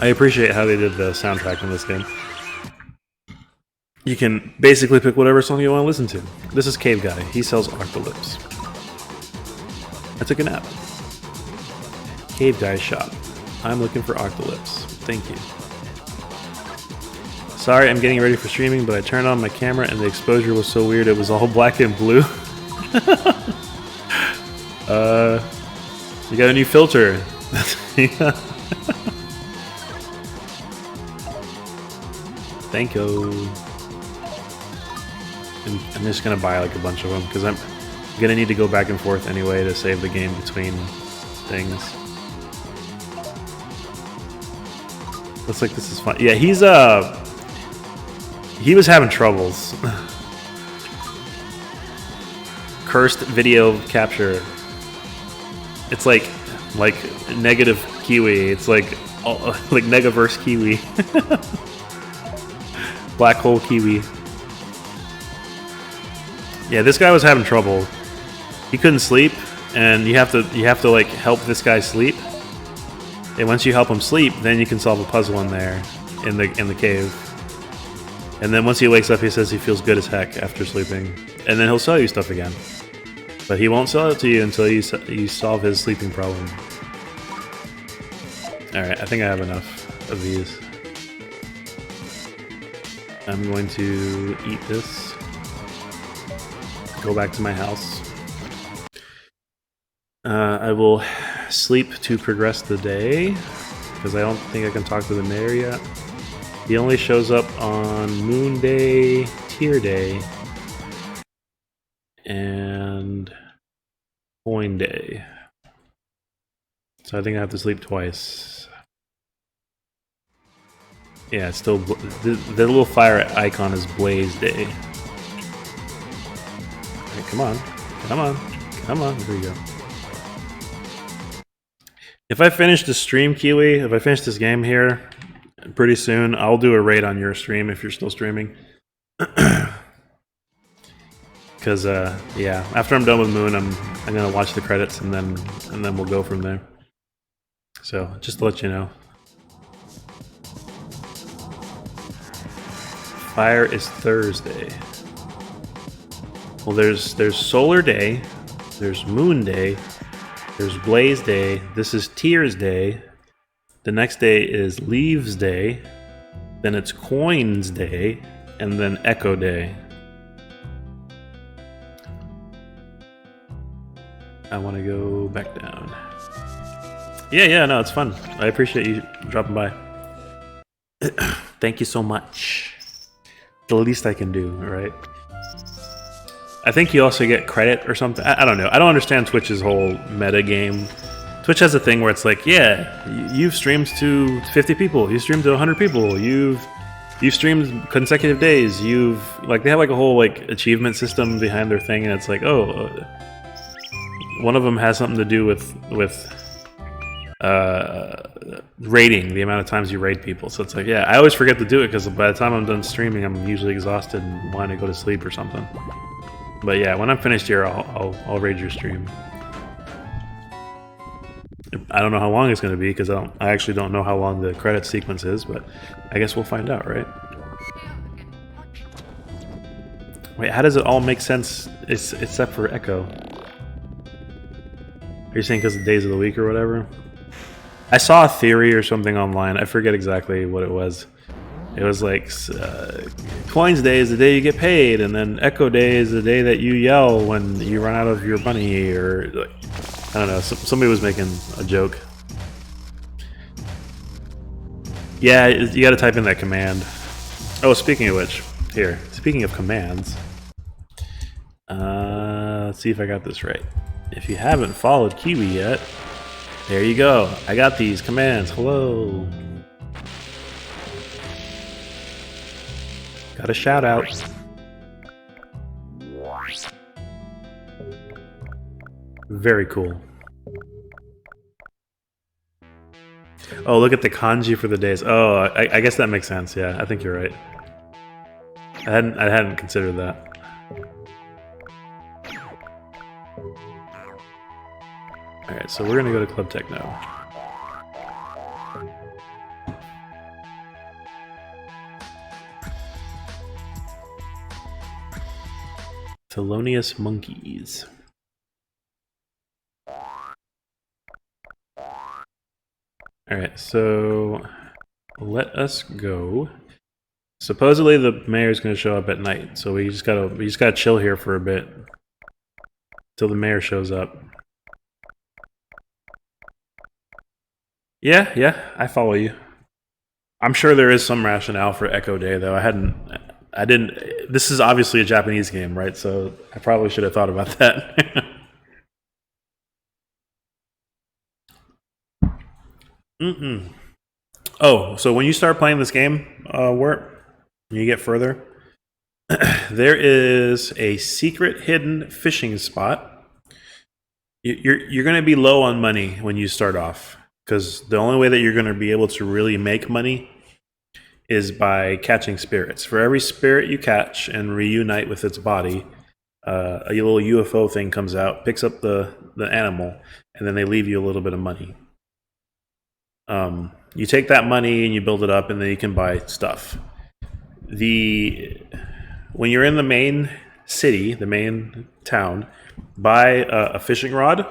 I appreciate how they did the soundtrack in this game. You can basically pick whatever song you want to listen to. This is Cave Guy. He sells Octolips. I took a nap. Cave Guy shop. I'm looking for Octolips. Thank you. Sorry, I'm getting ready for streaming, but I turned on my camera and the exposure was so weird it was all black and blue. You got a new filter. Thank you. I'm just gonna buy like a bunch of them because I'm gonna need to go back and forth anyway to save the game between things. Looks like this is fun. Yeah, he was having troubles. Cursed video capture. It's like negative Kiwi. It's like Negaverse Kiwi. Black hole Kiwi. Yeah, this guy was having trouble. He couldn't sleep, and you have to like help this guy sleep. And once you help him sleep, then you can solve a puzzle in there, in the cave. And then once he wakes up, he says he feels good as heck after sleeping. And then he'll sell you stuff again. But he won't sell it to you until you solve his sleeping problem. Alright, I think I have enough of these. I'm going to eat this. Go back to my house. I will sleep to progress the day, because I don't think I can talk to the mayor yet. He only shows up on Moon Day, Tier Day, and Coin Day. So I think I have to sleep twice. Yeah, it's still the little fire icon is Blaze Day. Alright, come on. Come on. Come on. There you go. If I finish the stream, Kiwi, if I finish this game here pretty soon, I'll do a raid on your stream if you're still streaming. Because yeah, after I'm done with Moon, I'm gonna watch the credits and then we'll go from there. So just to let you know, Fire is Thursday. Well, there's Solar Day, there's Moon Day, there's Blaze Day. This is Tears Day. The next day is Leaves Day. Then it's Coins Day, and then Echo Day. I want to go back down. Yeah, no, it's fun. I appreciate you dropping by. Thank you so much. The least I can do, right? I think you also get credit or something. I don't know. I don't understand Twitch's whole meta game. Twitch has a thing where it's like, yeah, you've streamed to 50 people. You streamed to 100 people. You've streamed consecutive days. They have like a whole like achievement system behind their thing, and it's like, oh, one of them has something to do with rating, the amount of times you raid people. So it's like, yeah, I always forget to do it because by the time I'm done streaming, I'm usually exhausted and wanting to go to sleep or something. But yeah, when I'm finished here, I'll raid your stream. I don't know how long it's going to be because I actually don't know how long the credit sequence is, but I guess we'll find out, right? Wait, how does it all make sense except for Echo? Are you saying because of days of the week or whatever? I saw a theory or something online. I forget exactly what it was. It was like, Coins Day is the day you get paid, and then Echo Day is the day that you yell when you run out of your money, or like, I don't know. Somebody was making a joke. Yeah, you got to type in that command. Oh, speaking of which, here. Speaking of commands, let's see if I got this right. If you haven't followed Kiwi yet, there you go. I got these commands. Hello. Got a shout out. Very cool. Oh, look at the kanji for the days. Oh, I guess that makes sense. Yeah, I think you're right. I hadn't considered that. All right, so we're gonna go to Club Techno. Thelonious Monkeys. Alright, so let us go. Supposedly the mayor's gonna show up at night, so we just gotta chill here for a bit till the mayor shows up. Yeah, I follow you. I'm sure there is some rationale for Echo Day, though. I didn't. This is obviously a Japanese game, right? So I probably should have thought about that. Oh, so when you start playing this game, when you get further, there is a secret hidden fishing spot. You're going to be low on money when you start off, because the only way that you're going to be able to really make money is by catching spirits. For every spirit you catch and reunite with its body, a little UFO thing comes out, picks up the animal, and then they leave you a little bit of money. You take that money and you build it up, and then you can buy stuff. When you're in the main city, the main town, buy a fishing rod,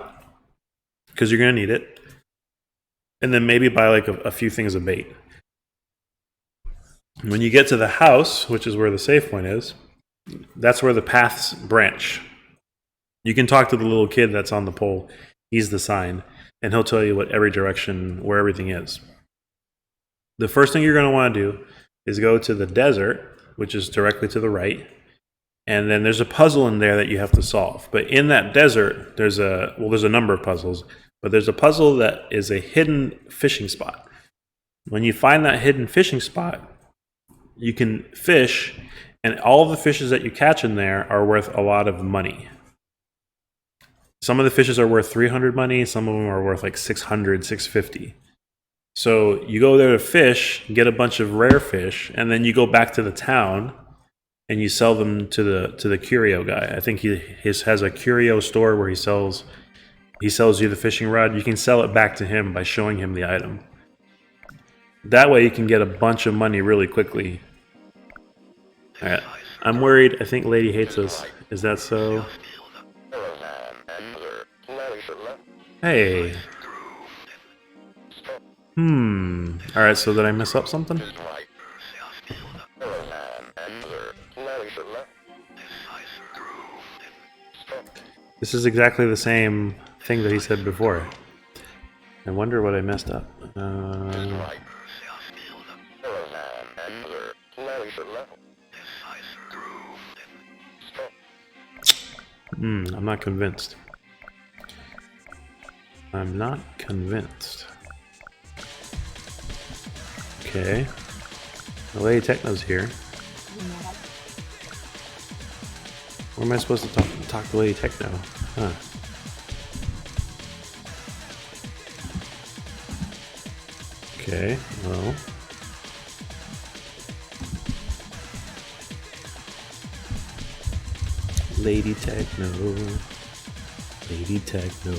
because you're going to need it, and then maybe buy like a few things of bait. When you get to the house, which is where the save point is, that's where the paths branch. You can talk to the little kid that's on the pole. He's the sign, and he'll tell you what every direction, where everything is. The first thing you're going to want to do is go to the desert, which is directly to the right, and then there's a puzzle in there that you have to solve. But in that desert, there's a number of puzzles. But there's a puzzle that is a hidden fishing spot. When you find that hidden fishing spot, you can fish, and all the fishes that you catch in there are worth a lot of money. Some of the fishes are worth 300 money, some of them are worth like 600, 650. So you go there to fish, get a bunch of rare fish, and then you go back to the town and you sell them to the curio guy. I think he has a curio store where he sells you the fishing rod. You can sell it back to him by showing him the item. That way you can get a bunch of money really quickly. Alright, I'm worried. I think Lady hates us. Is that so? Hey. Alright, so did I mess up something? This is exactly the same thing that he said before. I wonder what I messed up. I'm not convinced. I'm not convinced. Okay. The Lady Techno's here. Where am I supposed to talk to Lady Techno? Huh. Okay, well. Lady Techno. Lady Techno.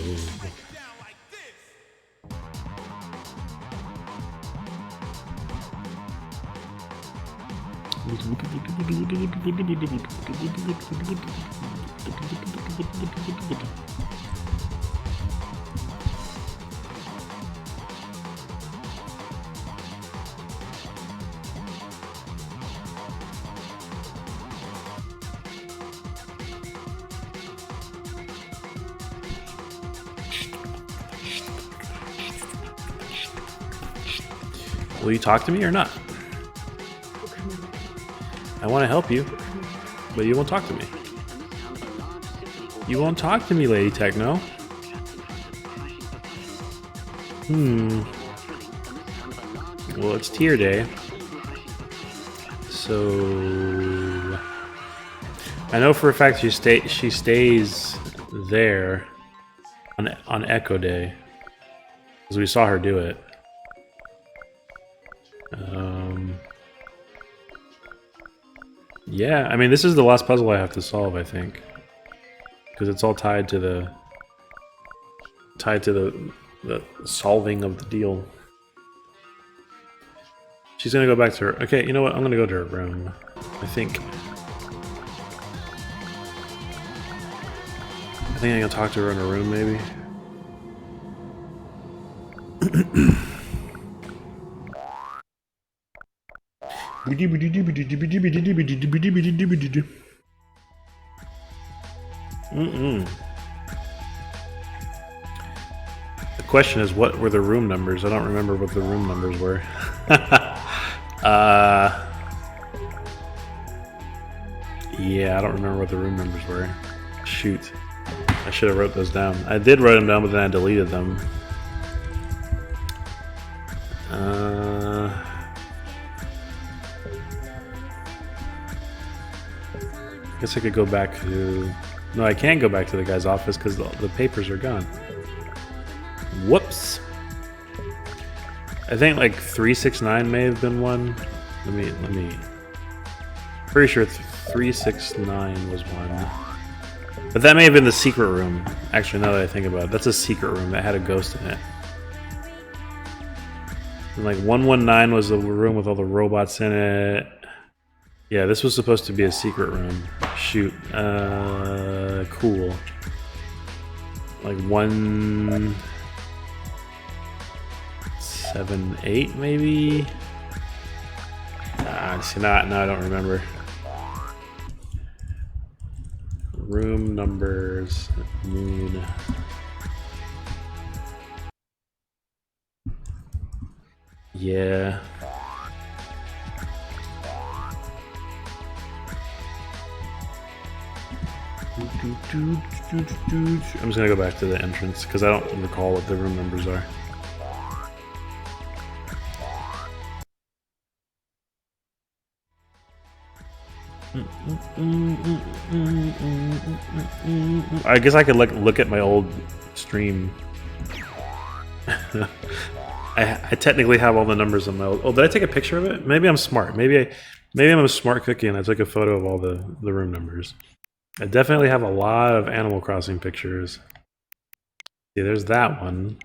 Will you talk to me or not? I want to help you, but you won't talk to me. You won't talk to me, Lady Techno. Well, it's tier day. So I know for a fact she stays there on Echo Day, because we saw her do it. Yeah, I mean, this is the last puzzle I have to solve, I think, because it's all tied to the solving of the deal. She's gonna go back to her. Okay, you know what? I'm gonna go to her room. I think I'm gonna talk to her in her room, maybe. The question is, what were the room numbers? I don't remember what the room numbers were. Yeah, I don't remember what the room numbers were. Shoot. I should have wrote those down. I did write them down, but then I deleted them. I guess I could go back to... No, I can't go back to the guy's office because the papers are gone. Whoops. I think like 369 may have been one. Let me. Pretty sure 369 was one. But that may have been the secret room. Actually, now that I think about it, that's a secret room that had a ghost in it. And like 119 was the room with all the robots in it. Yeah, this was supposed to be a secret room. Shoot. Cool. Like 178 maybe? See, no, I don't remember. Room numbers, moon. Yeah. I'm just gonna go back to the entrance because I don't recall what the room numbers are. I guess I could look at my old stream. I technically have all the numbers on my old. Oh, did I take a picture of it? Maybe I'm smart. Maybe I'm a smart cookie and I took a photo of all the room numbers. I definitely have a lot of Animal Crossing pictures. See, there's that one.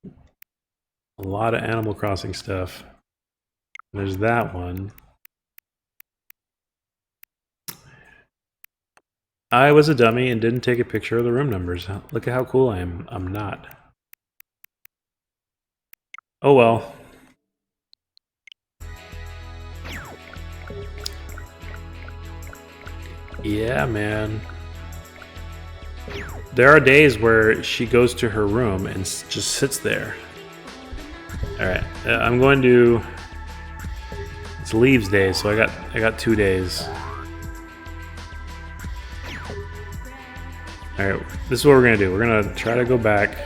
A lot of Animal Crossing stuff. There's that one. I was a dummy and didn't take a picture of the room numbers. Look at how cool I am. I'm not. Oh well. Yeah, man. There are days where she goes to her room and just sits there. Alright, I'm going to... It's Leaves Day, so I got 2 days. Alright, this is what we're gonna do. We're gonna try to go back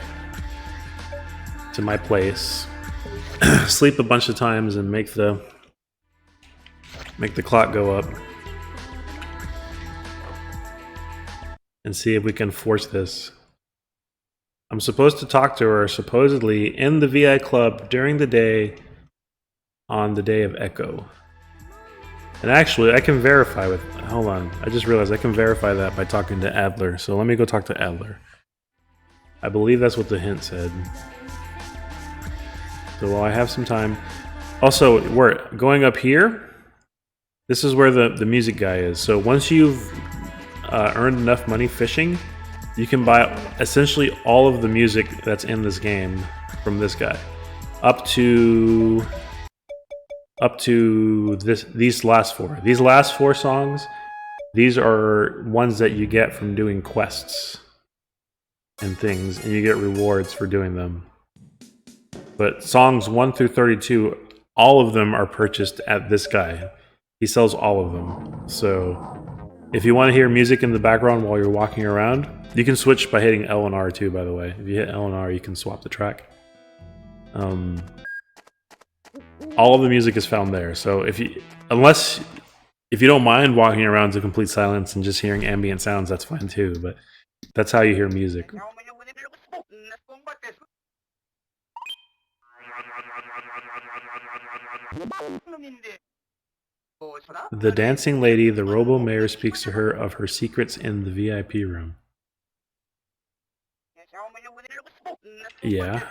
to my place, sleep a bunch of times, and make the clock go up, and see if we can force this. I'm supposed to talk to her supposedly in the VI Club during the day on the day of Echo. And actually, I can verify with... Hold on. I just realized I can verify that by talking to Adler. So let me go talk to Adler. I believe that's what the hint said. So while I have some time... Also, we're going up here. This is where the music guy is. So once you've earned enough money fishing, you can buy essentially all of the music that's in this game from this guy. Up to these last 4. These last 4 songs, these are ones that you get from doing quests and things, and you get rewards for doing them. But songs 1 through 32, all of them are purchased at this guy. He sells all of them. So if you want to hear music in the background while you're walking around, you can switch by hitting L and R too, by the way. If you hit L and R, you can swap the track. All of the music is found there. So if you don't mind walking around to complete silence and just hearing ambient sounds, that's fine too. But that's how you hear music. The dancing lady, the Robo Mayor, speaks to her of her secrets in the VIP room. Yeah.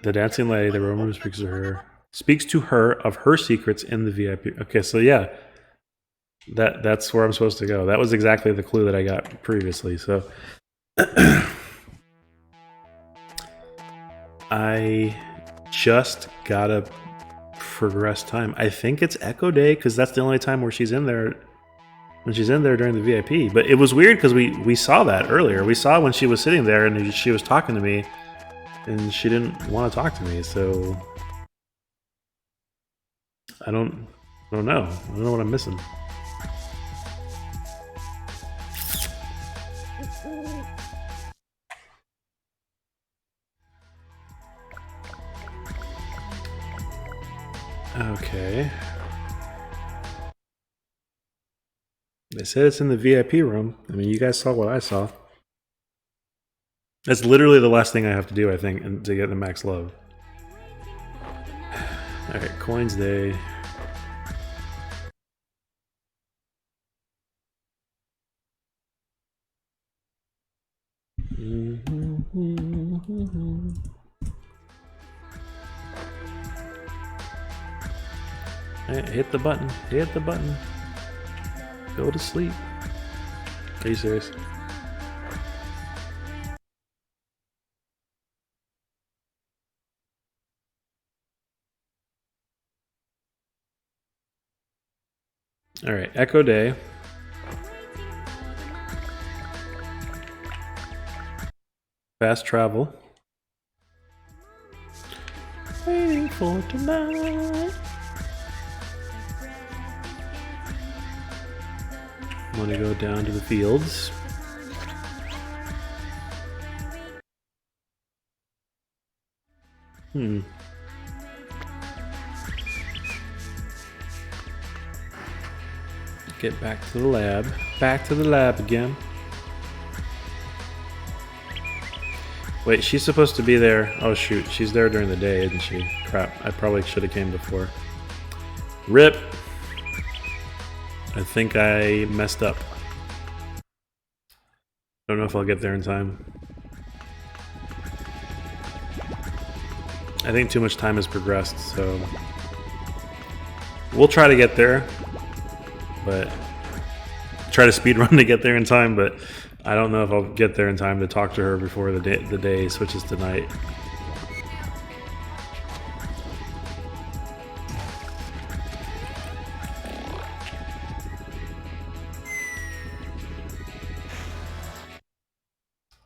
The dancing lady, the Roman speaks to her of her secrets in the VIP. Okay, so yeah, that's where I'm supposed to go. That was exactly the clue that I got previously. So I just gotta progress time. I think it's Echo Day because that's the only time where she's in there. When she's in there during the VIP. But it was weird because we saw that earlier. We saw when she was sitting there and she was talking to me and she didn't want to talk to me, so I don't know. I don't know what I'm missing. Okay. They said it's in the VIP room. I mean, you guys saw what I saw. That's literally the last thing I have to do, I think, to get the max love. Alright, Coins Day. Hit the button. Hit the button. Go to sleep. Are you serious? Alright, Echo Day. Fast travel. Waiting for tonight. I'm gonna go down to the fields. Get back to the lab. Back to the lab again. Wait, she's supposed to be there. Oh shoot, she's there during the day, isn't she? Crap, I probably should have came before. RIP. I think I messed up. Don't know if I'll get there in time. I think too much time has progressed, so we'll try to get there, but try to speed run to get there in time, but I don't know if I'll get there in time to talk to her before the day switches to night.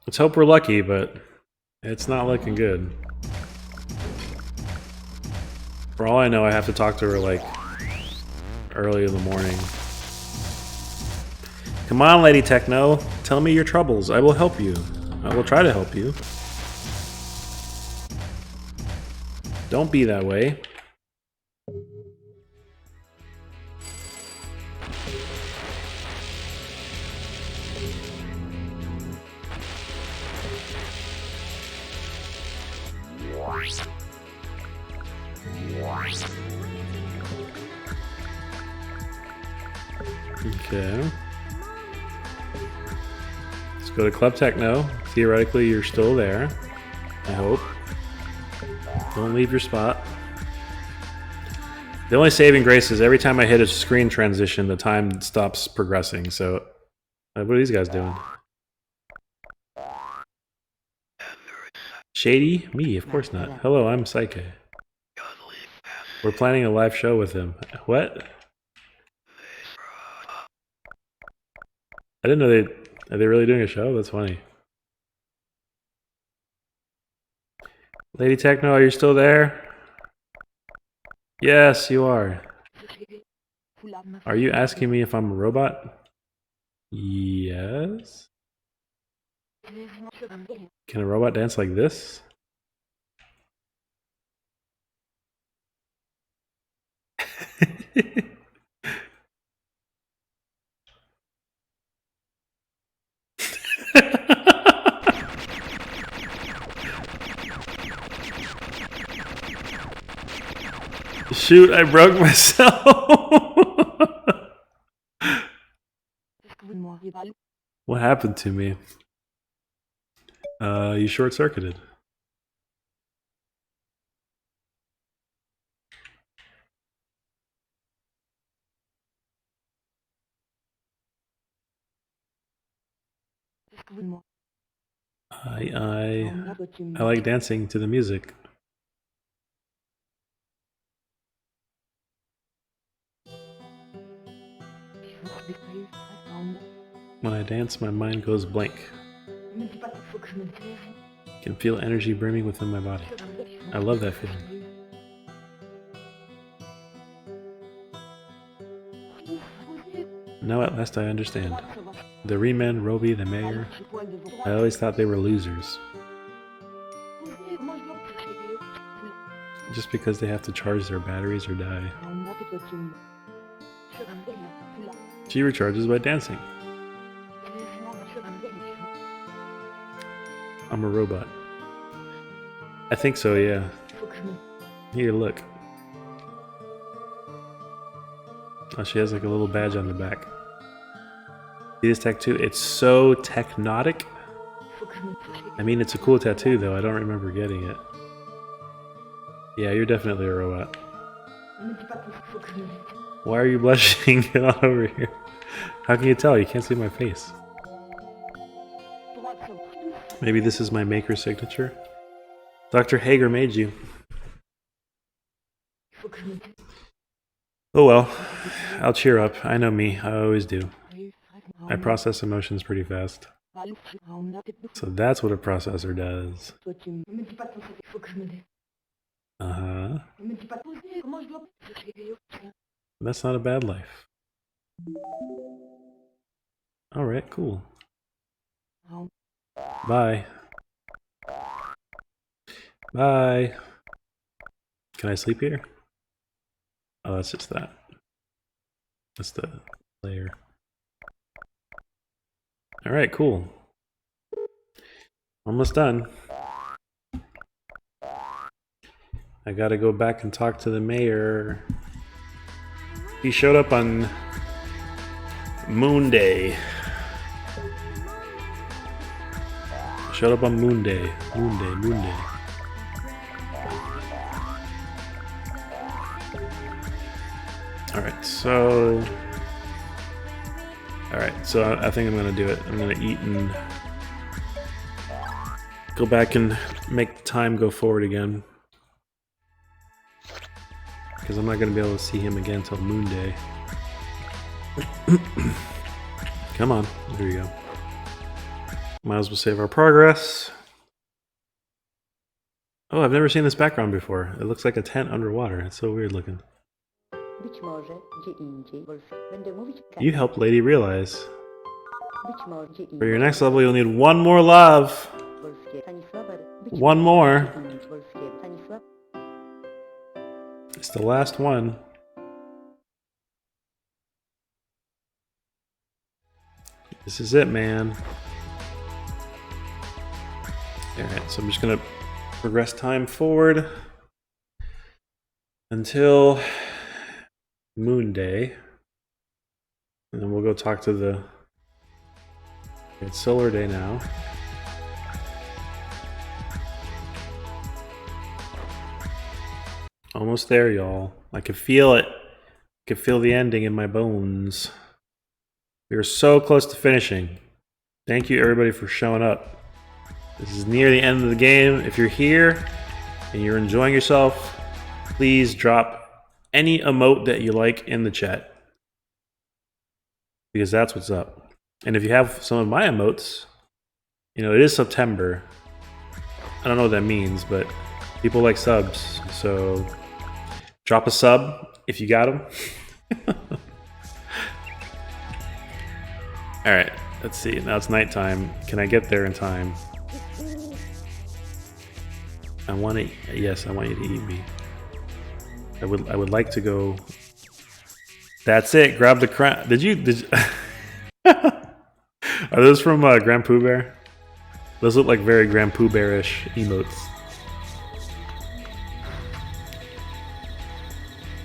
Let's hope we're lucky, but it's not looking good. For all I know, I have to talk to her like early in the morning. Come on, Lady Techno, tell me your troubles. I will help you. I will try to help you. Don't be that way. Okay. Let's go to Club Techno. Theoretically, you're still there. I hope. Don't leave your spot. The only saving grace is every time I hit a screen transition, the time stops progressing. So, what are these guys doing? Shady? Me? Of course not. Hello, I'm Psyche. We're planning a live show with him. What? I didn't know are they really doing a show? That's funny. Lady Techno, are you still there? Yes, you are. Are you asking me if I'm a robot? Yes. Can a robot dance like this? Shoot, I broke myself. What happened to me? You short-circuited. I like dancing to the music. When I dance, my mind goes blank. Can feel energy brimming within my body. I love that feeling. Now at last I understand. The Riemann, Roby, the mayor, I always thought they were losers. Just because they have to charge their batteries or die. She recharges by dancing. I'm a robot. I think so, yeah. Here, look. Oh, she has like a little badge on the back. See this tattoo? It's so technotic. I mean, it's a cool tattoo, though. I don't remember getting it. Yeah, you're definitely a robot. Why are you blushing? Get on over here. How can you tell? You can't see my face. Maybe this is my maker signature? Dr. Hager made you. Oh well. I'll cheer up. I know me. I always do. I process emotions pretty fast. So that's what a processor does. Uh-huh. Ne me dis pas de poser, comment je dois se réveiller? That's not a bad life. Alright, cool. Non. Bye. Bye. Can I sleep here? Oh, that's just that. That's the layer. Alright, cool. Almost done. I gotta go back and talk to the mayor. He showed up on Moon Day. Showed up on Moon Day. Moon Day. Alright, so... Alright, so I think I'm gonna do it. I'm gonna eat and go back and make time go forward again. Because I'm not gonna be able to see him again until Moon Day. Come on, there you go. Might as well save our progress. Oh, I've never seen this background before. It looks like a tent underwater. It's so weird looking. Być może gdzie indziej Wolfie. Będę mówić You helped Lady realize. Być może gdzie For your indziej next level, you'll need one more love. Wolfie. Stanisława. Być One more. może gdzie indziej Wolfie. Stanisław. It's the last one. This is it, man. Alright, so I'm just gonna progress time forward until Moon Day. And then we'll go talk to the... It's Solar Day now. Almost there, y'all. I can feel it. I can feel the ending in my bones. We are so close to finishing. Thank you, everybody, for showing up. This is near the end of the game. If you're here and you're enjoying yourself, please drop any emote that you like in the chat. Because that's what's up. And if you have some of my emotes, you know, it is September. I don't know what that means, but people like subs. So drop a sub if you got them. Alright, let's see. Now it's nighttime. Can I get there in time? I want to... Yes, I want you to eat me. I would like to go... That's it. Grab the crown. Did you... Are those from Grand Pooh Bear? Those look like very Grand Pooh Bear-ish emotes.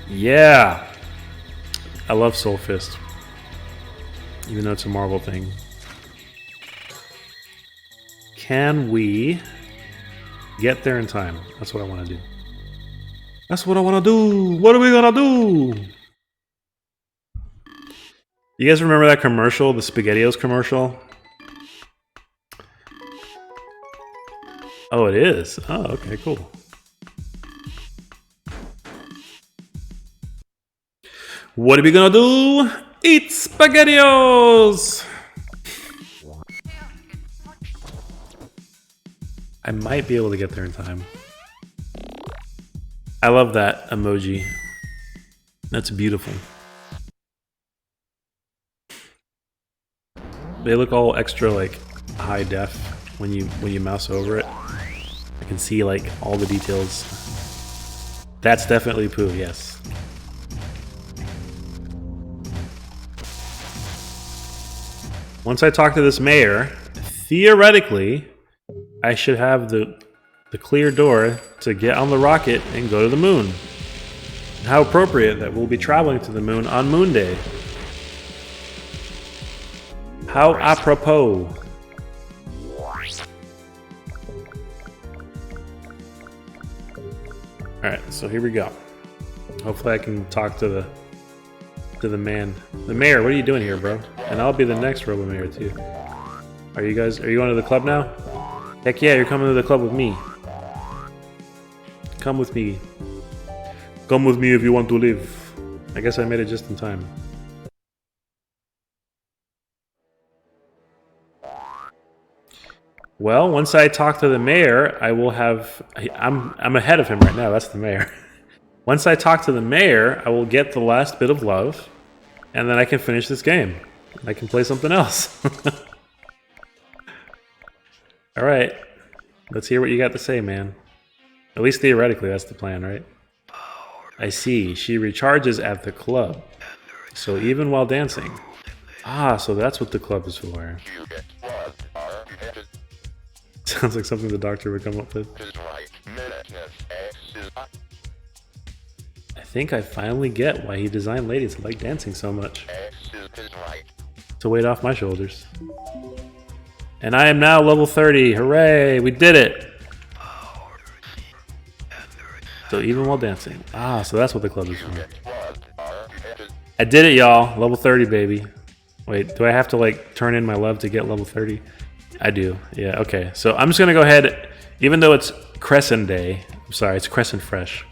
Yeah! I love Soul Fist. Even though it's a Marvel thing. Can we get there in time? That's what I want to do. That's what I want to do! What are we gonna do? You guys remember that commercial? The SpaghettiOs commercial? Oh, it is? Oh, okay, cool. What are we gonna do? Eat SpaghettiOs! I might be able to get there in time. I love that emoji. That's beautiful. They look all extra like high def when you mouse over it. I can see like all the details. That's definitely Pooh, yes. Once I talk to this mayor, theoretically, I should have the clear door to get on the rocket and go to the moon. How appropriate that we'll be traveling to the moon on Moon Day. How apropos. Alright, so here we go. Hopefully I can talk to the man. The mayor, what are you doing here, bro? And I'll be the next Robo Mayor too. Are you going to the club now? Heck yeah, you're coming to the club with me. Come with me. Come with me if you want to live. I guess I made it just in time. Well, once I talk to the mayor, I will have. I'm ahead of him right now. That's the mayor. Once I talk to the mayor, I will get the last bit of love, and then I can finish this game. I can play something else. All right, let's hear what you got to say, man. At least theoretically, that's the plan, right? I see. She recharges at the club. So even while dancing. Ah, so that's what the club is for. Sounds like something the doctor would come up with. I think I finally get why he designed ladies that like dancing so much. It's a weight off my shoulders. And I am now level 30. Hooray! We did it! So even while dancing. Ah, so that's what the club is for. I did it, y'all. Level 30, baby. Wait, do I have to like turn in my love to get level 30? I do. Yeah, okay. So I'm just gonna go ahead, even though it's Crescent Day. I'm sorry, it's Crescent Fresh.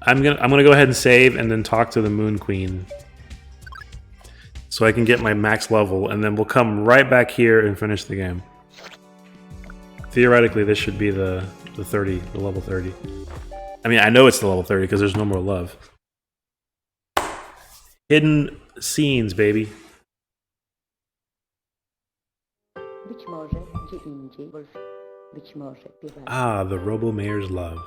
I'm gonna go ahead and save and then talk to the Moon Queen. So I can get my max level, and then we'll come right back here and finish the game. Theoretically, this should be the level 30. I mean, I know it's the level 30 because there's no more love. Hidden scenes, baby. Być może gdzie indziej Wolski. Być może śpiewa Ah, the Robo Mayor's love.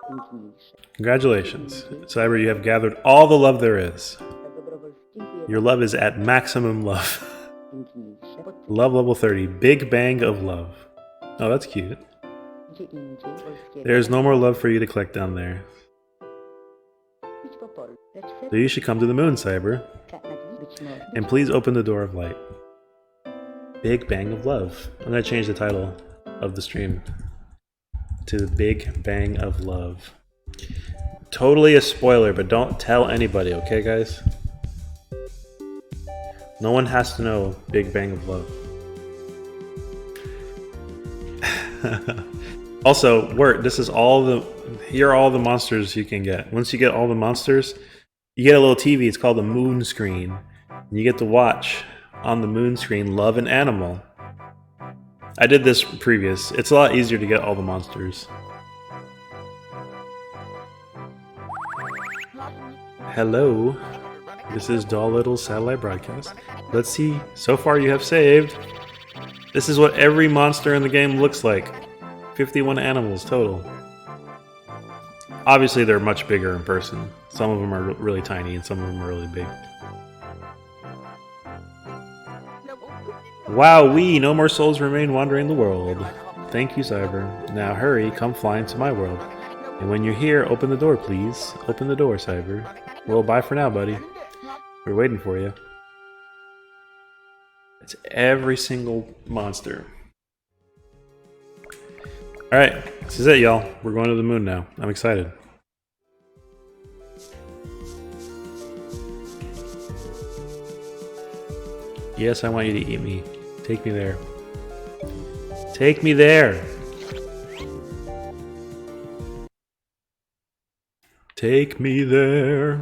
piękniejsze. Congratulations. Cyber, you have gathered all the love there is. Za dobrowolskim Your love is at maximum love. piękniejsze. Love level 30. Big Bang of Love. Oh, that's cute. Gdzie indziej Wolskiego. There's no more love for you to collect down there. Być po polu. Lecz So you should come to the moon, Cyber. serca nad być może. And please open the door of light. Big Bang of Love. I'm going to change the title of the stream to the Big Bang of Love. Totally a spoiler, but don't tell anybody, okay, guys? No one has to know Big Bang of Love. Also, this is here are all the monsters you can get. Once you get all the monsters, you get a little TV. It's called the moon screen. And you get to watch on the moon screen Love and Animal. I did this previous. It's a lot easier to get all the monsters. Hello. This is Dolittle Satellite Broadcast. Let's see. So far you have saved. This is what every monster in the game looks like. 51 animals total. Obviously they're much bigger in person. Some of them are really tiny and some of them are really big. Wowee! No more souls remain wandering the world. Thank you, Cyber. Now hurry, come flying to my world. And when you're here, open the door, please. Open the door, Cyber. Well, bye for now, buddy. We're waiting for you. It's every single monster. Alright, this is it, y'all. We're going to the moon now. I'm excited. Yes, I want you to eat me. Take me there. Take me there! Take me there.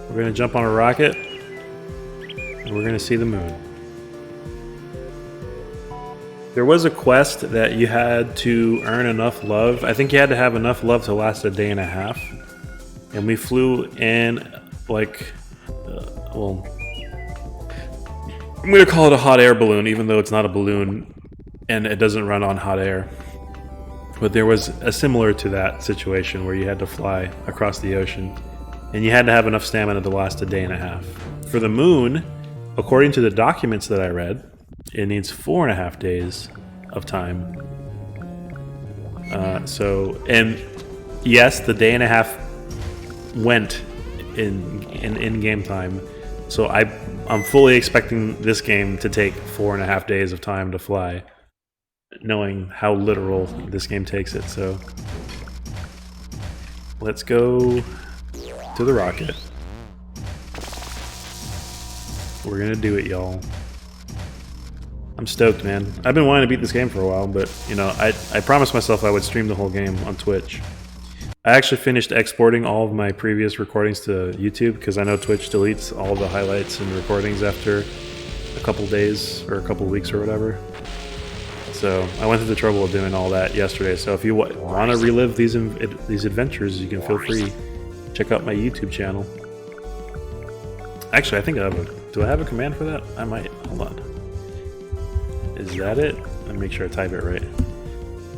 We're gonna jump on a rocket and we're gonna see the moon. There was a quest that you had to earn enough love. I think you had to have enough love to last a day and a half. And we flew in like, well, I'm gonna call it a hot air balloon, even though it's not a balloon and it doesn't run on hot air. But there was a similar to that situation where you had to fly across the ocean and you had to have enough stamina to last a day and a half. For the moon, according to the documents that I read, it needs 4.5 days of time. And yes, the day and a half went in game time. So I'm fully expecting this game to take 4.5 days of time to fly, knowing how literal this game takes it. So let's go to the rocket. We're gonna do it, y'all. I'm stoked, man. I've been wanting to beat this game for a while, but you know, I promised myself I would stream the whole game on Twitch. I actually finished exporting all of my previous recordings to YouTube because I know Twitch deletes all the highlights and recordings after a couple days or a couple weeks or whatever. So I went through the trouble of doing all that yesterday. So if you want to relive these adventures, you can feel free. Check out my YouTube channel. Actually, I think I have a... Do I have a command for that? I might. Hold on. Is that it? Let me make sure I type it right.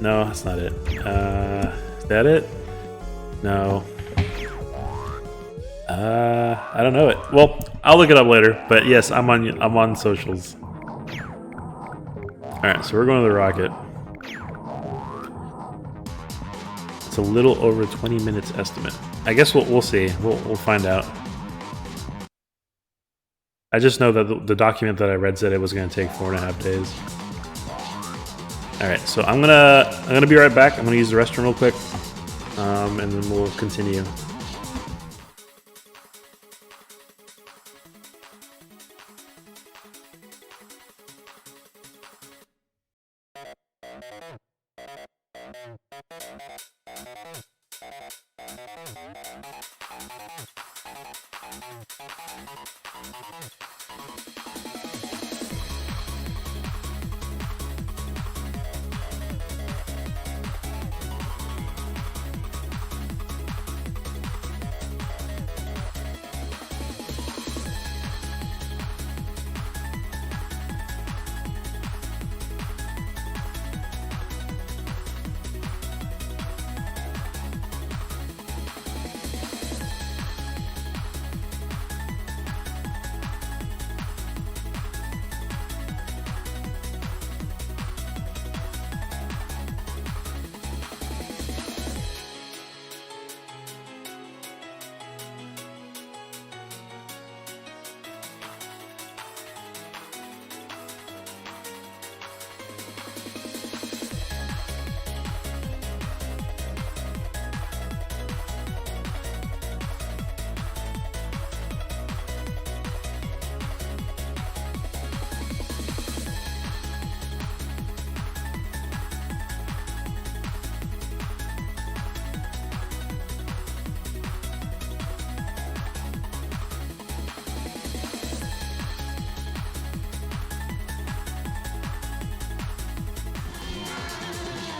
No, that's not it. Is that it? No. I don't know it. Well, I'll look it up later. But yes, I'm on socials. All right, so we're going to the rocket. It's a little over 20 minutes estimate. I guess we'll see. We'll find out. I just know that the document that I read said it was going to take 4.5 days. All right, so I'm gonna be right back. I'm gonna use the restroom real quick, and then we'll continue.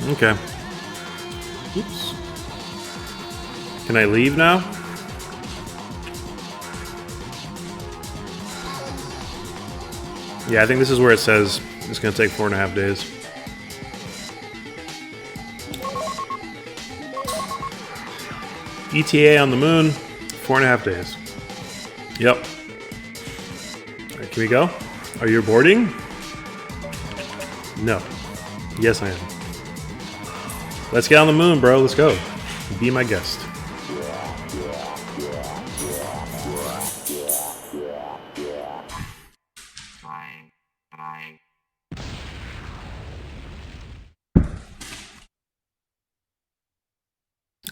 Okay. Oops. Can I leave now? Yeah, I think this is where it says it's going to take 4.5 days. ETA on the moon, 4.5 days. Yep. All right, can we go? Are you boarding? No. Yes, I am. Let's get on the moon, bro. Let's go. Be my guest.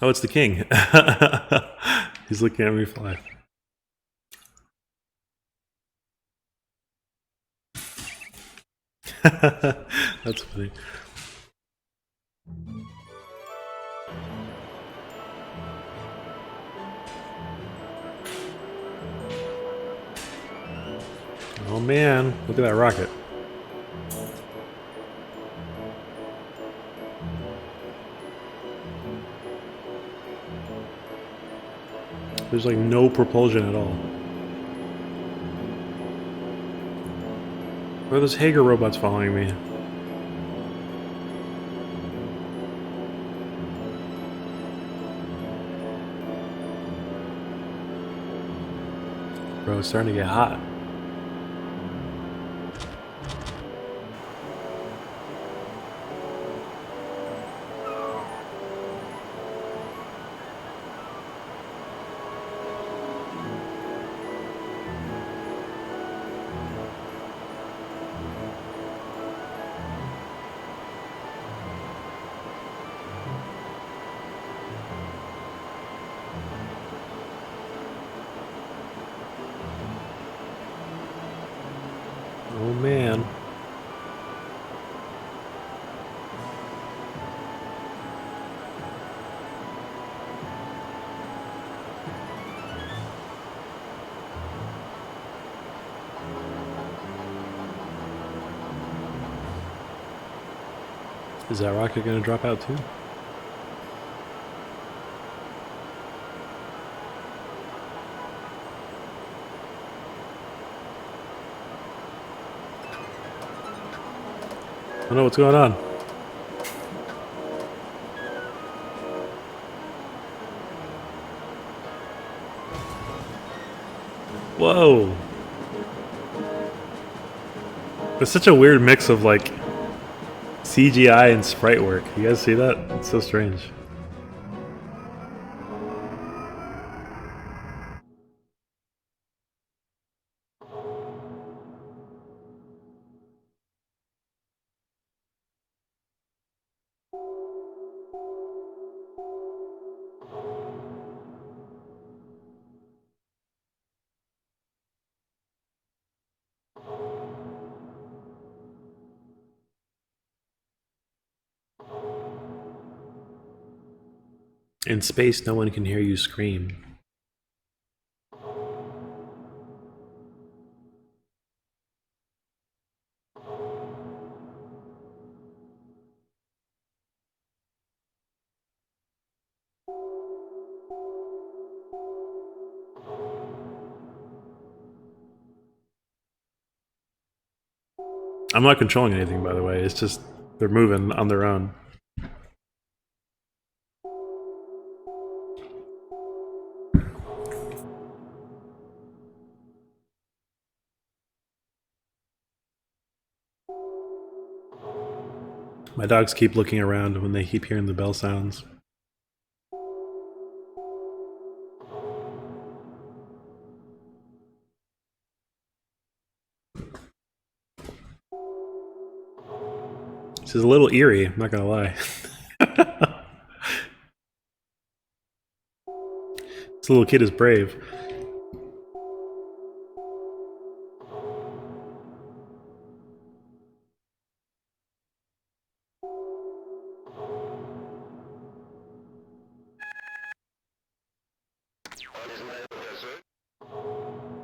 Oh, it's the king. He's looking at me fly. That's funny. Oh man, look at that rocket. There's like no propulsion at all. Where are those Hager robots following me? Bro, it's starting to get hot. Oh man. Is that rocket gonna drop out too? I don't know what's going on. Whoa. It's such a weird mix of like CGI and sprite work. You guys see that? It's so strange. In space, no one can hear you scream. I'm not controlling anything, by the way. It's just they're moving on their own. My dogs keep looking around when they keep hearing the bell sounds. This is a little eerie, I'm not gonna lie. This little kid is brave.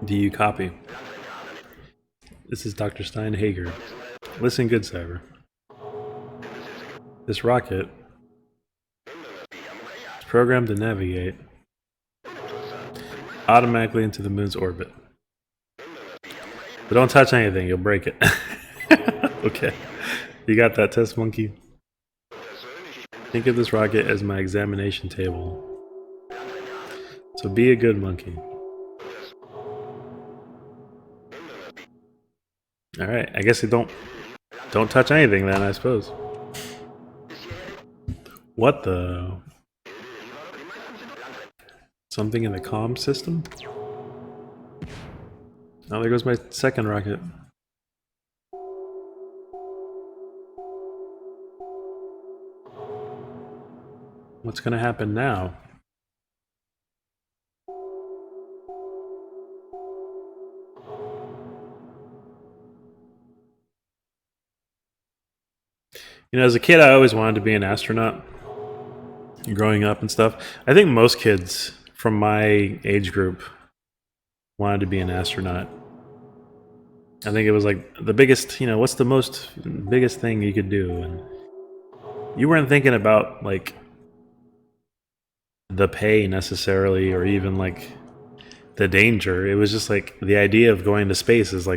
Do you copy? This is Dr. Steinhager. Listen good, Cyber. This rocket is programmed to navigate automatically into the moon's orbit. But don't touch anything, you'll break it. Okay. You got that, test monkey? Think of this rocket as my examination table. So be a good monkey. Alright, I guess you don't touch anything then, I suppose. What the? Something in the comm system? Oh, there goes my second rocket. What's gonna happen now? You know, as a kid, I always wanted to be an astronaut. Growing up and stuff. I think most kids from my age group wanted to be an astronaut. I think it was like the biggest, you know, what's the biggest thing you could do? And you weren't thinking about like the pay necessarily, or even like the danger. It was just like the idea of going to space was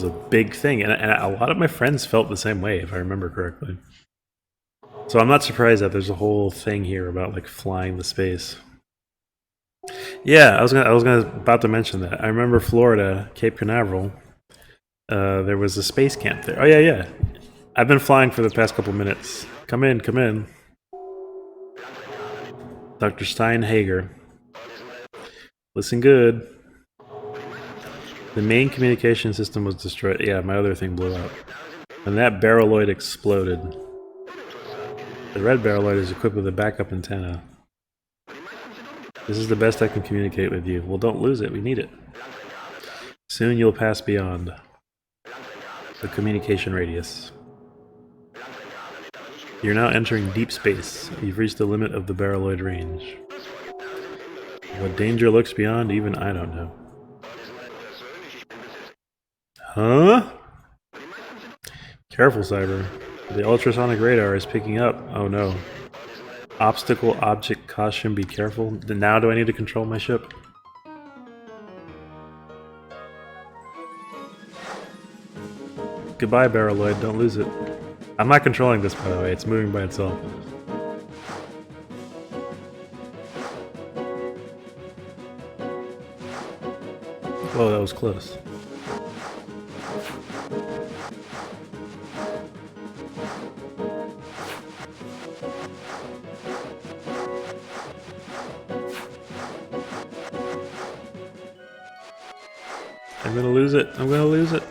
a big thing, and a lot of my friends felt the same way, if I remember correctly. So I'm not surprised that there's a whole thing here about like flying the space. Yeah, I was about to mention that. I remember Florida, Cape Canaveral. There was a space camp there. Oh yeah. I've been flying for the past couple minutes. Come in. Dr. Steinhager. Listen good. The main communication system was destroyed. Yeah, my other thing blew up. And that barreloid exploded. The red barreloid is equipped with a backup antenna. This is the best I can communicate with you. Well, don't lose it. We need it. Soon you'll pass beyond the communication radius. You're now entering deep space. You've reached the limit of the barreloid range. What danger looks beyond, even I don't know. Huh? Careful, Cyber. The ultrasonic radar is picking up. Oh no. Obstacle, object, caution, be careful. Now do I need to control my ship? Goodbye, Barreloid. Don't lose it. I'm not controlling this, by the way. It's moving by itself. Whoa, that was close. I'm gonna lose it. I'm gonna lose it.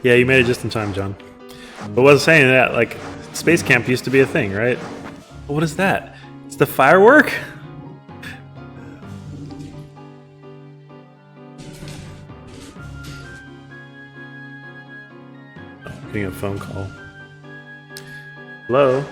Yeah, you made it just in time, John. But was saying that, like, Space Camp used to be a thing, right? What is that? It's the firework? Oh, getting a phone call. Hello?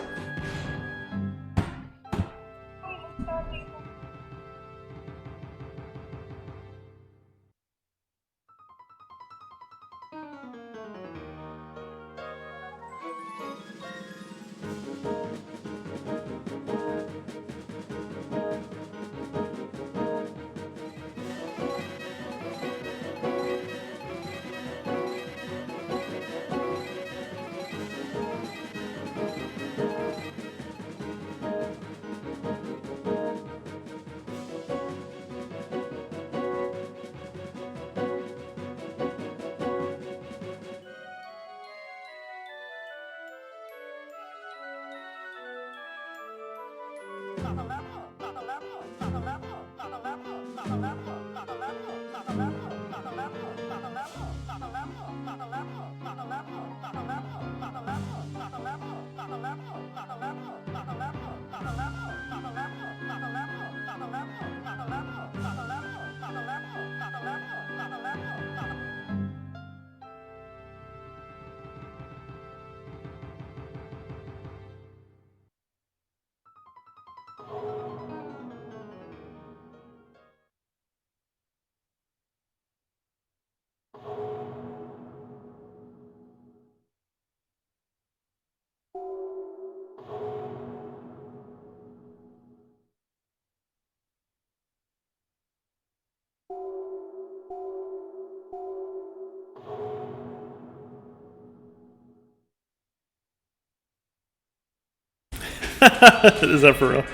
Is that for real?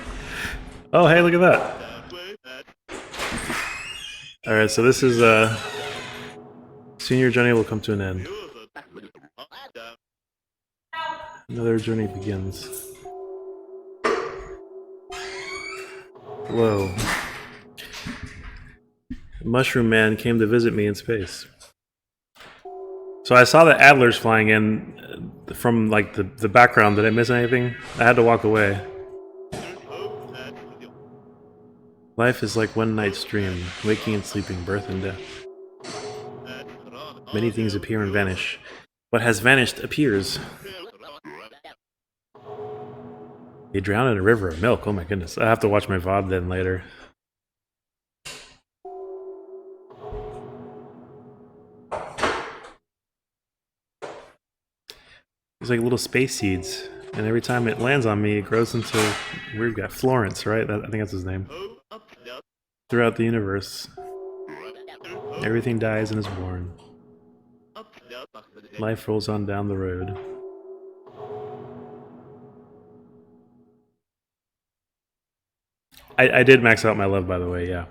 Oh, hey, look at that. Alright, so this is, Senior journey will come to an end. Another journey begins. Whoa. Mushroom Man came to visit me in space. So I saw the Adlers flying in from, like, the background. Did I miss anything? I had to walk away. Life is like one night's dream, waking and sleeping, birth and death. Many things appear and vanish. What has vanished appears. He drowned in a river of milk. Oh my goodness. I have to watch my VOD then later. There's like little space seeds, and every time it lands on me, it grows into weird guy. Florence, right? I think that's his name. Throughout the universe, everything dies and is born. Life rolls on down the road. I did max out my love, by the way, yeah.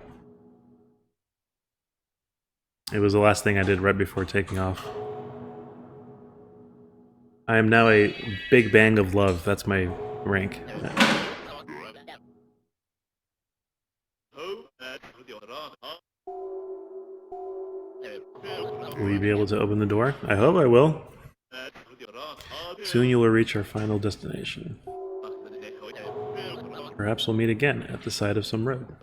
It was the last thing I did right before taking off. I am now a Big Bang of Love. That's my rank. Will you be able to open the door? I hope I will. Soon you will reach our final destination. Perhaps we'll meet again at the side of some road.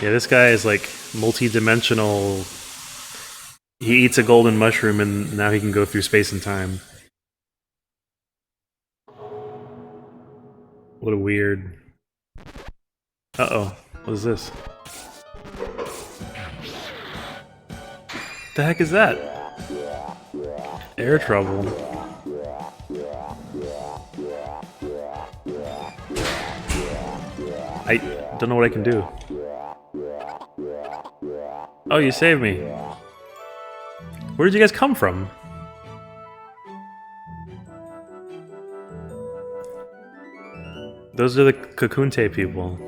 Yeah, this guy is like multi-dimensional. He eats a golden mushroom and now he can go through space and time. What a weird... Uh-oh. What is this? The heck is that? Air trouble. I don't know what I can do. Oh, you saved me. Where did you guys come from? Those are the Kakunte people.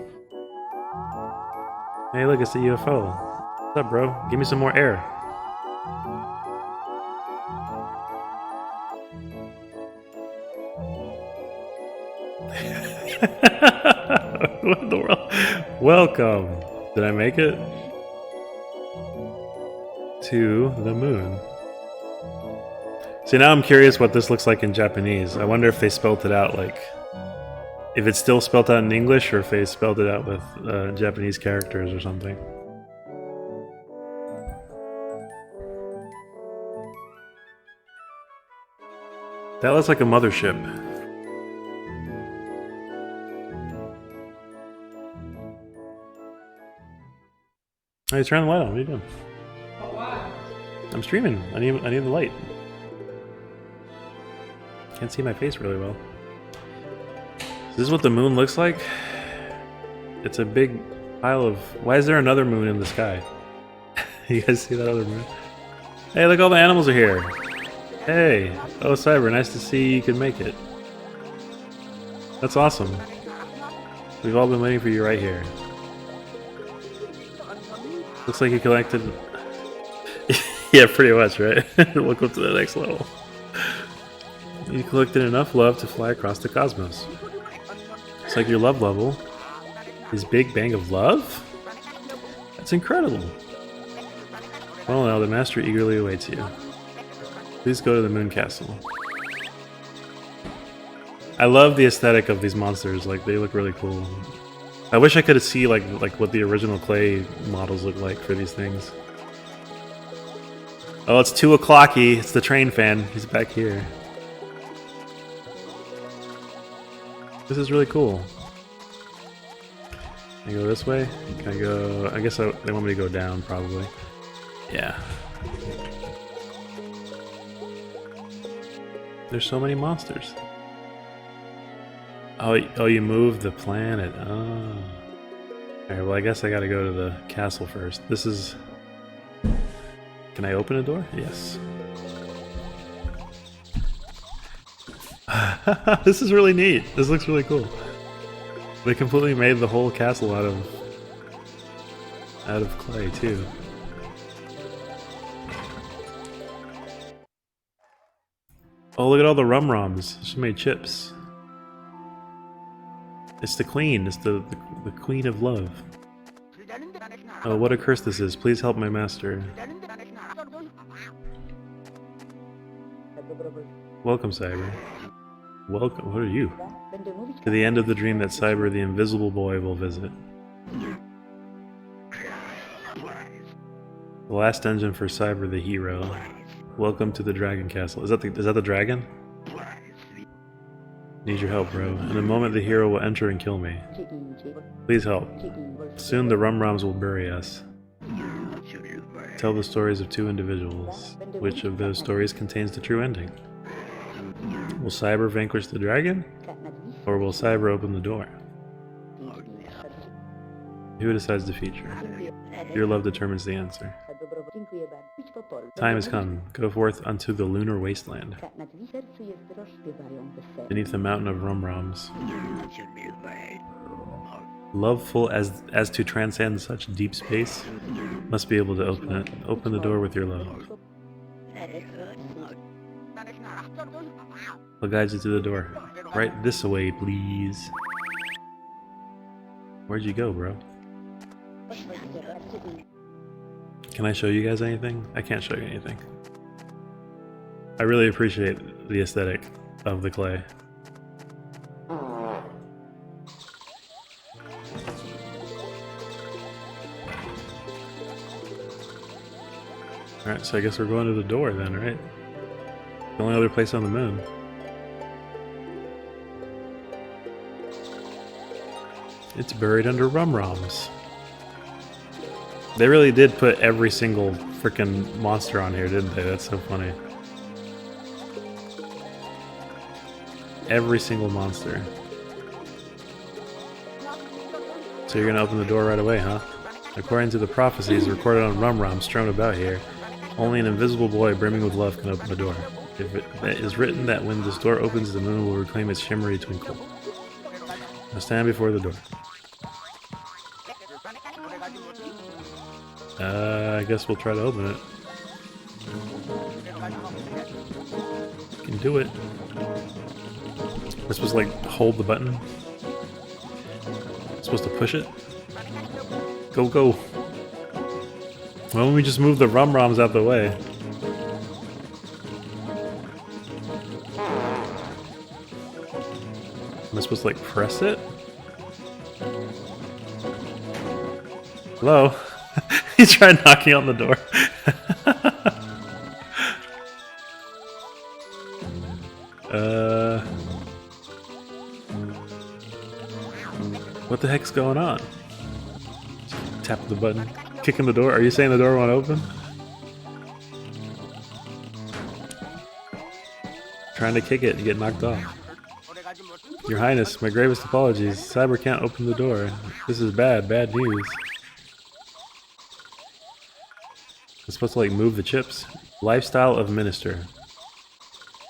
Hey, look, it's the UFO. What's up, bro? Give me some more air. What in the world? Welcome. Did I make it? To the moon. See, now I'm curious what this looks like in Japanese. I wonder if they spelt it out like... If it's still spelt out in English or if they spelled it out with Japanese characters or something. That looks like a mothership. Hey, turn the light on. What are you doing? I'm streaming. I need the light. Can't see my face really well. This is what the moon looks like. It's a big pile of... Why is there another moon in the sky? You guys see that other moon? Hey, look, all the animals are here. Hey. Oh, Cyber, nice to see you could make it. That's awesome. We've all been waiting for you right here. Looks like you collected... Yeah, pretty much, right? Welcome to the next level. You collected enough love to fly across the cosmos. It's like your love level is Big Bang of Love? That's incredible. Well, now the master eagerly awaits you. Please go to the Moon Castle. I love the aesthetic of these monsters. Like, they look really cool. I wish I could see like what the original clay models look like for these things. Oh, it's 2 o'clocky. It's the train fan. He's back here. This is really cool. Can I go this way? Can I go... I guess they want me to go down, probably. Yeah. There's so many monsters. Oh, you moved the planet. Oh. Alright, well, I guess I gotta go to the castle first. This is... Can I open a door? Yes. This is really neat. This looks really cool. They completely made the whole castle out of clay too. Oh, look at all the rum-roms. She made chips. It's the queen. It's the queen of love. Oh, what a curse this is. Please help my master. Welcome, Cyber. Welcome. What are you? To the end of the dream that Cyber, the invisible boy, will visit. The last dungeon for Cyber, the hero. Welcome to the Dragon Castle. Is that the dragon? Need your help, bro. In a moment, the hero will enter and kill me. Please help. Soon the Rum-Roms will bury us. Tell the stories of 2 individuals. Which of those stories contains the true ending? Will Cyber vanquish the dragon? Or will Cyber open the door? Who decides the future? Your love determines the answer. Time has come. Go forth unto the lunar wasteland. Beneath the mountain of Rum-Roms. Loveful as to transcend such deep space, must be able to open it. Open the door with your love. I'll guide you to the door. Right this way, please. Where'd you go, bro? Can I show you guys anything? I can't show you anything. I really appreciate the aesthetic of the clay. Alright, so I guess we're going to the door then, right? The only other place on the moon. It's buried under Rum-Roms. They really did put every single freaking monster on here, didn't they? That's so funny. Every single monster. So you're gonna open the door right away, huh? According to the prophecies recorded on Rum strewn about here, only an invisible boy brimming with love can open the door. If it is written that when this door opens, the moon will reclaim its shimmery twinkle. Now stand before the door. I guess we'll try to open it. Can do it. We're supposed to like hold the button. Supposed to push it. Go, go. Why don't we just move the Rum-Roms out the way? Am I supposed to like press it? Hello? He tried knocking on the door. What the heck's going on? Tap the button. Kicking the door. Are you saying the door won't open? Trying to kick it and get knocked off. Your Highness, my gravest apologies. Cyber can't open the door. This is bad news. I'm supposed to like move the chips. Lifestyle of Minister.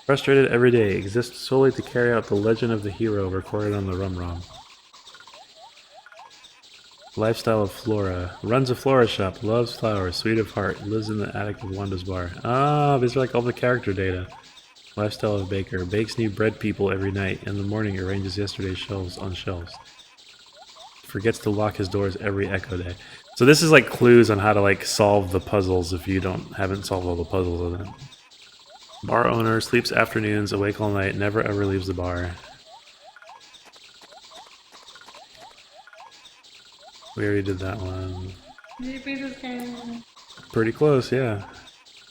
Frustrated every day, exists solely to carry out the legend of the hero recorded on the Rum. Lifestyle of Flora. Runs a flora shop, loves flowers, sweet of heart, lives in the attic of Wanda's bar. Ah, these are like all the character data. Lifestyle of Baker. Bakes new bread people every night. In the morning arranges yesterday's shelves on shelves. Forgets to lock his doors every echo day. So this is like clues on how to like solve the puzzles if you haven't solved all the puzzles of it. Bar owner, sleeps afternoons, awake all night, never ever leaves the bar. We already did that one. Did you beat this game? Pretty close, yeah.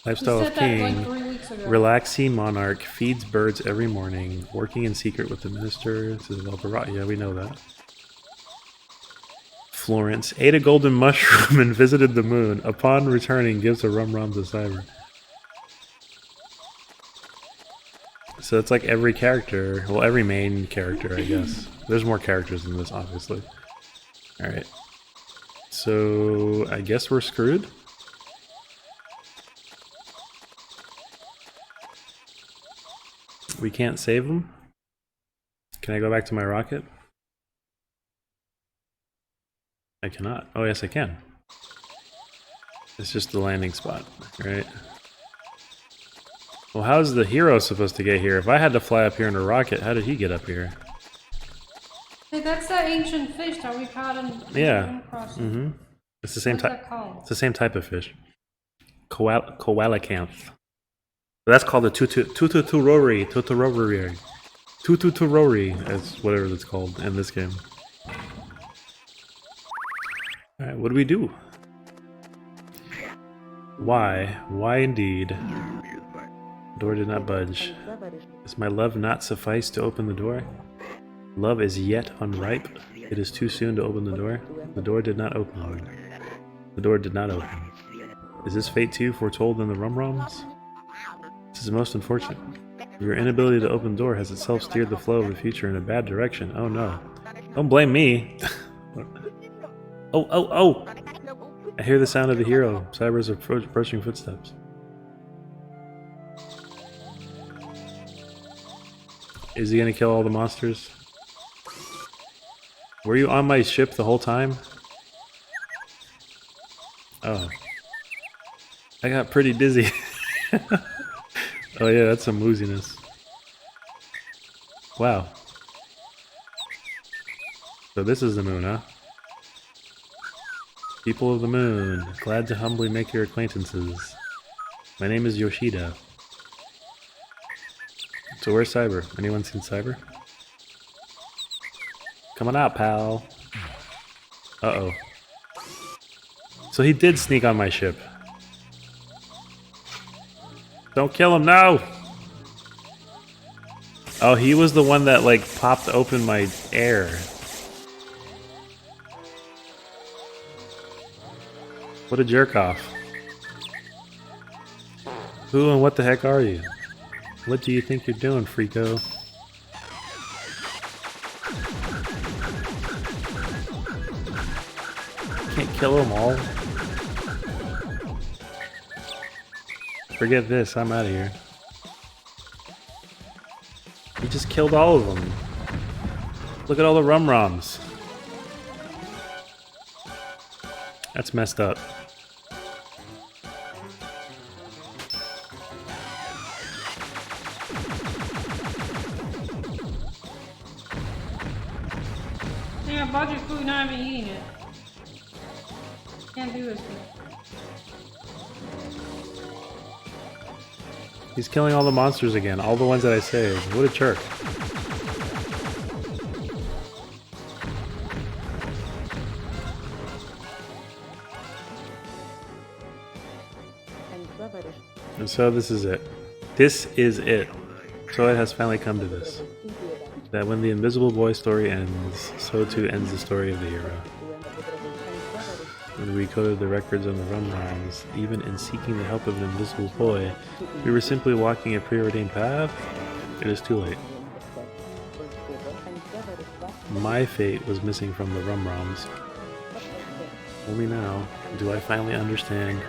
Lifestyle You of said that King. like 3 weeks ago. Relaxing monarch, feeds birds every morning, working in secret with the minister to develop a rock. Yeah, we know that. Florence ate a golden mushroom and visited the moon. Upon returning, gives a Rum to Cyber. So it's like every character, well, every main character, I guess. There's more characters in this, obviously. Alright. So, I guess we're screwed? We can't save them? Can I go back to my rocket? I cannot. Oh, yes, I can. It's just the landing spot, right? Well, how's the hero supposed to get here? If I had to fly up here in a rocket, how did he get up here? Hey, that's that ancient fish that we caught in Yeah. Crossing. Mm-hmm. It's the same What's type. that called? It's the same type of fish. Coelacanth. That's called the tuturori. Tuturori, as whatever it's called in this game. Alright, what do we do? Why? Why indeed? Door did not budge. Does my love not suffice to open the door? Love is yet unripe. It is too soon to open the door. The door did not open. The door did not open. Is this fate too foretold in the Rum-Rums? This is most unfortunate. Your inability to open the door has itself steered the flow of the future in a bad direction. Oh no. Don't blame me. Oh! I hear the sound of the hero. Cyber's approaching footsteps. Is he gonna kill all the monsters? Were you on my ship the whole time? Oh. I got pretty dizzy. Oh yeah, that's some wooziness. Wow. So this is the moon, huh? People of the moon, glad to humbly make your acquaintances. My name is Yoshida. So where's Cyber? Anyone seen Cyber? Come on out, pal. Uh-oh. So he did sneak on my ship. Don't kill him, no! Oh, he was the one that, like, popped open my air. What a jerk off. Who and what the heck are you? What do you think you're doing, Freako? Can't kill them all. Forget this, I'm out of here. He just killed all of them. Look at all the rum-roms. That's messed up. Yeah, bought your food, not even eating it. Can't do this. He's killing all the monsters again, all the ones that I saved. What a jerk. Stanisława Ryszard. And so this is it. This is it. So it has finally come to this. That when the Invisible Boy story ends, so too ends the story of the hero. When we coded the records on the rum-roms, even in seeking the help of an invisible boy, we were simply walking a preordained path? It is too late. My fate was missing from the rum-roms. Only now do I finally understand.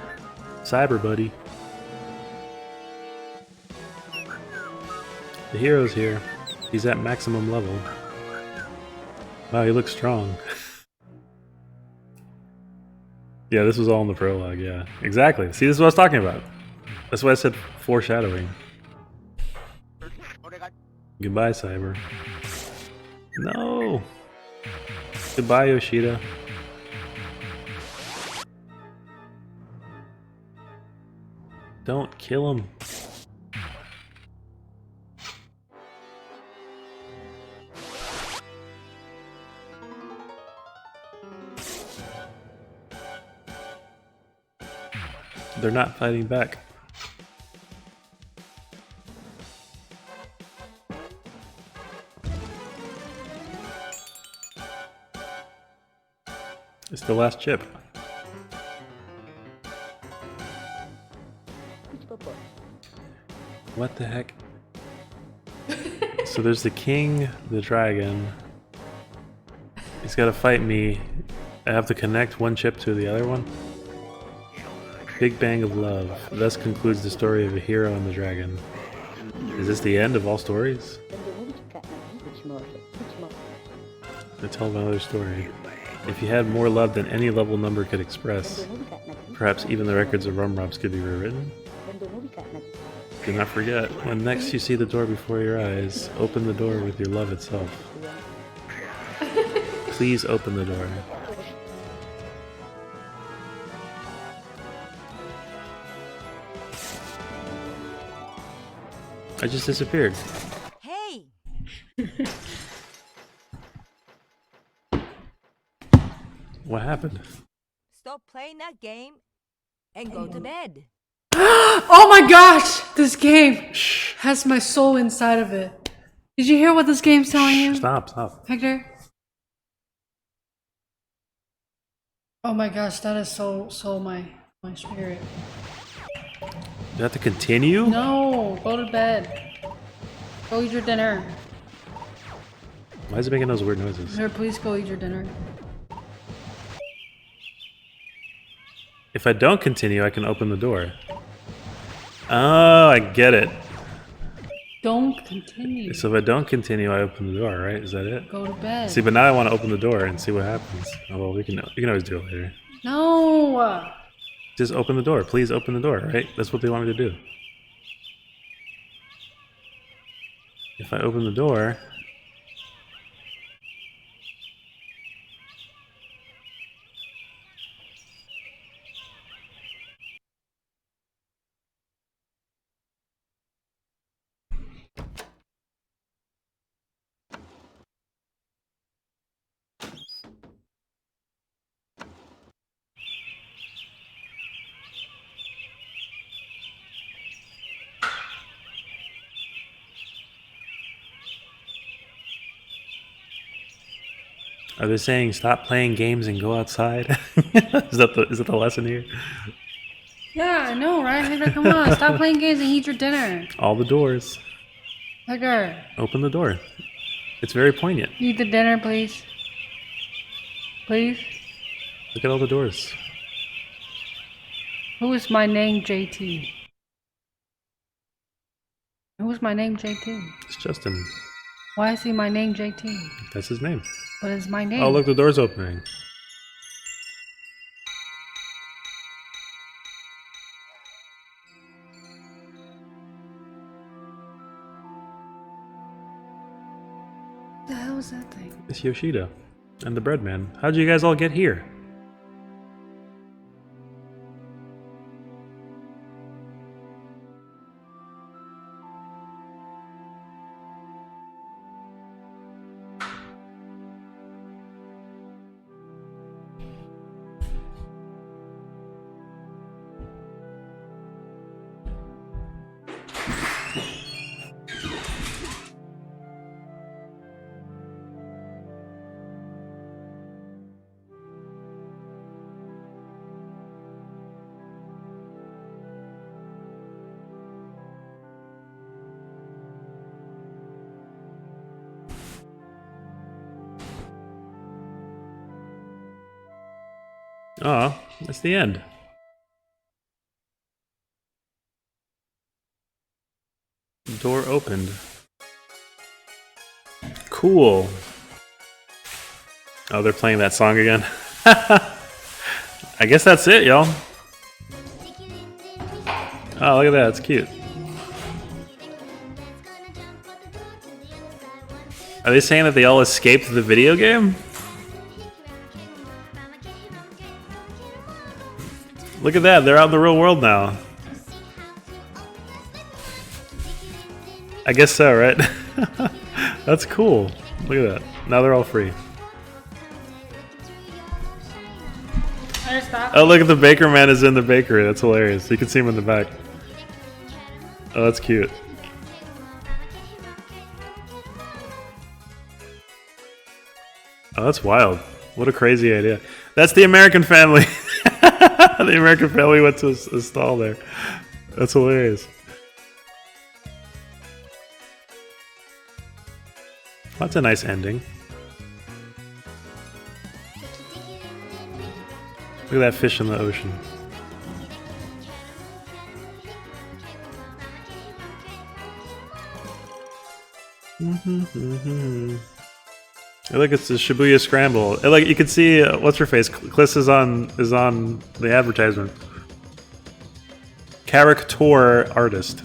Cyber Buddy. The hero's here. He's at maximum level. Wow, he looks strong. Yeah, this was all in the prologue, yeah. Exactly. See, this is what I was talking about. That's why I said foreshadowing. Goodbye, Cyber. No! Goodbye, Yoshida. Don't kill him. They're not fighting back. It's the last chip. What the heck? So there's the king, the dragon. He's got to fight me. I have to connect one chip to the other one. Big Bang of Love. Thus concludes the story of a hero and the dragon. Is this the end of all stories? I tell another story. If you had more love than any level number could express, perhaps even the records of rum-roms could be rewritten? Do not forget, when next you see the door before your eyes, open the door with your love itself. Please open the door. I just disappeared. Hey! What happened? Stop playing that game and go to bed. Oh my gosh! This game has my soul inside of it. Did you hear what this game's telling you? Stop. Hector? Oh my gosh, that is so my spirit. Do I have to continue? No, go to bed. Go eat your dinner. Why is it making those weird noises? Here, please go eat your dinner. If I don't continue, I can open the door. Oh, I get it. Don't continue. So if I don't continue, I open the door, right? Is that it? Go to bed. See, but now I want to open the door and see what happens. Oh, well, we can always do it later. No! Just open the door. Please open the door, right? That's what they want me to do. If I open the door... Are they saying stop playing games and go outside? Is that the lesson here? Yeah, I know, right? Like, come on, stop playing games and eat your dinner. All the doors. Edgar, Open the door. It's very poignant. eat the dinner, please. Please. Look at all the doors. Who is my name, JT? Who is my name, JT? It's Justin. Why is he my name, JT? That's his name. What is my name? Oh, look, the door's opening. What the hell is that thing? It's Yoshida and the bread man. How'd you guys all get here? Oh, that's the end. Door opened. Cool. Oh, they're playing that song again. I guess that's it, y'all. Oh, look at that. It's cute. Are they saying that they all escaped the video game? Look at that. They're out in the real world now. I guess so, right? That's cool. Look at that. Now they're all free. Oh, look at the baker man is in the bakery. That's hilarious. You can see him in the back. Oh, that's cute. Oh, that's wild. What a crazy idea. That's the American Family. The American Family went to a stall there. That's hilarious. That's a nice ending. Look at that fish in the ocean. Hey, look, it's the Shibuya Scramble. Hey, like you can see, what's her face? Kliss is on the advertisement. Caricature artist.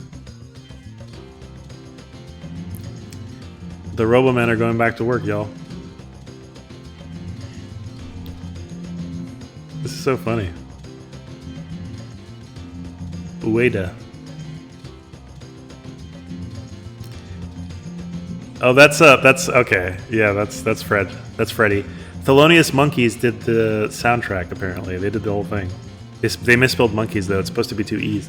The Robomen are going back to work, y'all. This is so funny. Ueda. Oh, that's okay. Yeah, that's Fred. That's Freddy. Thelonious Monkeys did the soundtrack. Apparently, they did the whole thing. They misspelled monkeys though. It's supposed to be two E's.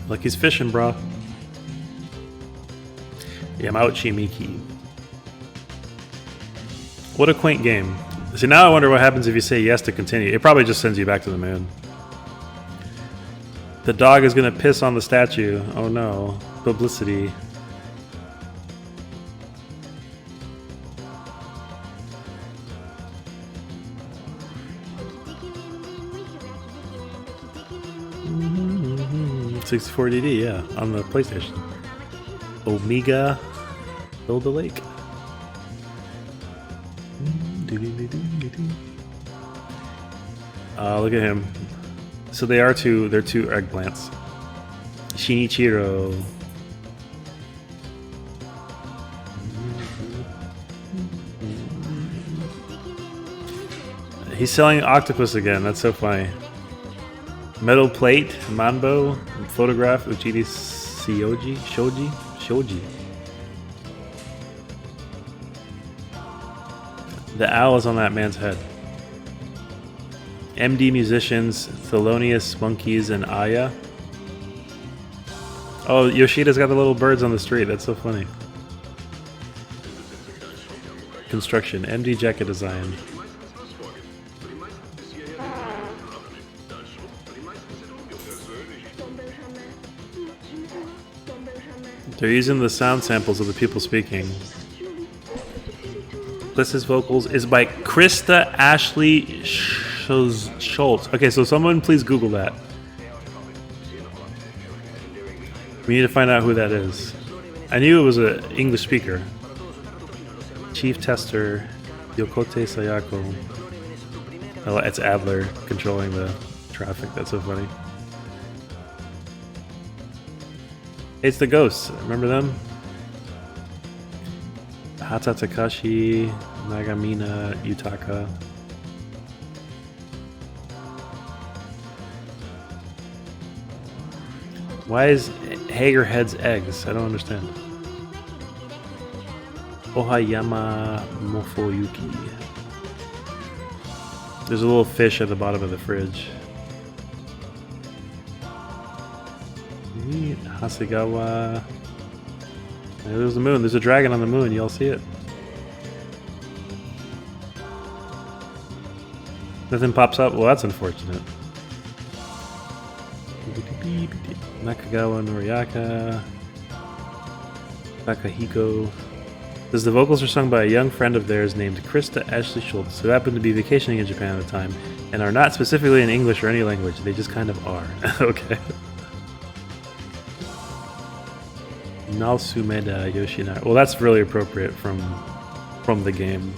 Like he's fishing, bro. Yamauchi Miki. What a quaint game. See, now I wonder what happens if you say yes to continue. It probably just sends you back to the moon. The dog is gonna piss on the statue. Oh no. Publicity. Mm-hmm. 64DD, yeah, on the PlayStation. Omega Build a Lake. Look at him. So they're two eggplants. Shinichiro. He's selling octopus again. That's so funny. Metal plate, Manbo, photograph, Uchidi Shoji. The owl is on that man's head. MD musicians, Thelonious Monkeys, and Aya. Oh, Yoshida's got the little birds on the street. That's so funny. Construction, MD Jacket Design. They're using the sound samples of the people speaking. Bliss's vocals is by Krista Ashley Schultz. Okay, so someone please Google that. We need to find out who that is. I knew it was an English speaker. Chief Tester, Yokote Sayako. Oh, it's Adler controlling the traffic. That's so funny. It's the Ghosts. Remember them? Hata Takashi, Nagamina Yutaka. Why is Hager Head's eggs? I don't understand. Ohayama Mofoyuki. There's a little fish at the bottom of the fridge. Hasegawa. There's the moon. There's a dragon on the moon. You all see it? Nothing pops up? Well, that's unfortunate. Nakagawa Noriaka. Takahiko. Says the vocals are sung by a young friend of theirs named Krista Ashley Schultz, who happened to be vacationing in Japan at the time, and are not specifically in English or any language. They just kind of are. Okay. Nalsumeda Yoshinari. Well, that's really appropriate from the game.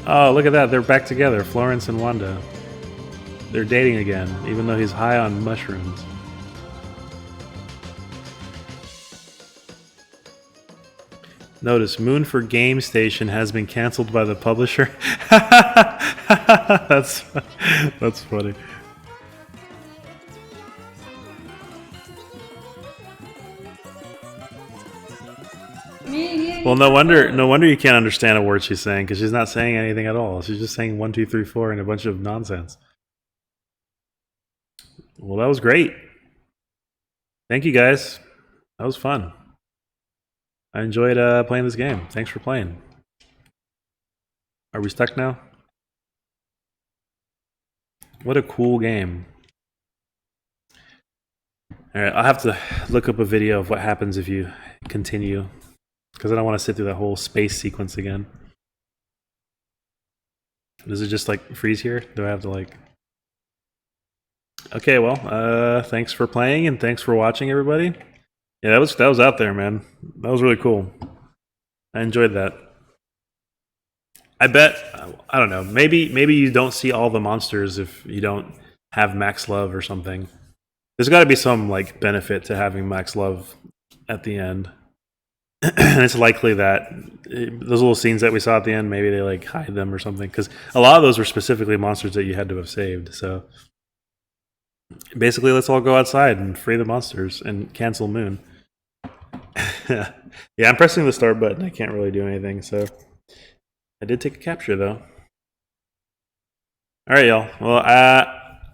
Oh, look at that. They're back together. Florence and Wanda. They're dating again, even though he's high on mushrooms. Notice, Moon for Game Station has been canceled by the publisher. That's funny. Well, no wonder you can't understand a word she's saying, because she's not saying anything at all. She's just saying 1, 2, 3, 4 and a bunch of nonsense. Well, that was great. Thank you guys. That was fun. I enjoyed playing this game. Thanks for playing. Are we stuck now? What a cool game. Alright, I'll have to look up a video of what happens if you continue, because I don't want to sit through that whole space sequence again. Does it just like freeze here? Do I have to like... Okay, well, thanks for playing and thanks for watching, everybody. Yeah, that was out there, man. That was really cool. I enjoyed that. I bet, I don't know, maybe you don't see all the monsters if you don't have max love or something. There's got to be some like benefit to having max love at the end. And it's likely that those little scenes that we saw at the end, maybe they like hide them or something, because a lot of those were specifically monsters that you had to have saved. So basically, let's all go outside and free the monsters and cancel Moon. Yeah, I'm pressing the start button. I can't really do anything, so I did take a capture though. All right, y'all. Well,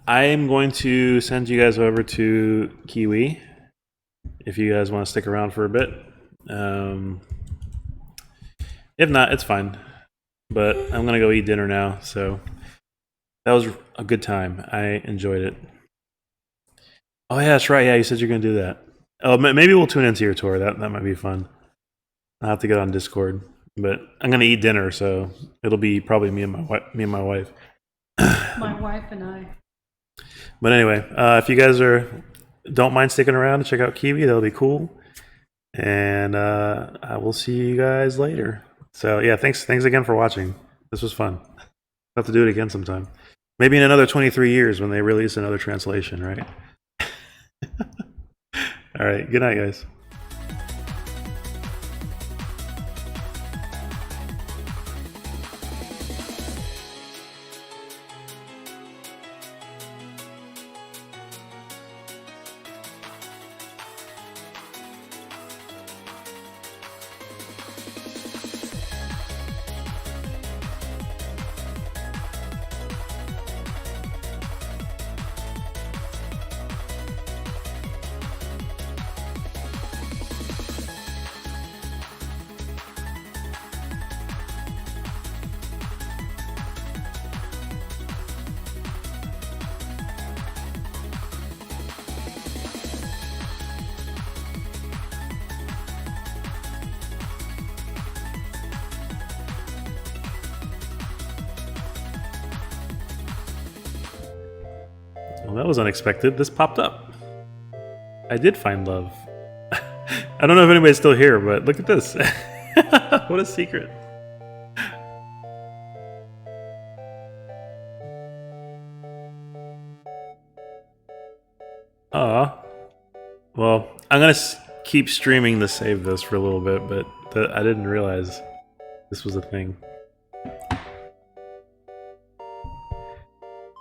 I am going to send you guys over to Kiwi if you guys want to stick around for a bit. If not, it's fine. But I'm gonna go eat dinner now. So that was a good time. I enjoyed it. Oh yeah, that's right. Yeah, you said you're gonna do that. Oh, maybe we'll tune into your tour. That might be fun. I'll have to get on Discord, but I'm gonna eat dinner, so it'll be probably me and my wife. My wife and I. But anyway, if you guys don't mind sticking around to check out Kiwi, that'll be cool. And I will see you guys later. So yeah, thanks again for watching. This was fun. I'll have to do it again sometime. Maybe in another 23 years when they release another translation, right? All right, good night, guys. that was unexpected. This popped up. I did find love. I don't know if anybody's still here, but look at this. What a secret. Aw. Well, I'm gonna keep streaming to save this for a little bit, but I didn't realize this was a thing.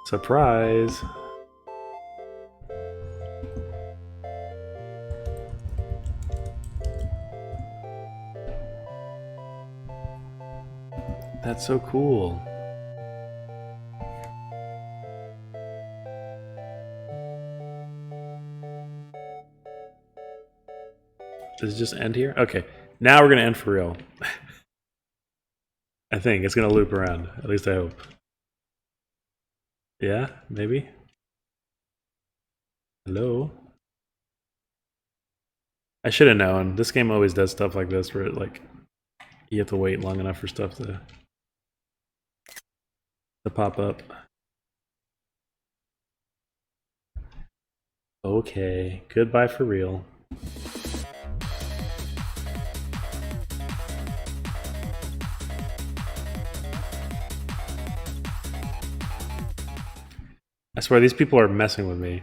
Surprise! That's so cool. Does it just end here? Okay, now we're gonna end for real. I think it's gonna loop around. At least I hope. Yeah, maybe. Hello? I should have known. This game always does stuff like this where it, like, you have to wait long enough for stuff to pop up. Okay, goodbye for real. I swear these people are messing with me.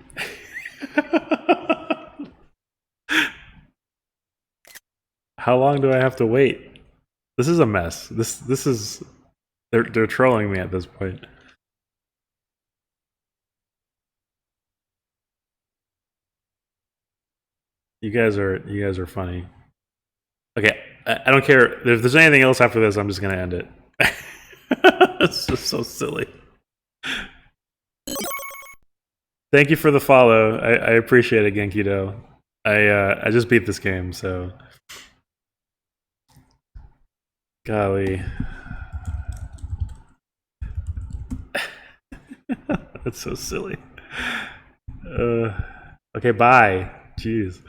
How long do I have to wait? This is a mess. This is they're trolling me at this point. You guys are funny. Okay, I don't care if there's anything else after this. I'm just gonna end it. It's just so silly. Thank you for the follow. I appreciate it, Genkido. I just beat this game, so golly. That's so silly. Okay, bye. Jeez.